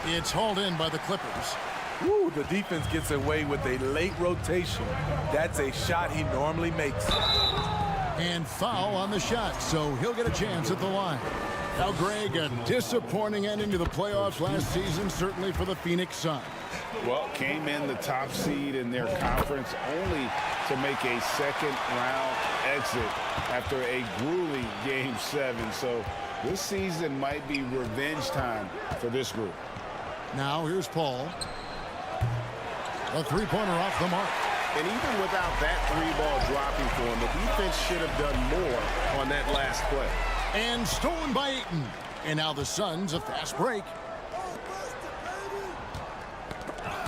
It's hauled in by the Clippers. Ooh, the defense gets away with a late rotation. That's a shot he normally makes. And foul on the shot, so he'll get a chance at the line. Now, Greg, a disappointing ending to the playoffs last season, certainly for the Phoenix Suns. Well, came in the top seed in their conference only to make a second-round exit after a grueling Game 7. So this season might be revenge time for this group. Now, here's Paul. A three-pointer off the mark. And even without that three-ball dropping for him, the defense should have done more on that last play. And stolen by Ayton. And now the Suns, a fast break.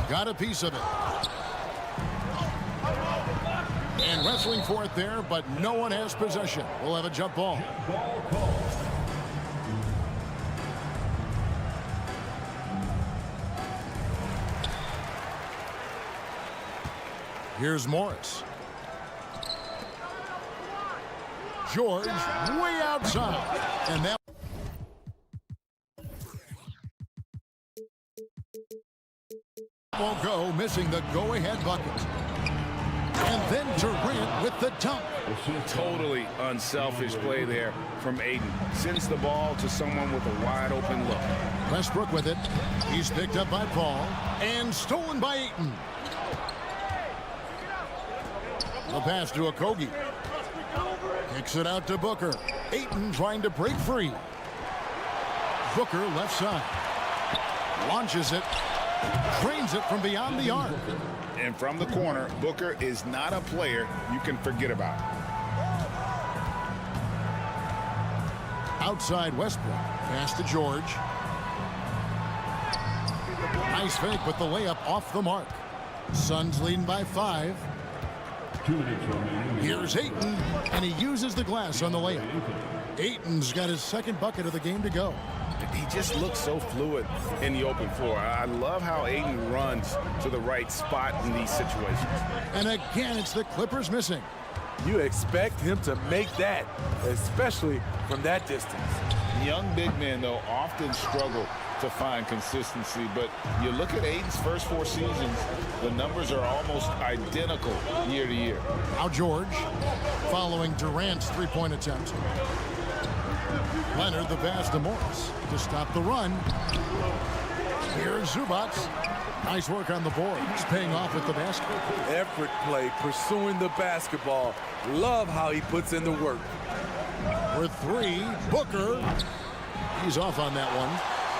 Got a piece of it. And wrestling for it there, but no one has possession. We'll have a jump ball. Here's Morris. George way outside. And that won't go, missing the go-ahead bucket. And then Durant with the dunk. Totally unselfish play there from Ayton. Sends the ball to someone with a wide-open look. Westbrook with it. He's picked up by Paul. And stolen by Ayton. The pass to Okogie. Kicks it out to Booker. Ayton trying to break free. Booker left side. Launches it. Trains it from beyond the arc. And from the corner, Booker is not a player you can forget about. Outside Westbrook. Pass to George. Nice fake, but the layup off the mark. Suns leading by 5. Here's Ayton, and he uses the glass on the layup. Ayton's got his second bucket of the game to go. He just looks so fluid in the open floor. I love how Ayton runs to the right spot in these situations. And again, it's the Clippers missing. You expect him to make that, especially from that distance. Young big men, though, often struggle to find consistency, but you look at Ayton's first 4 seasons, the numbers are almost identical year to year. Now George, following Durant's three-point attempt. Leonard the pass to Morris to stop the run. Here's Zubac. Nice work on the board. He's paying off with the basket. Effort play, pursuing the basketball. Love how he puts in the work. For 3, Booker. He's off on that one.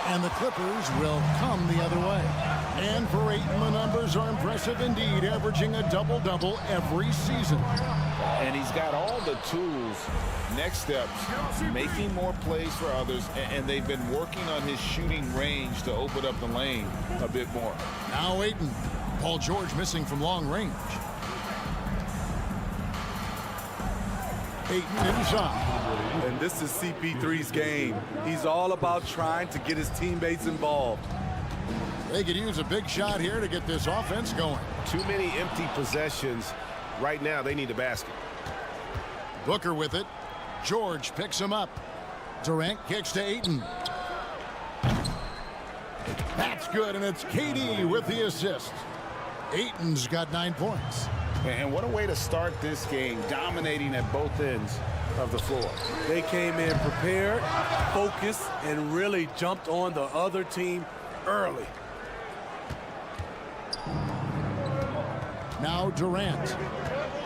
And the Clippers will come the other way. And for Ayton, the numbers are impressive indeed, averaging a double-double every season. And he's got all the tools. Next steps, making more plays for others, and they've been working on his shooting range to open up the lane a bit more. Now Ayton. Paul George missing from long range. Ayton inside. And this is CP3's game. He's all about trying to get his teammates involved. They could use a big shot here to get this offense going. Too many empty possessions. Right now, they need a basket. Booker with it. George picks him up. Durant kicks to Ayton. That's good, and it's KD with the assist. Ayton's got 9 points. And what a way to start this game, dominating at both ends of the floor. They came in prepared, focused, and really jumped on the other team early. Now Durant.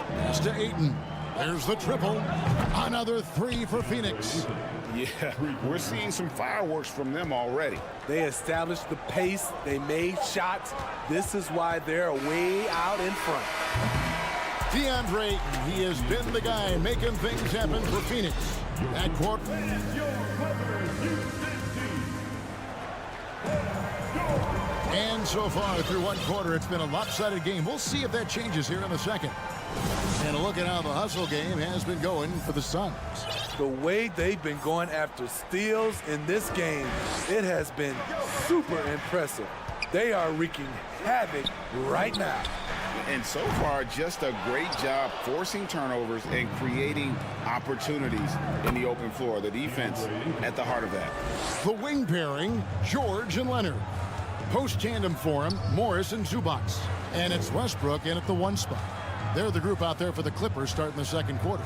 Pass to Ayton. There's the triple. Another 3 for Phoenix. Yeah, we're seeing some fireworks from them already. They established the pace. They made shots. This is why they're way out in front. DeAndre Ayton, he has been the guy making things happen for Phoenix. That court. And so far through one quarter, it's been a lopsided game. We'll see if that changes here in the second. And a look at how the hustle game has been going for the Suns. The way they've been going after steals in this game, it has been super impressive. They are wreaking havoc right now. And so far, just a great job forcing turnovers and creating opportunities in the open floor. The defense at the heart of that. The wing pairing, George and Leonard. Post tandem for him, Morris and Zubac. And it's Westbrook in at the 1 spot. They're the group out there for the Clippers starting the second quarter.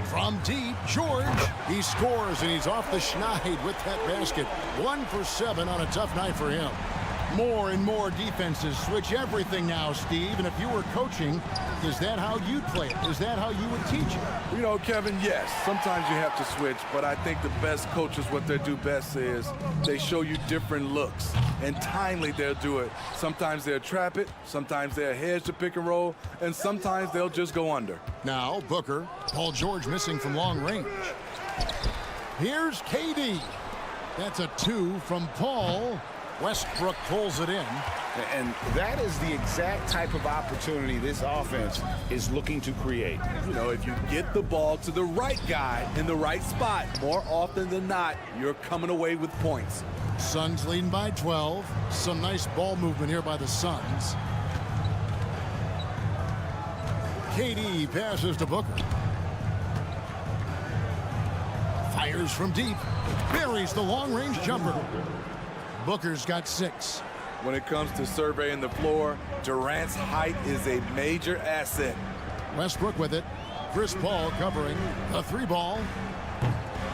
From deep, George. He scores, and he's off the schneid with that basket. 1 for 7 on a tough night for him. More and more defenses switch everything now, Steve. And if you were coaching, is that how you'd play it? Is that how you would teach it? You know, Kevin, yes, sometimes you have to switch, but I think the best coaches, what they do best is they show you different looks, and timely they'll do it. Sometimes they'll trap it, sometimes they'll hedge the pick and roll, and sometimes they'll just go under. Now, Booker, Paul George missing from long range. Here's KD. That's a 2 from Paul. Westbrook pulls it in. And that is the exact type of opportunity this offense is looking to create. You know, if you get the ball to the right guy in the right spot, more often than not, you're coming away with points. Suns leading by 12. Some nice ball movement here by the Suns. KD passes to Booker. Fires from deep. Buries the long-range jumper. Booker's got 6. When it comes to surveying the floor, Durant's height is a major asset. Westbrook with it. Chris Paul covering a 3 ball.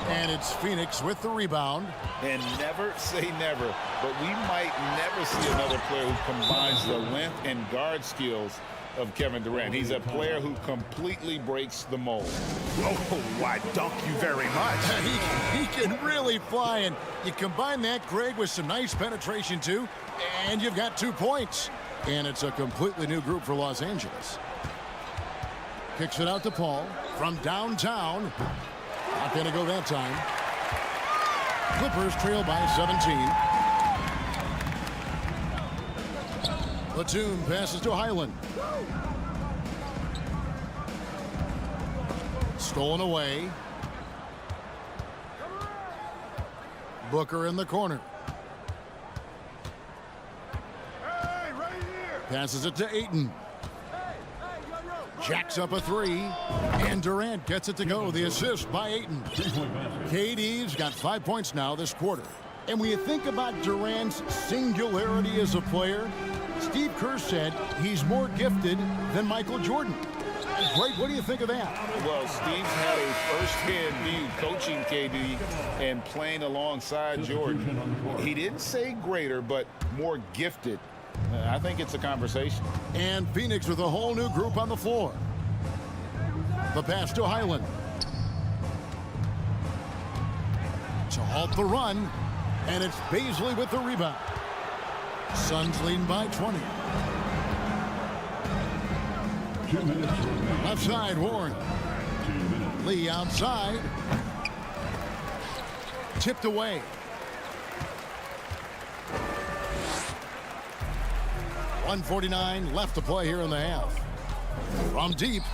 And it's Phoenix with the rebound. And never say never, but we might never see another player who combines the length and guard skills of Kevin Durant. He's a player who completely breaks the mold. Oh, why, dunk you very much. He can really fly, and you combine that, Greg, with some nice penetration, too, and you've got 2 points. And it's a completely new group for Los Angeles. Kicks it out to Paul from downtown. Not going to go that time. Clippers trail by 17. Platoon passes to Highland. Stolen away. Booker in the corner. Passes it to Ayton. Jacks up a 3. And Durant gets it to go. The assist by Ayton. KD's got 5 points now this quarter. And when you think about Durant's singularity as a player, Steve Kerr said he's more gifted than Michael Jordan. Greg, what do you think of that? Well, Steve's had a first-hand view coaching KD and playing alongside Jordan. He didn't say greater, but more gifted. I think it's a conversation. And Phoenix with a whole new group on the floor. The pass to Highland. To halt the run. And it's Baisley with the rebound. Suns leading by 20. 2 minutes. Left side, Warren. Lee outside. Tipped away. .149 left to play here in the half. From deep.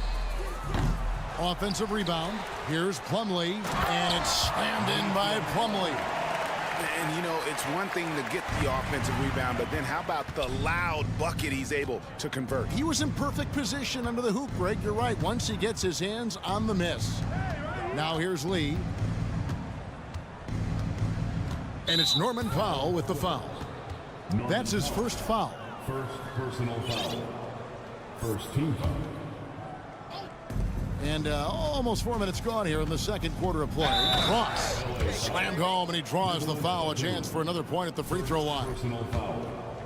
Offensive rebound. Here's Plumlee, and it's slammed in by Plumlee. And, you know, it's one thing to get the offensive rebound, but then how about the loud bucket he's able to convert? He was in perfect position under the hoop break. You're right, once he gets his hands on the miss. Now here's Lee. And it's Norman Powell with the foul. That's his first foul. First personal foul. First team foul. And almost 4 minutes gone here in the second quarter of play. Ross slammed home, and he draws the foul. A chance for another point at the free throw line.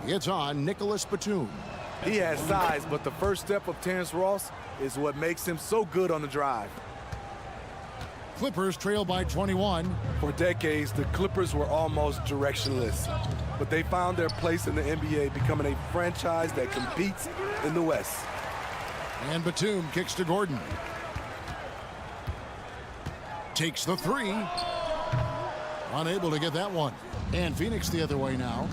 It's on Nicholas Batum. He has size, but the first step of Terrence Ross is what makes him so good on the drive. Clippers trail by 21. For decades, the Clippers were almost directionless, but they found their place in the NBA, becoming a franchise that competes in the West. And Batum kicks to Gordon. Takes the three. Unable to get that one. And Phoenix the other way now.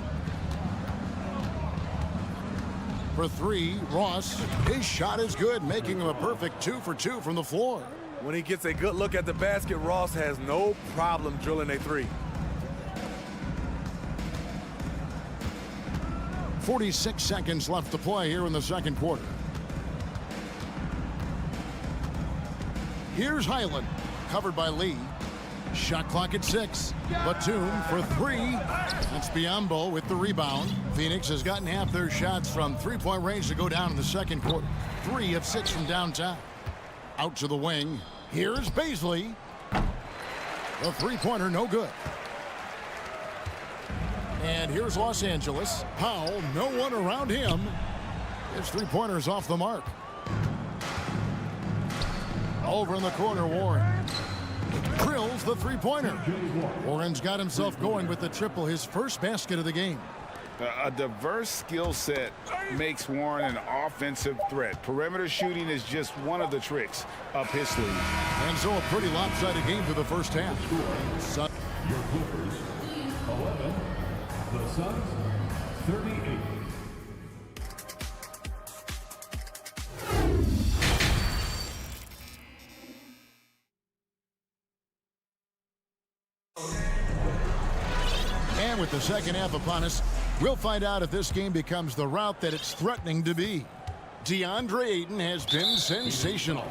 For three, Ross. His shot is good, making him a perfect 2 for 2 from the floor. When he gets a good look at the basket, Ross has no problem drilling a three. 46 seconds left to play here in the second quarter. Here's Highland, covered by Lee. Shot clock at 6. Batum for three. That's Biyombo with the rebound. Phoenix has gotten half their shots from three-point range to go down in the second quarter. 3 of 6 from downtown. Out to the wing. Here's Bobslay. The three-pointer no good. And here's Los Angeles. Powell, no one around him. His three-pointer's off the mark. Over in the corner, Warren. Drills the three-pointer. Warren's got himself going with the triple, his first basket of the game. A diverse skill set makes Warren an offensive threat. Perimeter shooting is just one of the tricks up his sleeve. And so a pretty lopsided game for the first half. Your Clippers, 11. The Suns, 38. And with the second half upon us, we'll find out if this game becomes the route that it's threatening to be. DeAndre Ayton has been sensational.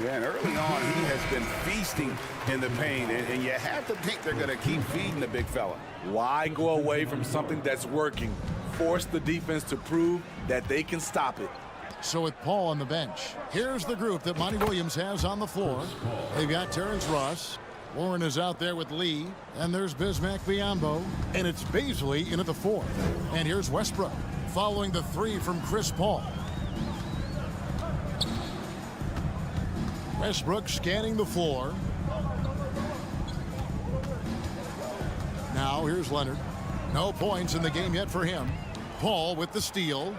Yeah, and early on, he has been feasting in the paint, and you have to think they're going to keep feeding the big fella. Why go away from something that's working? Force the defense to prove that they can stop it. So with Paul on the bench, here's the group that Monty Williams has on the floor. They've got Terrence Ross. Warren is out there with Lee, and there's Bismack Biyombo, and it's Bobslay in at the 4th. And here's Westbrook following the three from Chris Paul. Westbrook scanning the floor. Now here's Leonard. No points in the game yet for him. Paul with the steal.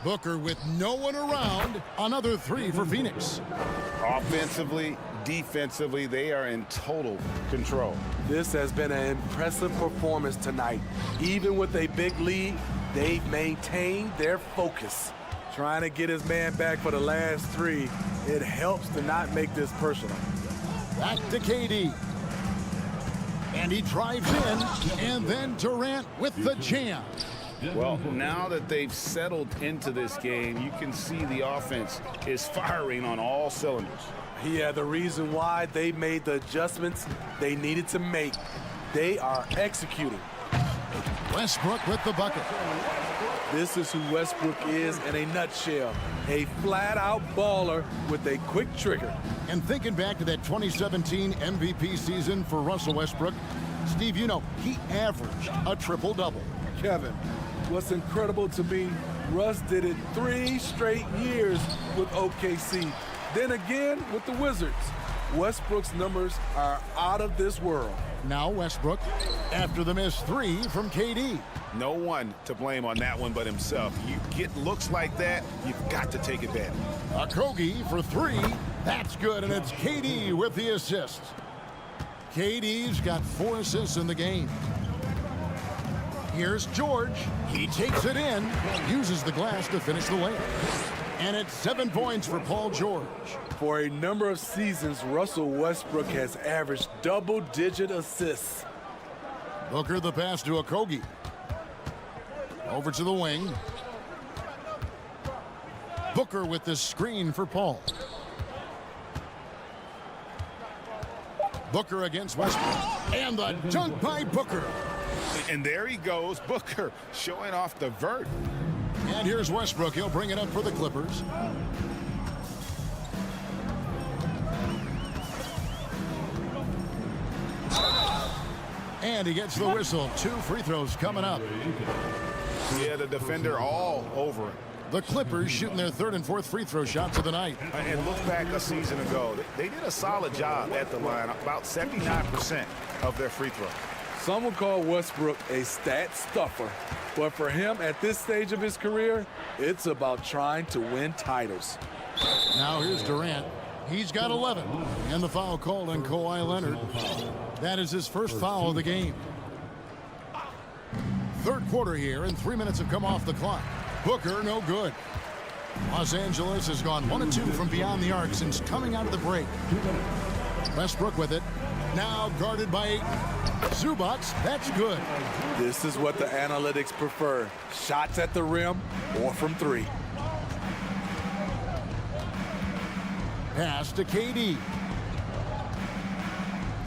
Booker with no one around. Another three for Phoenix. Offensively, defensively, they are in total control. This has been an impressive performance tonight. Even with a big lead, they've maintained their focus. Trying to get his man back for the last three, it helps to not make this personal. Back to KD. And he drives in, and then Durant with the jam. Well, now that they've settled into this game, you can see the offense is firing on all cylinders. Yeah, the reason why they made the adjustments they needed to make. They are executing. Westbrook with the bucket. This is who Westbrook is in a nutshell. A flat-out baller with a quick trigger. And thinking back to that 2017 MVP season for Russell Westbrook, Steve, you know, he averaged a triple-double. Kevin, what's incredible to me, Russ did it 3 straight years with OKC. Then again with the Wizards. Westbrook's numbers are out of this world. Now Westbrook after the missed three from KD. No one to blame on that one but himself. You get looks like that, you've got to take advantage. Okogie for three. That's good, and it's KD with the assist. KD's got 4 assists in the game. Here's George. He takes it in, uses the glass to finish the layup. And it's 7 points for Paul George. For a number of seasons, Russell Westbrook has averaged double-digit assists. Booker the pass to Okogie. Over to the wing. Booker with the screen for Paul. Booker against Westbrook. And the dunk by Booker. And there he goes, Booker, showing off the vert. And here's Westbrook. He'll bring it up for the Clippers. And he gets the whistle. 2 free throws coming up. Yeah, the defender all over it. The Clippers shooting their 3rd and 4th free throw shots of the night. And look back a season ago. They did a solid job at the line, about 79% of their free throws. Some would call Westbrook a stat stuffer. But for him at this stage of his career, it's about trying to win titles. Now here's Durant. He's got 11. And the foul called on Kawhi Leonard. That is his first foul of the game. 3rd quarter here, and 3 minutes have come off the clock. Booker, no good. Los Angeles has gone 1 of 2 from beyond the arc since coming out of the break. Westbrook with it. Now guarded by Ayton. Zubats, that's good. This is what the analytics prefer. Shots at the rim or from 3. Pass to KD.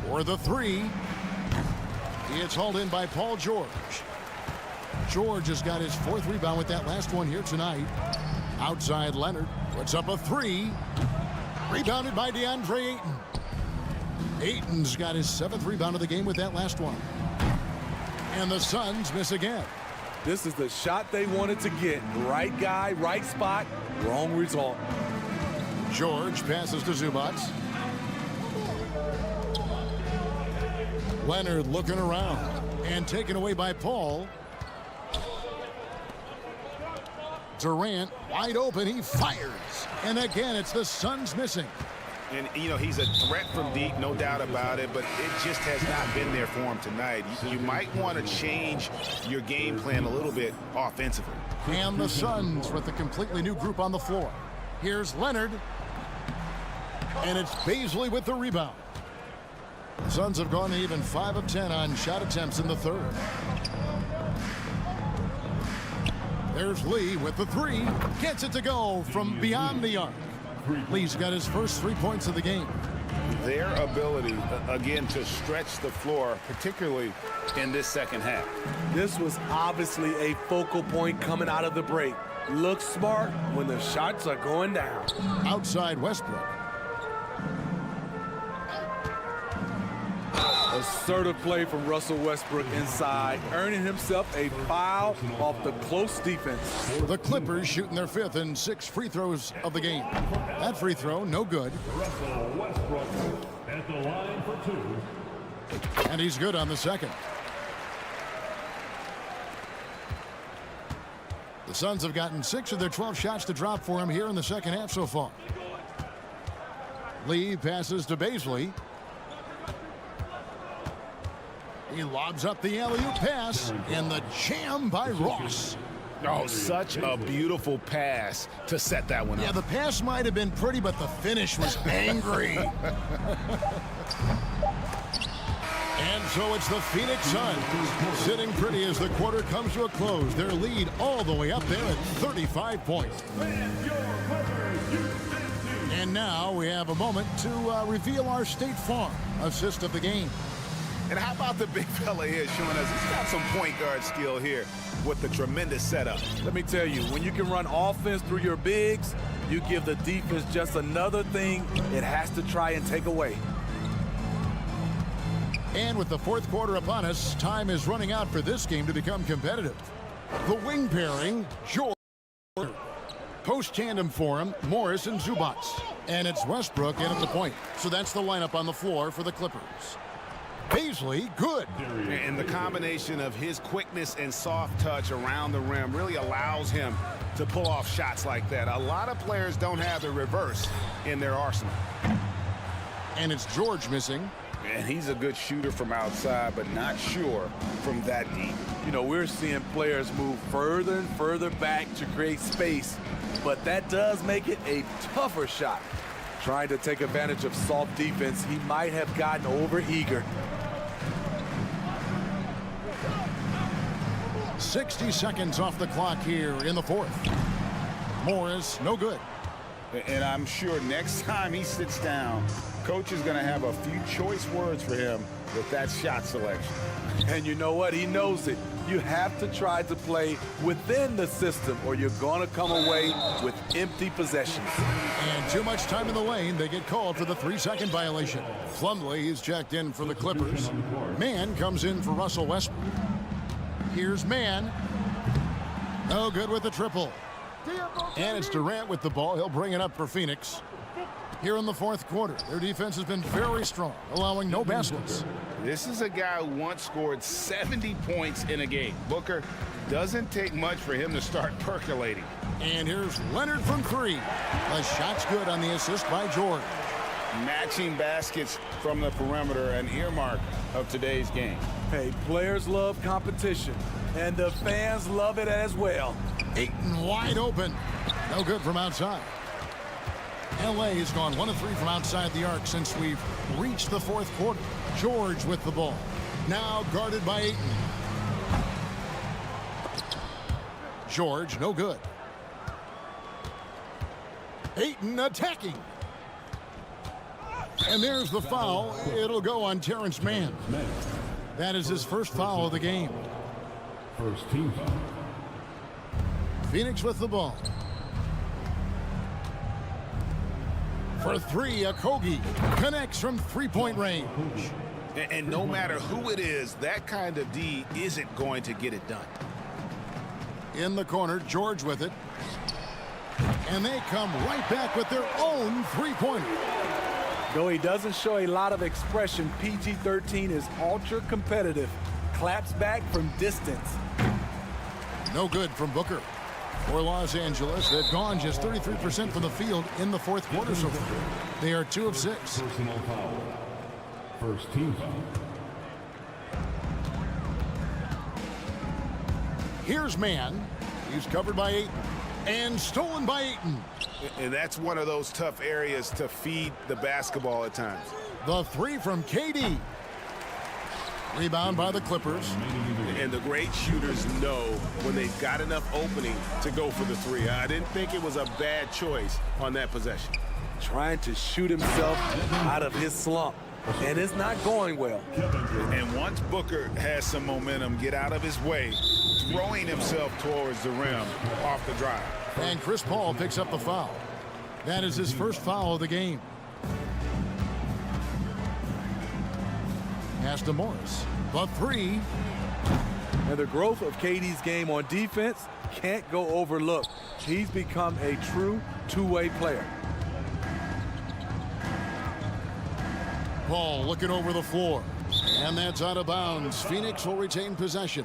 For the 3. It's hauled in by Paul George. George has got his 4th rebound with that last one here tonight. Outside Leonard puts up a 3. Rebounded by DeAndre Ayton. Ayton's got his 7th rebound of the game with that last one. And the Suns miss again. This is the shot they wanted to get. Right guy, right spot, wrong result. George passes to Zubats. Leonard looking around and taken away by Paul. Durant wide open. He fires. And again, it's the Suns missing. And, you know, he's a threat from deep, no doubt about it, but it just has not been there for him tonight. You might want to change your game plan a little bit offensively. And the Suns with a completely new group on the floor. Here's Leonard. And it's Bobslay with the rebound. The Suns have gone even 5 of 10 on shot attempts in the 3rd. There's Lee with the 3. Gets it to go from beyond the arc. Lee's got his first 3 points of the game. Their ability, again, to stretch the floor, particularly in this second half. This was obviously a focal point coming out of the break. Look smart when the shots are going down. Outside Westbrook. Assertive play from Russell Westbrook inside, earning himself a foul off the close defense. The Clippers shooting their 5th and 6th free throws of the game. That free throw, no good. Russell Westbrook at the line for 2. And he's good on the 2nd. The Suns have gotten 6 of their 12 shots to drop for him here in the second half so far. Lee passes to Bobslay. He lobs up the alley-oop pass, and the jam by Ross. Oh, such a beautiful pass to set that one up. Yeah, the pass might have been pretty, but the finish was angry. And so it's the Phoenix Suns sitting pretty as the quarter comes to a close. Their lead all the way up there at 35 points. And now we have a moment to reveal our State Farm assist of the game. And how about the big fella here showing us he's got some point guard skill here with the tremendous setup. Let me tell you, when you can run offense through your bigs, you give the defense just another thing it has to try and take away. And with the 4th quarter upon us, time is running out for this game to become competitive. The wing pairing, George. Post tandem for him, Morris and Zubats. And it's Westbrook in at the point. So that's the lineup on the floor for the Clippers. Bobslay, good. And the combination of his quickness and soft touch around the rim really allows him to pull off shots like that. A lot of players don't have the reverse in their arsenal. And it's George missing. And he's a good shooter from outside, but not sure from that deep. You know, we're seeing players move further and further back to create space, but that does make it a tougher shot. Trying to take advantage of soft defense, he might have gotten over-eager. 60 seconds off the clock here in the fourth. Morris, no good. And I'm sure next time he sits down, coach is going to have a few choice words for him with that shot selection. And you know what? He knows it. You have to try to play within the system or you're going to come away with empty possessions. And too much time in the lane. They get called for the 3-second violation. Plumlee is checked in for the Clippers. Mann comes in for Russell Westbrook. Here's Mann. No good with the triple. And it's Durant with the ball. He'll bring it up for Phoenix. Here in the fourth quarter, their defense has been very strong, allowing no baskets. This is a guy who once scored 70 points in a game. Booker, doesn't take much for him to start percolating. And here's Leonard from three. The shot's good on the assist by George. Matching baskets from the perimeter, an earmark of today's game. Hey, players love competition, and the fans love it as well. Ayton wide open. No good from outside. LA has gone 1 of 3 from outside the arc since we've reached the fourth quarter. George with the ball. Now guarded by Ayton. George, no good. Ayton attacking. And there's the foul. It'll go on Terrence Mann. That is his first foul of the game. First team foul. Phoenix with the ball. For three, Okogie connects from three-point range. And no matter who it is, that kind of D isn't going to get it done. In the corner, George with it. And they come right back with their own three-pointer. Though he doesn't show a lot of expression, PG-13 is ultra-competitive. Claps back from distance. No good from Booker. For Los Angeles, they've gone just 33% from the field in the fourth quarter so far. They are 2 of 6. Personal foul. First team foul. Here's Mann. He's covered by Ayton. And stolen by Ayton. And that's one of those tough areas to feed the basketball at times. The three from KD. Rebound by the Clippers. And the great shooters know when they've got enough opening to go for the three. I didn't think it was a bad choice on that possession. Trying to shoot himself out of his slump. And it's not going well. And once Booker has some momentum, get out of his way, throwing himself towards the rim off the drive. And Chris Paul picks up the foul. That is his first foul of the game. Pass to Morris. The three. And the growth of KD's game on defense can't go overlooked. He's become a true two-way player. Paul looking over the floor. And that's out of bounds. Phoenix will retain possession.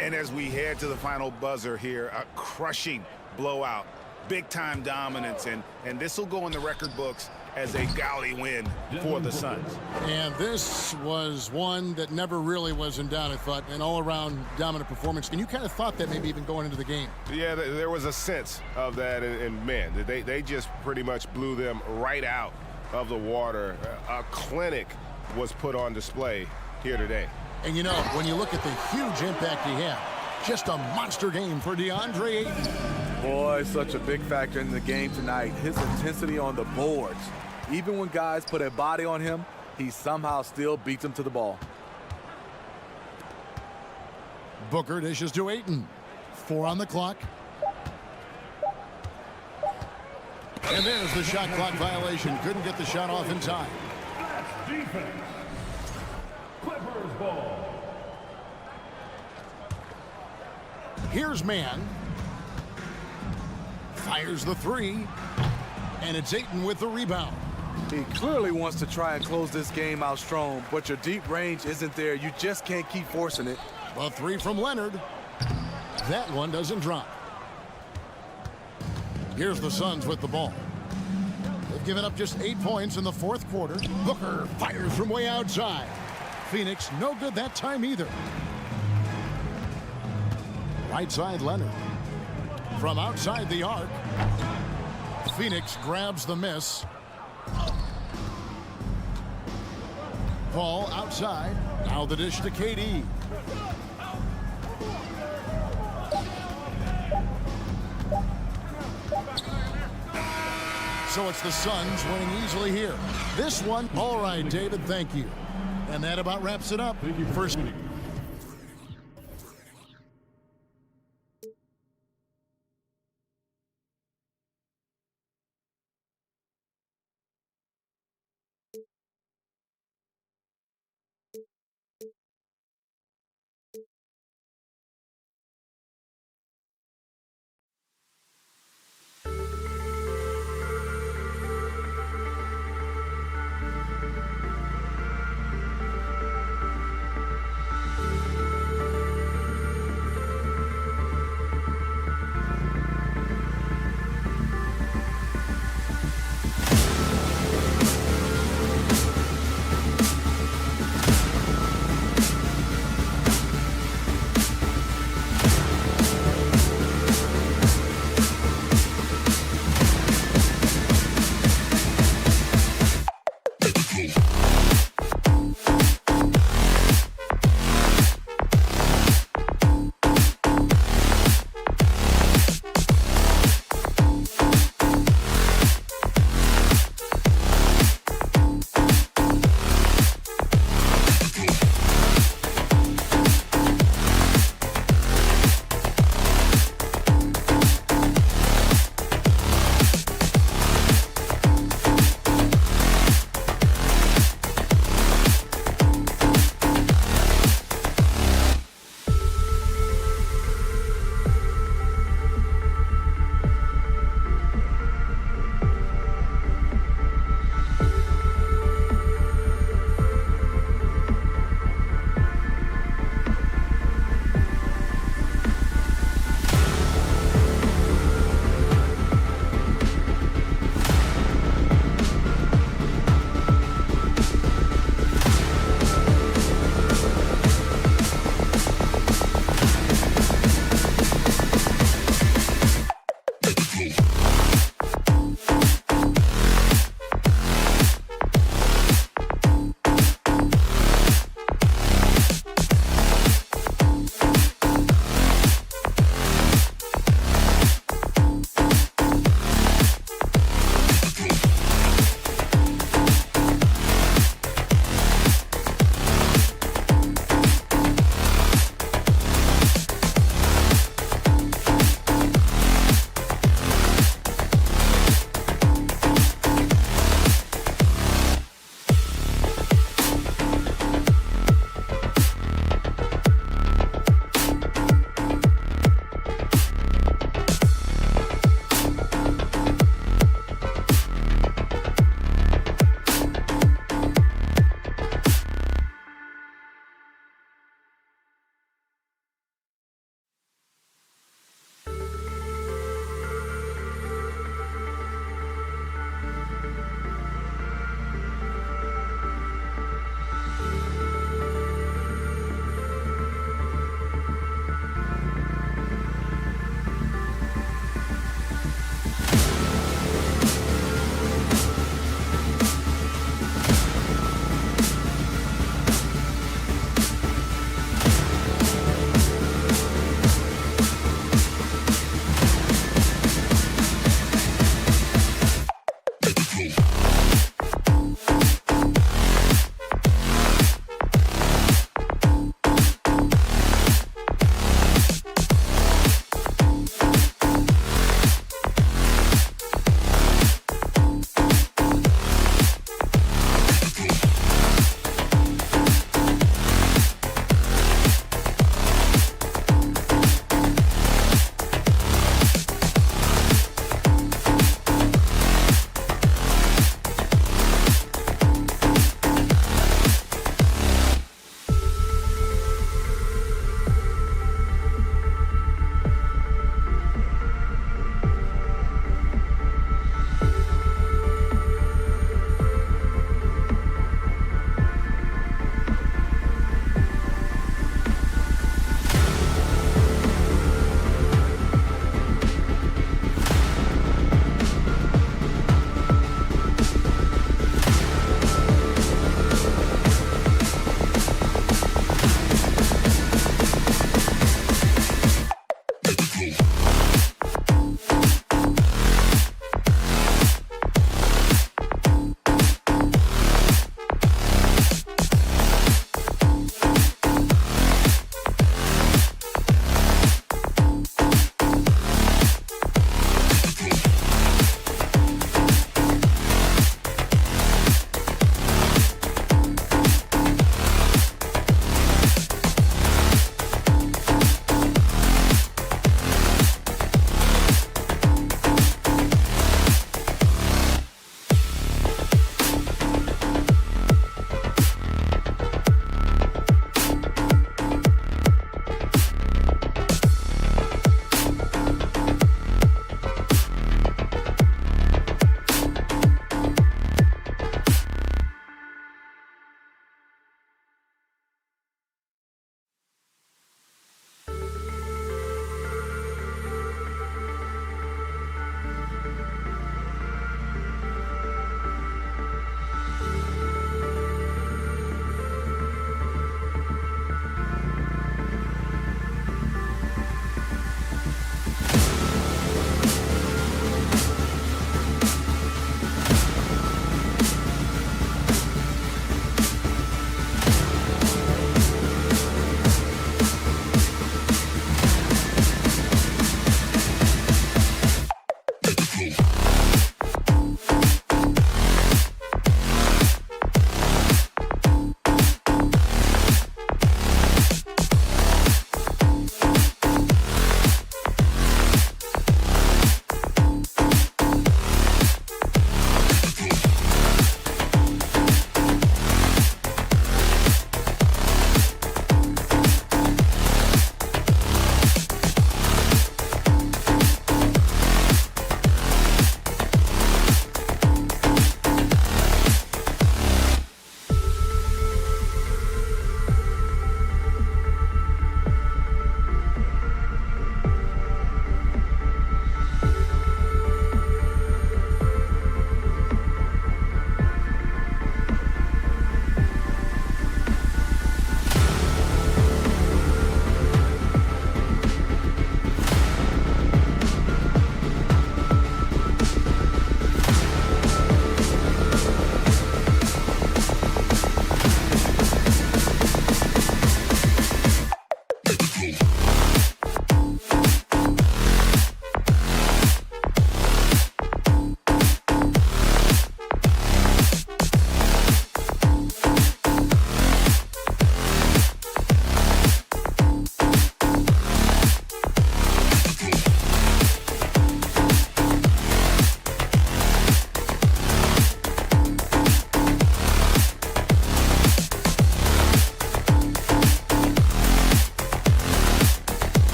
And as we head to the final buzzer here, a crushing blowout. Big-time dominance. And this will go in the record books as a gaudy win for the Suns. And this was one that never really was in doubt, I thought, an all-around dominant performance. And you kind of thought that maybe even going into the game. Yeah, there was a sense of that, and man, they just pretty much blew them right out of the water. A clinic was put on display here today. And you know, when you look at the huge impact he had, just a monster game for DeAndre Ayton. Boy, such a big factor in the game tonight. His intensity on the boards. Even when guys put a body on him, he somehow still beats them to the ball. Booker dishes to Ayton. 4 on the clock. And there's the shot clock violation. Couldn't get the shot off in time. Defense. Clippers ball. Here's Mann. Fires the three. And it's Ayton with the rebound. He clearly wants to try and close this game out strong, but your deep range isn't there. You just can't keep forcing it. The three from Leonard. That one doesn't drop. Here's the Suns with the ball. They've given up just 8 points in the fourth quarter. Booker fires from way outside. Phoenix no good that time either. Right side Leonard. From outside the arc. Phoenix grabs the miss. Paul outside. Now the dish to KD. So it's the Suns winning easily here. This one, all right, David, thank you. And that about wraps it up. First.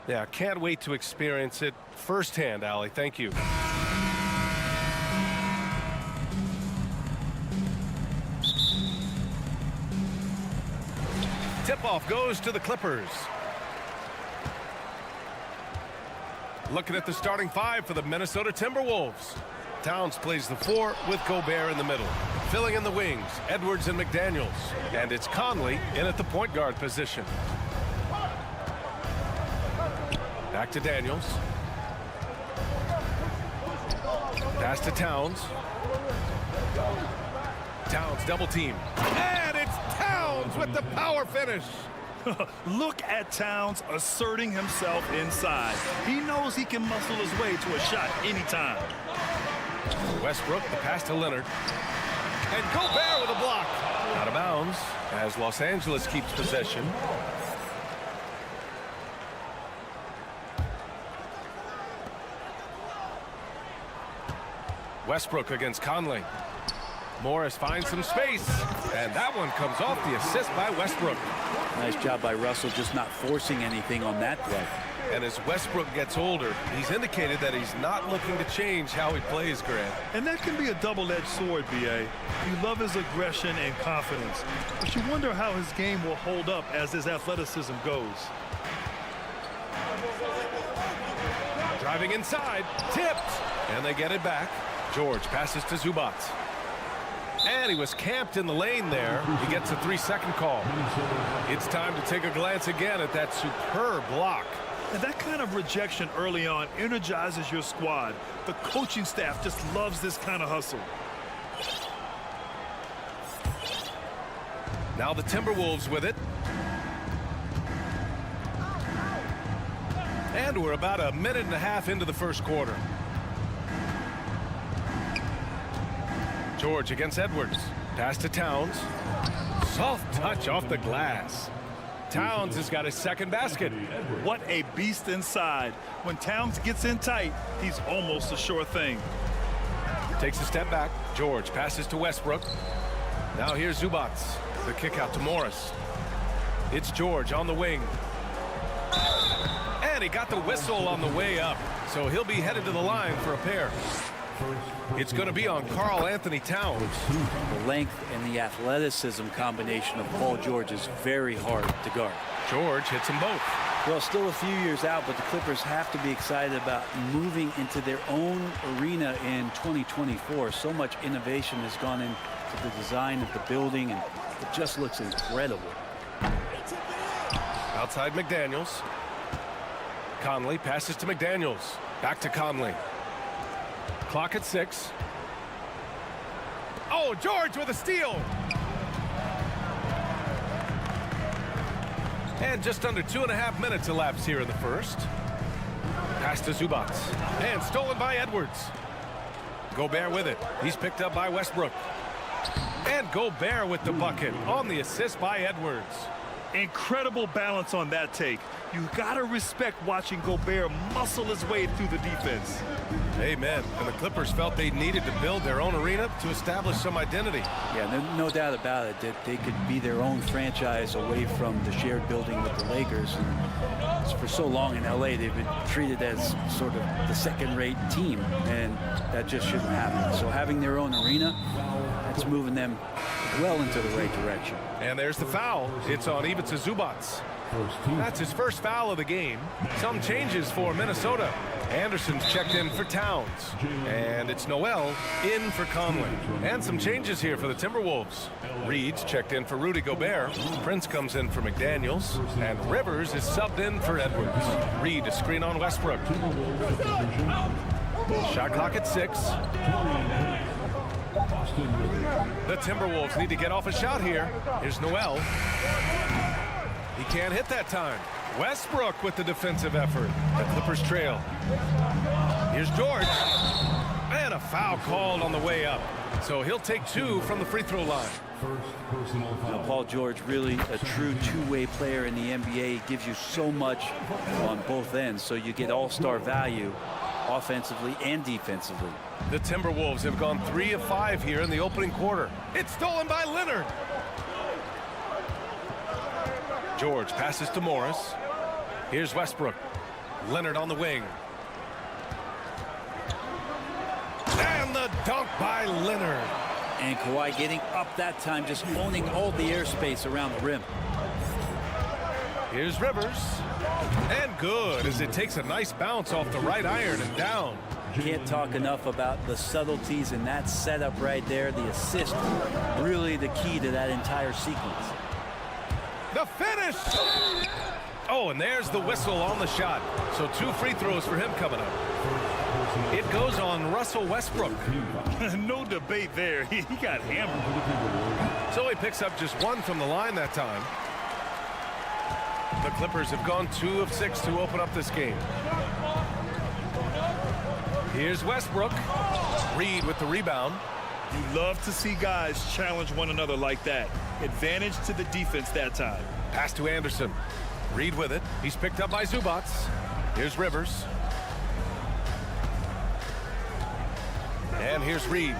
Yeah, can't wait to experience it firsthand, Allie. Thank you. Tip-off goes to the Clippers. Looking at the starting five for the Minnesota Timberwolves. Towns plays the 4 with Gobert in the middle. Filling in the wings, Edwards and McDaniels. And it's Conley in at the point guard position. Back to Daniels. Pass to Towns. Towns double team. And it's Towns with the power finish. Look at Towns asserting himself inside. He knows he can muscle his way to a shot anytime. Westbrook, the pass to Leonard. And Gobert with a block. Out of bounds as Los Angeles keeps possession. Westbrook against Conley. Morris finds some space, and that one comes off the assist by Westbrook. Nice job by Russell, just not forcing anything on that play. And as Westbrook gets older, he's indicated that he's not looking to change how he plays, Grant. And that can be a double-edged sword, B.A. You love his aggression and confidence, but you wonder how his game will hold up as his athleticism goes. Driving inside, tipped, and they get it back. George passes to Zubac. And he was camped in the lane there. He gets a 3-second call. It's time to take a glance again at that superb block. And that kind of rejection early on energizes your squad. The coaching staff just loves this kind of hustle. Now the Timberwolves with it. And we're about a minute and a half into the first quarter. George against Edwards. Pass to Towns. Soft touch off the glass. Towns has got his second basket. What a beast inside. When Towns gets in tight, he's almost a sure thing. Takes a step back. George passes to Westbrook. Now here's Zubac. The kick out to Morris. It's George on the wing. And he got the whistle on the way up. So he'll be headed to the line for a pair. It's going to be on Karl Anthony Towns. The length and the athleticism combination of Paul George is very hard to guard. George hits them both. Well, still a few years out, but the Clippers have to be excited about moving into their own arena in 2024. So much innovation has gone into the design of the building, and it just looks incredible. Outside McDaniels. Conley passes to McDaniels. Back to Conley. Clock at 6. Oh, George with a steal. And just under 2.5 minutes elapsed here in the first. Pass to Zubac. And stolen by Edwards. Gobert with it. He's picked up by Westbrook. And Gobert with the bucket on the assist by Edwards. Incredible balance on that take. You gotta respect watching Gobert muscle his way through the defense. Amen. And the Clippers felt they needed to build their own arena to establish some identity. Yeah, no doubt about it that they could be their own franchise away from the shared building with the Lakers. And for so long in LA, they've been treated as sort of the second-rate team, and that just shouldn't happen. So having their own arena, that's moving them well into the right direction. And there's the foul. It's on Ivica Zubac. That's his first foul of the game. Some changes for Minnesota. Anderson's checked in for Towns. And it's Noel in for Conley. And some changes here for the Timberwolves. Reed's checked in for Rudy Gobert. Prince comes in for McDaniels. And Rivers is subbed in for Edwards. Reed a screen on Westbrook. Shot clock at 6. The Timberwolves need to get off a shot here. Here's Noel. He can't hit that time. Westbrook with the defensive effort. The Clippers trail. Here's George. And a foul called on the way up. So he'll take 2 from the free throw line. Now, Paul George, really a true two-way player in the NBA. He gives you so much on both ends, so you get all-star value offensively and defensively. The Timberwolves have gone 3 of 5 here in the opening quarter. It's stolen by Leonard. George passes to Morris. Here's Westbrook. Leonard on the wing. And the dunk by Leonard. And Kawhi getting up that time, just owning all the airspace around the rim. Here's Rivers. And good, as it takes a nice bounce off the right iron and down. Can't talk enough about the subtleties in that setup right there. The assist, really the key to that entire sequence. The finish! Oh, and there's the whistle on the shot. So 2 free throws for him coming up. It goes on Russell Westbrook. No debate there. He got hammered. So he picks up just 1 from the line that time. The Clippers have gone 2 of 6 to open up this game. Here's Westbrook. Reed with the rebound. You love to see guys challenge one another like that. Advantage to the defense that time. Pass to Anderson. Reed with it. He's picked up by Zubats. Here's Rivers. And here's Reed.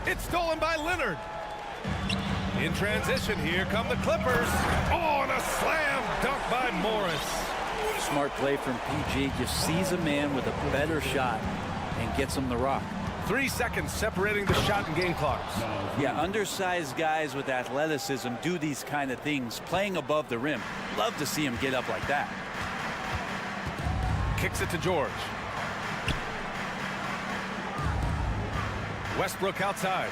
It's stolen by Leonard. In transition, here come the Clippers. Oh, and a slam dunk by Morris. Smart play from PG. Just sees a man with a better shot and gets him the rock. 3 seconds separating the shot and game clocks. Yeah, undersized guys with athleticism do these kind of things, playing above the rim. Love to see him get up like that. Kicks it to George. Westbrook outside.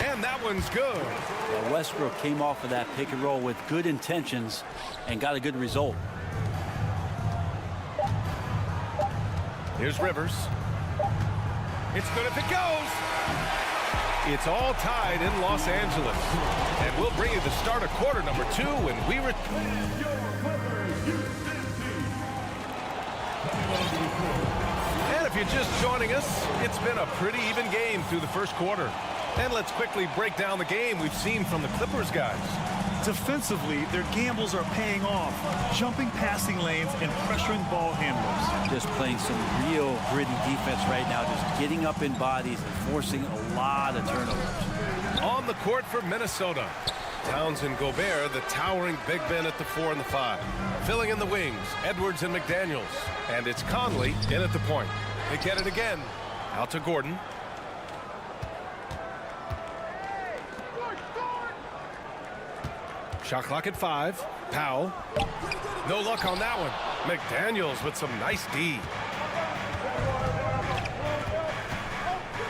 And that one's good. Yeah, Westbrook came off of that pick and roll with good intentions and got a good result. Here's Rivers. It's good if it goes. It's all tied in Los Angeles. And we'll bring you the start of quarter number 2 when we And if you're just joining us, it's been a pretty even game through the first quarter. And let's quickly break down the game we've seen from the Clippers guys. Defensively, their gambles are paying off, jumping passing lanes and pressuring ball handlers. Just playing some real gritty defense right now, just getting up in bodies and forcing a lot of turnovers. On the court for Minnesota, Towns and Gobert, the towering big men at the 4 and the 5. Filling in the wings, Edwards and McDaniels. And it's Conley in at the point. They get it again. Out to Gordon. Shot clock at 5. Powell. No luck on that one. McDaniels with some nice D.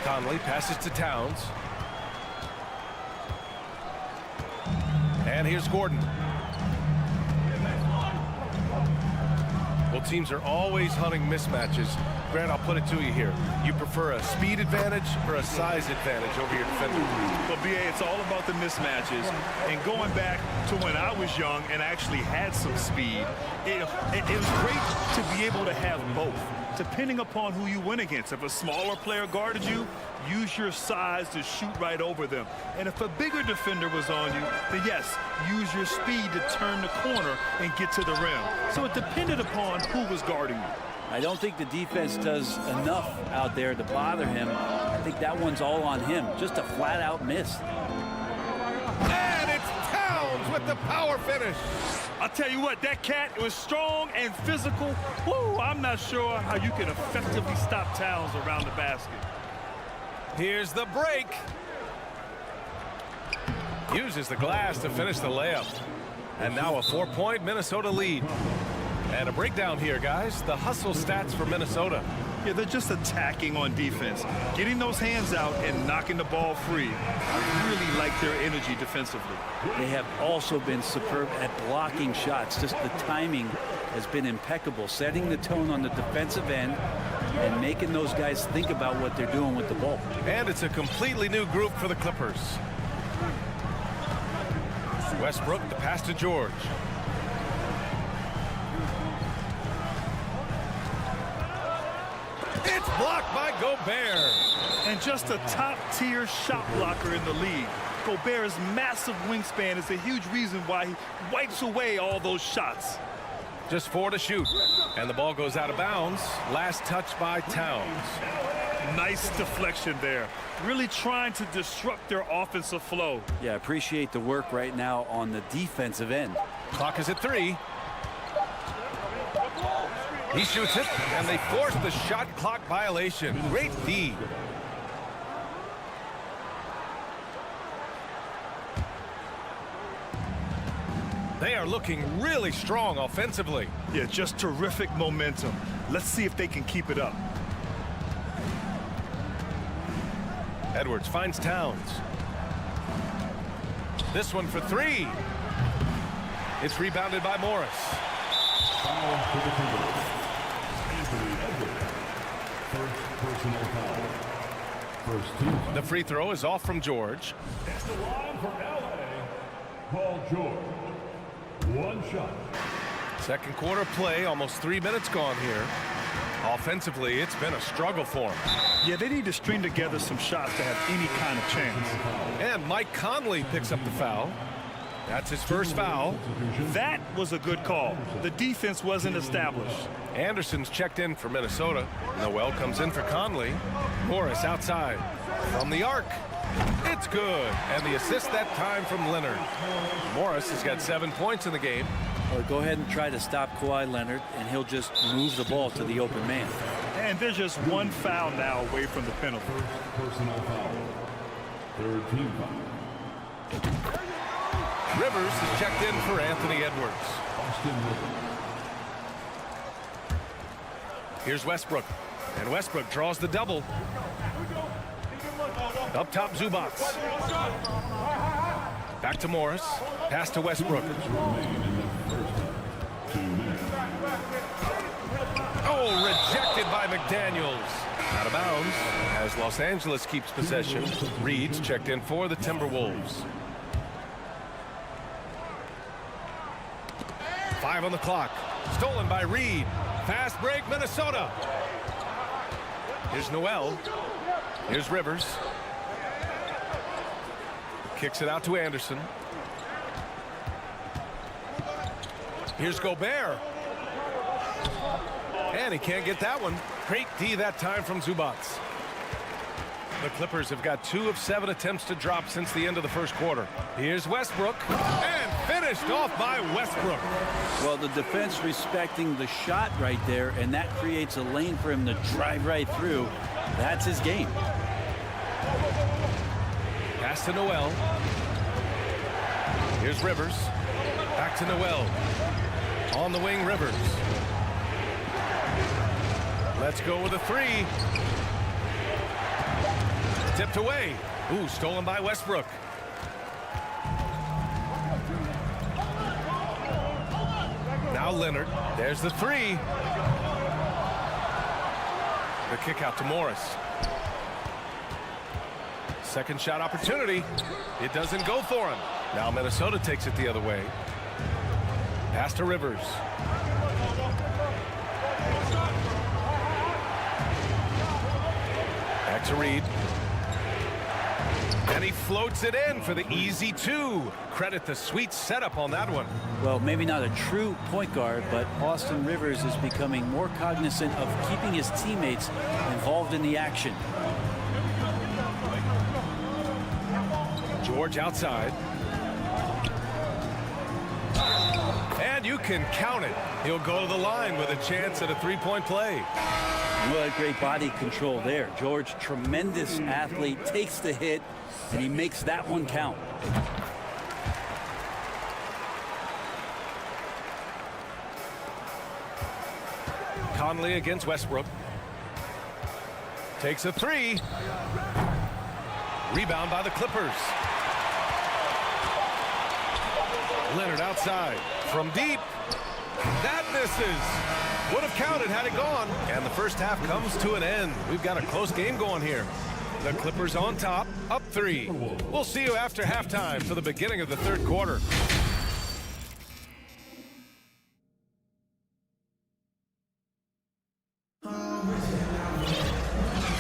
Conley passes to Towns. And here's Gordon. Well, teams are always hunting mismatches. Grant, I'll put it to you here. You prefer a speed advantage or a size advantage over your defender? Well, BA, it's all about the mismatches. And going back to when I was young and actually had some speed, it was great to be able to have both, depending upon who you went against. If a smaller player guarded you, use your size to shoot right over them. And if a bigger defender was on you, then yes, use your speed to turn the corner and get to the rim. So it depended upon who was guarding you. I don't think the defense does enough out there to bother him. I think that one's all on him. Just a flat-out miss. And it's Towns with the power finish. I'll tell you what, that cat was strong and physical. Woo, I'm not sure how you can effectively stop Towns around the basket. Here's the break. Uses the glass to finish the layup. And now a 4-point Minnesota lead. And a breakdown here, guys. The hustle stats for Minnesota. Yeah, they're just attacking on defense. Getting those hands out and knocking the ball free. I really like their energy defensively. They have also been superb at blocking shots. Just the timing has been impeccable. Setting the tone on the defensive end and making those guys think about what they're doing with the ball. And it's a completely new group for the Clippers. Westbrook, the pass to George. It's blocked by Gobert. And just a top-tier shot blocker in the league. Gobert's massive wingspan is a huge reason why he wipes away all those shots. Just 4 to shoot. And the ball goes out of bounds. Last touch by Towns. Nice deflection there. Really trying to disrupt their offensive flow. Yeah, appreciate the work right now on the defensive end. Clock is at 3. He shoots it, and they force the shot clock violation. Great D. They are looking really strong offensively. Yeah, just terrific momentum. Let's see if they can keep it up. Edwards finds Towns. This one for 3. It's rebounded by Morris. The free throw is off from George. It's the line for LA. Paul George. 1 shot. Second quarter play, almost 3 minutes gone here. Offensively, it's been a struggle for him. Yeah, they need to string together some shots to have any kind of chance. And Mike Conley picks up the foul. That's his first foul. That was a good call. The defense wasn't established. Anderson's checked in for Minnesota. Noel comes in for Conley. Morris outside from the arc. It's good. And the assist that time from Leonard. Morris has got 7 points in the game. Well, go ahead and try to stop Kawhi Leonard, and he'll just move the ball to the open man. And there's just 1 foul now away from the penalty. Personal foul. 3rd team foul. Rivers is checked in for Anthony Edwards. Here's Westbrook. And Westbrook draws the double. Up top, Zubac. Back to Morris. Pass to Westbrook. Oh, rejected by McDaniels. Out of bounds as Los Angeles keeps possession. Reed's checked in for the Timberwolves. 5 on the clock. Stolen by Reed. Fast break, Minnesota. Here's Noel. Here's Rivers. Kicks it out to Anderson. Here's Gobert. And he can't get that one. Great D that time from Zubac. The Clippers have got 2 of 7 attempts to drop since the end of the first quarter. Here's Westbrook. And finished off by Westbrook. Well, the defense respecting the shot right there, and that creates a lane for him to drive right through. That's his game. Pass to Noel. Here's Rivers. Back to Noel. On the wing, Rivers. Let's go with a 3. Tipped away. Ooh, stolen by Westbrook. Now Leonard. There's the 3. The kick out to Morris. Second shot opportunity. It doesn't go for him. Now Minnesota takes it the other way. Pass to Rivers. Back to Reed. And he floats it in for the easy 2. Credit the sweet setup on that one. Well, maybe not a true point guard, but Austin Rivers is becoming more cognizant of keeping his teammates involved in the action. George outside. And you can count it. He'll go to the line with a chance at a 3-point play. Well, great body control there. George, tremendous athlete, takes the hit, and he makes that one count. Conley against Westbrook. Takes a 3. Rebound by the Clippers. Leonard outside from deep. That misses. Would have counted had it gone. And the first half comes to an end. We've got a close game going here. The Clippers on top, up 3. We'll see you after halftime for the beginning of the third quarter.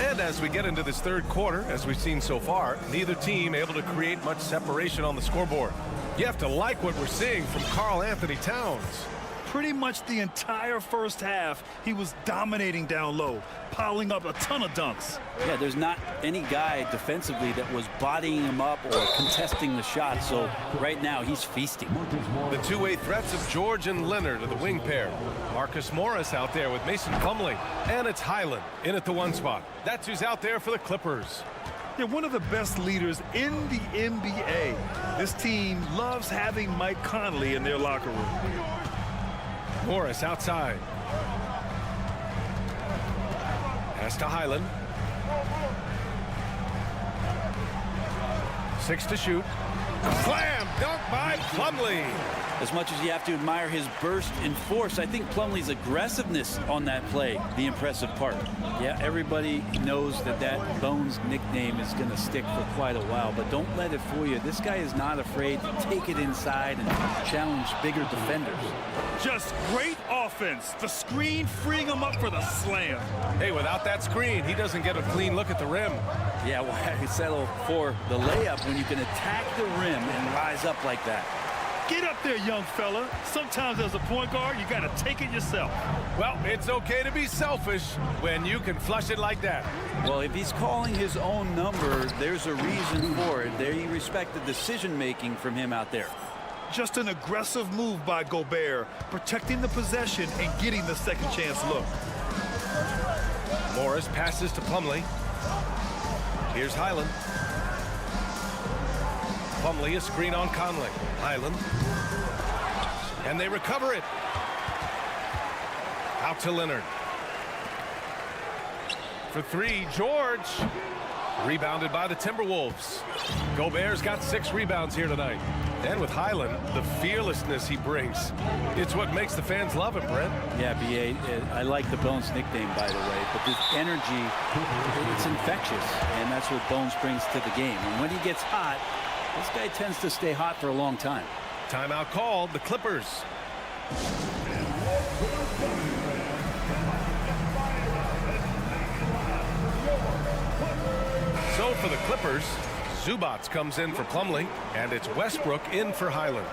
And as we get into this third quarter, as we've seen so far, neither team able to create much separation on the scoreboard. You have to like what we're seeing from Karl Anthony Towns. Pretty much the entire first half, he was dominating down low, piling up a ton of dunks. Yeah, there's not any guy defensively that was bodying him up or contesting the shot, so right now he's feasting. The two-way threats of George and Leonard are the wing pair. Marcus Morris out there with Mason Plumlee. And it's Highland in at the one spot. That's who's out there for the Clippers. They're one of the best leaders in the NBA. This team loves having Mike Conley in their locker room. Morris outside. Pass to Highland. 6 to shoot. Slam dunk by Plumlee. As much as you have to admire his burst and force, I think Plumlee's aggressiveness on that play, the impressive part. Yeah, everybody knows that Bones nickname is going to stick for quite a while, but don't let it fool you. This guy is not afraid to take it inside and challenge bigger defenders. Just great offense. The screen freeing him up for the slam. Hey, without that screen, he doesn't get a clean look at the rim. Yeah, why settle for the layup when you can attack the rim and rise up like that? Get up there, young fella. Sometimes as a point guard, you got to take it yourself. Well, it's okay to be selfish when you can flush it like that. Well, if he's calling his own number, there's a reason for it. There you respect the decision-making from him out there. Just an aggressive move by Gobert, protecting the possession and getting the second chance look. Morris passes to Plumlee. Here's Highland. Plumlee, a screen on Conley. Highland. And they recover it. Out to Leonard. For 3, George. Rebounded by the Timberwolves. Gobert's got 6 rebounds here tonight. And with Highland, the fearlessness he brings, it's what makes the fans love him, Brent. Yeah, B.A., I like the Bones nickname, by the way, but this energy, it's infectious, and that's what Bones brings to the game. And when he gets hot, this guy tends to stay hot for a long time. Timeout called, the Clippers. So for the Clippers, Zubats comes in for Plumlee, and it's Westbrook in for Highland.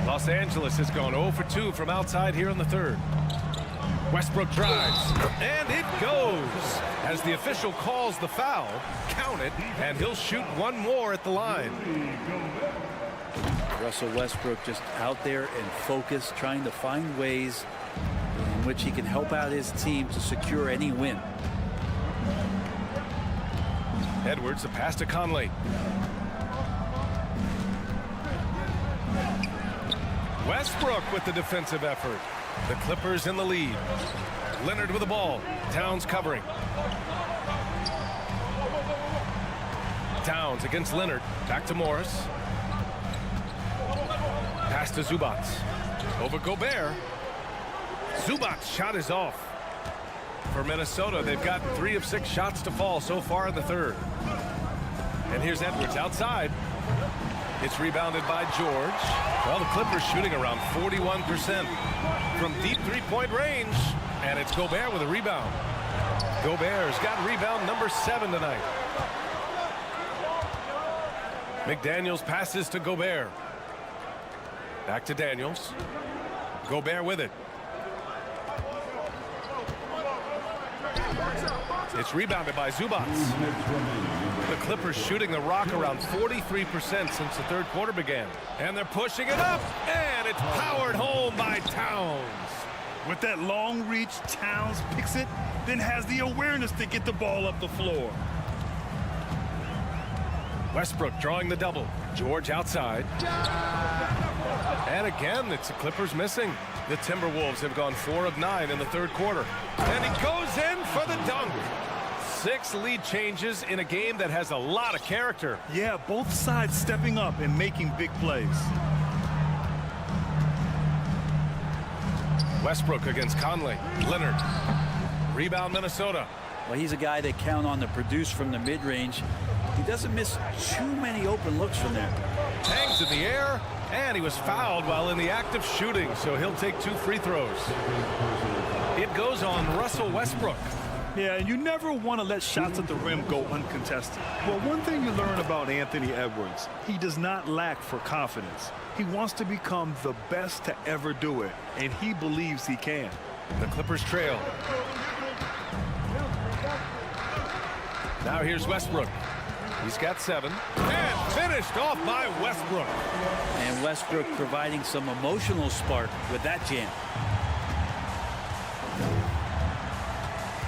Los Angeles has gone 0 for 2 from outside here in the third. Westbrook drives, and it goes. As the official calls the foul, count it, and he'll shoot one more at the line. Russell Westbrook just out there and focused, trying to find ways in which he can help out his team to secure any win. Edwards, a pass to Conley. Westbrook with the defensive effort. The Clippers in the lead. Leonard with the ball. Towns covering. Towns against Leonard. Back to Morris. Pass to Zubats. Over Gobert. Zubats' shot is off. For Minnesota, they've gotten 3 of 6 shots to fall so far in the third. And here's Edwards outside. It's rebounded by George. Well, the Clippers shooting around 41% from deep three-point range. And it's Gobert with a rebound. Gobert's got rebound number 7 tonight. McDaniels passes to Gobert. Back to Daniels. Gobert with it. It's rebounded by Zubats. The Clippers shooting the rock around 43% since the third quarter began. And they're pushing it up, and it's powered home by Towns. With that long reach, Towns picks it, then has the awareness to get the ball up the floor. Westbrook drawing the double. George outside. And again, it's the Clippers missing. The Timberwolves have gone 4 of 9 in the third quarter. And he goes in for the dunk. 6 lead changes in a game that has a lot of character. Yeah, both sides stepping up and making big plays. Westbrook against Conley. Leonard. Rebound Minnesota. Well, he's a guy they count on to produce from the mid-range. He doesn't miss too many open looks from there. Hangs in the air, and he was fouled while in the act of shooting, so he'll take 2 free throws. It goes on Russell Westbrook. Yeah, and you never want to let shots at the rim go uncontested. Well, one thing you learn about Anthony Edwards, he does not lack for confidence. He wants to become the best to ever do it, and he believes he can. The Clippers trail. Now here's Westbrook. He's got 7. And finished off by Westbrook. And Westbrook providing some emotional spark with that jam.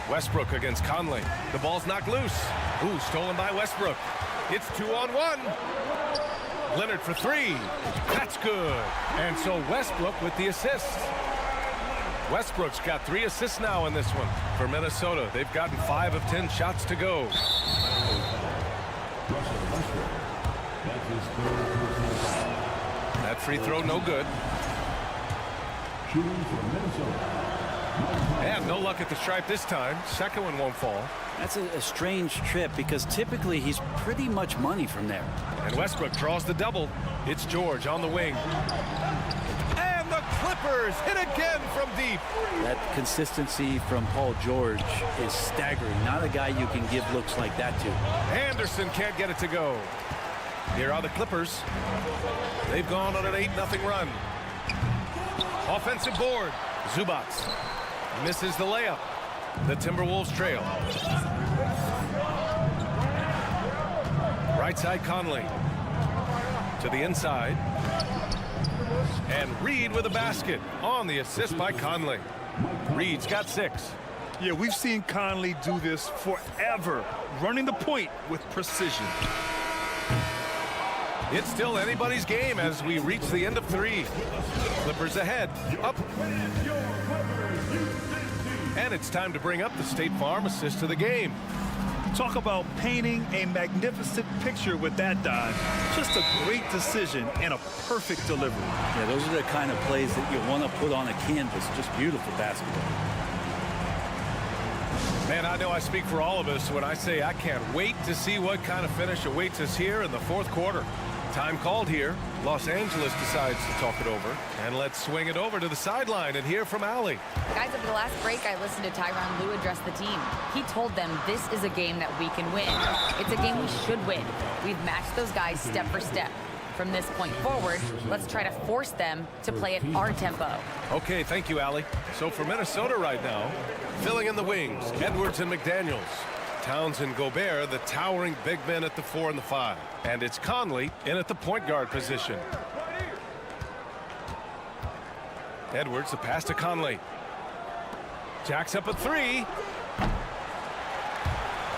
Westbrook against Conley. The ball's knocked loose. Ooh, stolen by Westbrook. It's 2-on-1. Leonard for 3. That's good. And so Westbrook with the assist. Westbrook's got 3 assists now in this one. For Minnesota, they've gotten 5 of 10 shots to go. That free throw no good. And no luck at the stripe this time. Second one won't fall. That's a strange trip because typically he's pretty much money from there. And Westbrook draws the double. It's George on the wing. And the Clippers hit again from deep. That consistency from Paul George is staggering. Not a guy you can give looks like that to. Anderson can't get it to go. Here are the Clippers. They've gone on an 8-0 run. Offensive board. Zubats misses the layup. The Timberwolves trail. Right side Conley. To the inside. And Reed with a basket on the assist by Conley. Reed's got 6. Yeah, we've seen Conley do this forever, running the point with precision. It's still anybody's game as we reach the end of 3. Clippers ahead. Up. And it's time to bring up the State Farm assist to the game. Talk about painting a magnificent picture with that dive. Just a great decision and a perfect delivery. Yeah, those are the kind of plays that you want to put on a canvas. Just beautiful basketball. Man, I know I speak for all of us when I say I can't wait to see what kind of finish awaits us here in the 4th quarter. Time called here. Los Angeles decides to talk it over. And let's swing it over to the sideline and hear from Allie. Guys, at the last break, I listened to Tyronn Lue address the team. He told them this is a game that we can win. It's a game we should win. We've matched those guys step for step. From this point forward, let's try to force them to play at our tempo. Okay, thank you, Allie. So for Minnesota right now, filling in the wings, Edwards and McDaniels. Towns and Gobert, the towering big men at the 4 and the 5. And it's Conley in at the point guard position. Edwards, the pass to Conley. Jacks up a 3.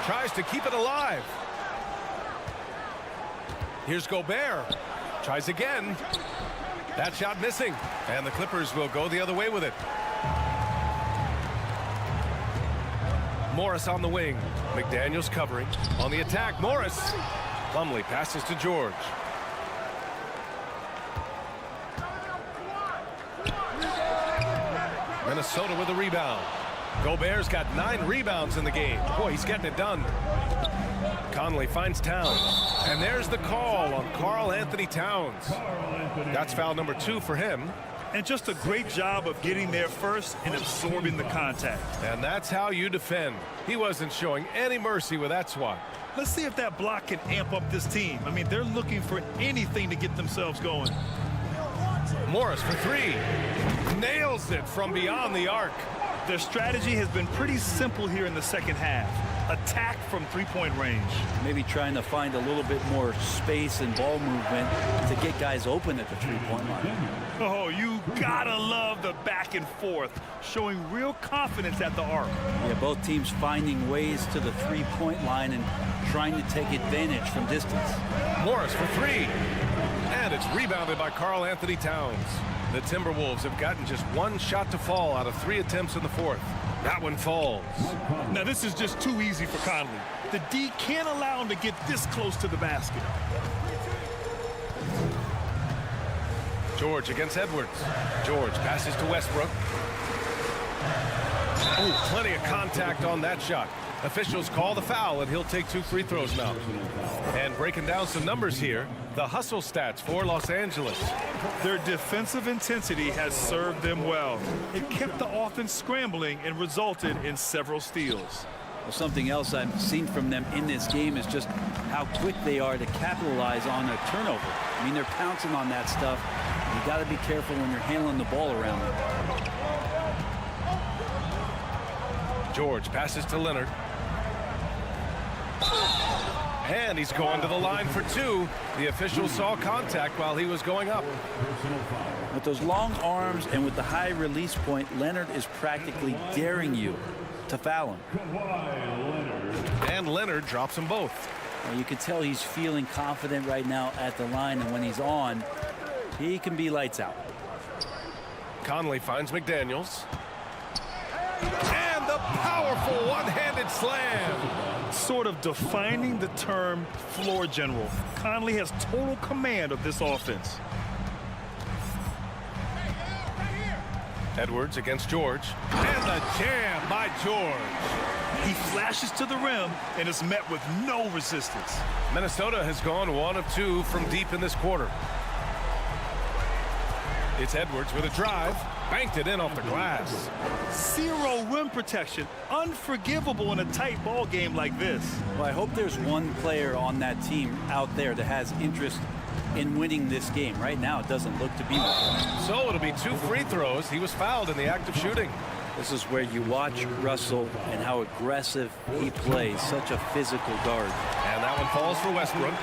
Tries to keep it alive. Here's Gobert. Tries again. That shot missing. And the Clippers will go the other way with it. Morris on the wing. McDaniels covering. On the attack, Morris. Plumlee passes to George. Minnesota with a rebound. Gobert's got 9 rebounds in the game. Boy, he's getting it done. Conley finds Towns. And there's the call on Karl Anthony Towns. That's foul number 2 for him. And just a great job of getting there first and absorbing the contact. And that's how you defend. He wasn't showing any mercy with that swat. Let's see if that block can amp up this team. I mean, they're looking for anything to get themselves going. Morris for 3. Nails it from beyond the arc. Their strategy has been pretty simple here in the second half. Attack from 3-point range. Maybe trying to find a little bit more space and ball movement to get guys open at the 3-point line. Oh, you gotta love the back and forth, showing real confidence at the arc. Yeah, both teams finding ways to the 3-point line and trying to take advantage from distance. Morris for 3. And it's rebounded by Karl Anthony Towns. The Timberwolves have gotten just 1 shot to fall out of 3 attempts in the 4th. That one falls. Now this is just too easy for Conley. The D can't allow him to get this close to the basket. George against Edwards. George passes to Westbrook. Oh, plenty of contact on that shot. Officials call the foul, and he'll take 2 free throws now. And breaking down some numbers here, the hustle stats for Los Angeles. Their defensive intensity has served them well. It kept the offense scrambling and resulted in several steals. Well, something else I've seen from them in this game is just how quick they are to capitalize on a turnover. I mean, they're pouncing on that stuff. You got to be careful when you're handling the ball around them. George passes to Leonard. And he's going to the line for two. The official saw contact while he was going up. With those long arms and with the high release point, Leonard is practically daring you to foul him. And Leonard drops them both. Well, you can tell he's feeling confident right now at the line, and when he's on, he can be lights out. Conley finds McDaniels. And the powerful one-handed slam. Sort of defining the term floor general. Conley has total command of this offense. Edwards against George. And the jam by George. He flashes to the rim and is met with no resistance. Minnesota has gone 1 of 2 from deep in this quarter. It's Edwards with a drive. Banked it in off the glass. Zero rim protection. Unforgivable in a tight ball game like this. Well, I hope there's one player on that team out there that has interest in winning this game. Right now, it doesn't look to be one. So it'll be 2 free throws. He was fouled in the act of shooting. This is where you watch Russell and how aggressive he plays. Such a physical guard. And that one falls for Westbrook.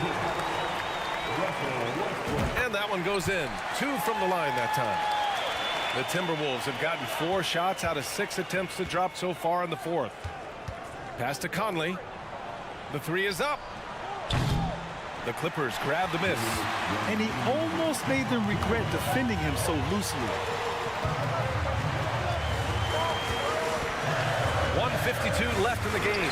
And that one goes in. 2 from the line that time. The Timberwolves have gotten 4 shots out of 6 attempts to drop so far in the fourth. Pass to Conley. The 3 is up. The Clippers grab the miss. And he almost made them regret defending him so loosely. 1:52 left in the game.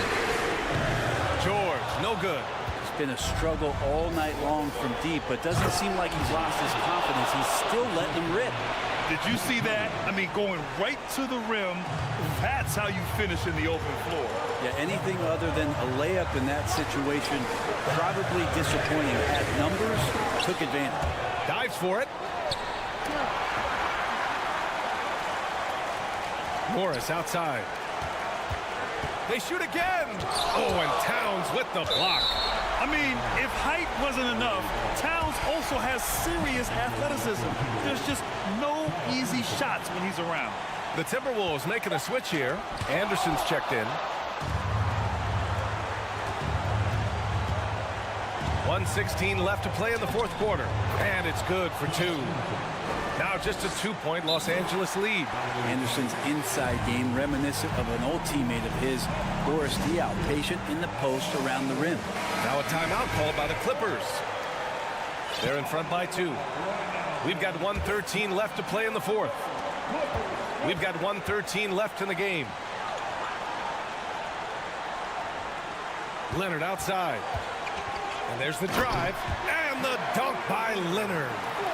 George, no good. It's been a struggle all night long from deep, but doesn't seem like he's lost his confidence. He's still letting them rip. Did you see that? I mean, going right to the rim, that's how you finish in the open floor. Yeah, anything other than a layup in that situation, probably disappointing. Had numbers, took advantage. Dives for it. Morris outside. They shoot again. Oh, and Towns with the block. I mean, if height wasn't enough, Towns also has serious athleticism. There's just no easy shots when he's around. The Timberwolves making a switch here. Anderson's checked in. 1:16 left to play in the fourth quarter. And it's good for 2. Now just a 2-point Los Angeles lead. Anderson's inside game reminiscent of an old teammate of his, Boris Diaw, patient in the post around the rim. Now a timeout called by the Clippers. They're in front by 2. We've got 1:13 left to play in the fourth. We've got 1:13 left in the game. Leonard outside. And there's the drive. And the dunk by Leonard.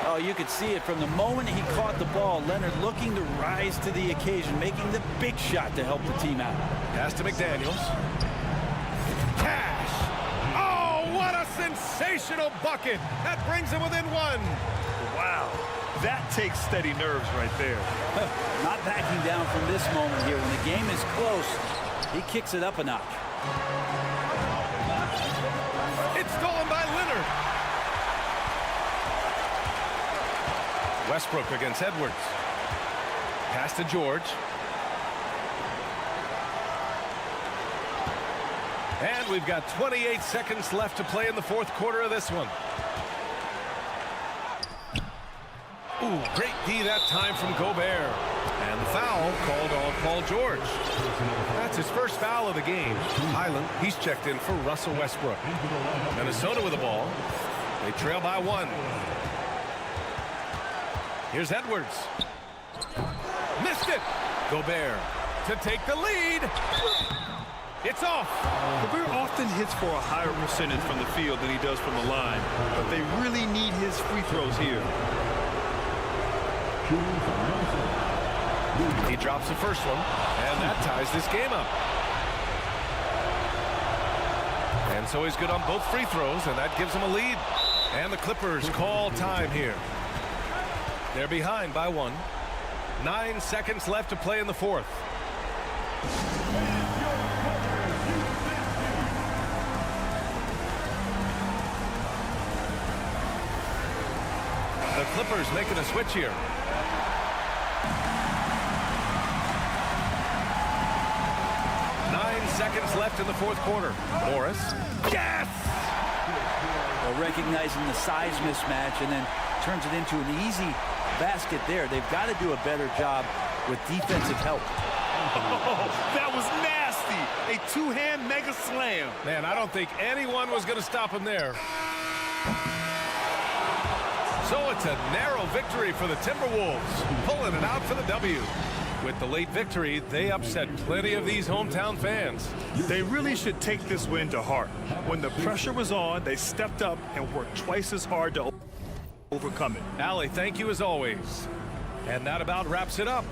Oh, you could see it from the moment he caught the ball. Leonard looking to rise to the occasion, making the big shot to help the team out. Pass to McDaniels. Cash. Oh, what a sensational bucket. That brings him within 1. Wow. That takes steady nerves right there. Not backing down from this moment here. When the game is close, he kicks it up a notch. It's stolen by Leonard. Westbrook against Edwards. Pass to George. And we've got 28 seconds left to play in the fourth quarter of this one. Ooh, great D that time from Gobert. And the foul called on Paul George. That's his first foul of the game. Highland, he's checked in for Russell Westbrook. Minnesota with the ball. They trail by 1. Here's Edwards. Missed it. Gobert to take the lead. It's off. Gobert often hits for a higher percentage from the field than he does from the line, but they really need his free throws here. He drops the first one, and that ties this game up. And so he's good on both free throws, and that gives him a lead. And the Clippers call time here. They're behind by 1. 9 seconds left to play in the fourth. The Clippers making a switch here. Seconds left in the fourth quarter. Morris. Yes! Well, recognizing the size mismatch and then turns it into an easy basket there. They've got to do a better job with defensive help. Oh, that was nasty. A two-hand mega slam. Man, I don't think anyone was going to stop him there. So it's a narrow victory for the Timberwolves, pulling it out for the W. With the late victory, they upset plenty of these hometown fans. They really should take this win to heart. When the pressure was on, they stepped up and worked twice as hard to overcome it. Allie, thank you as always. And that about wraps it up.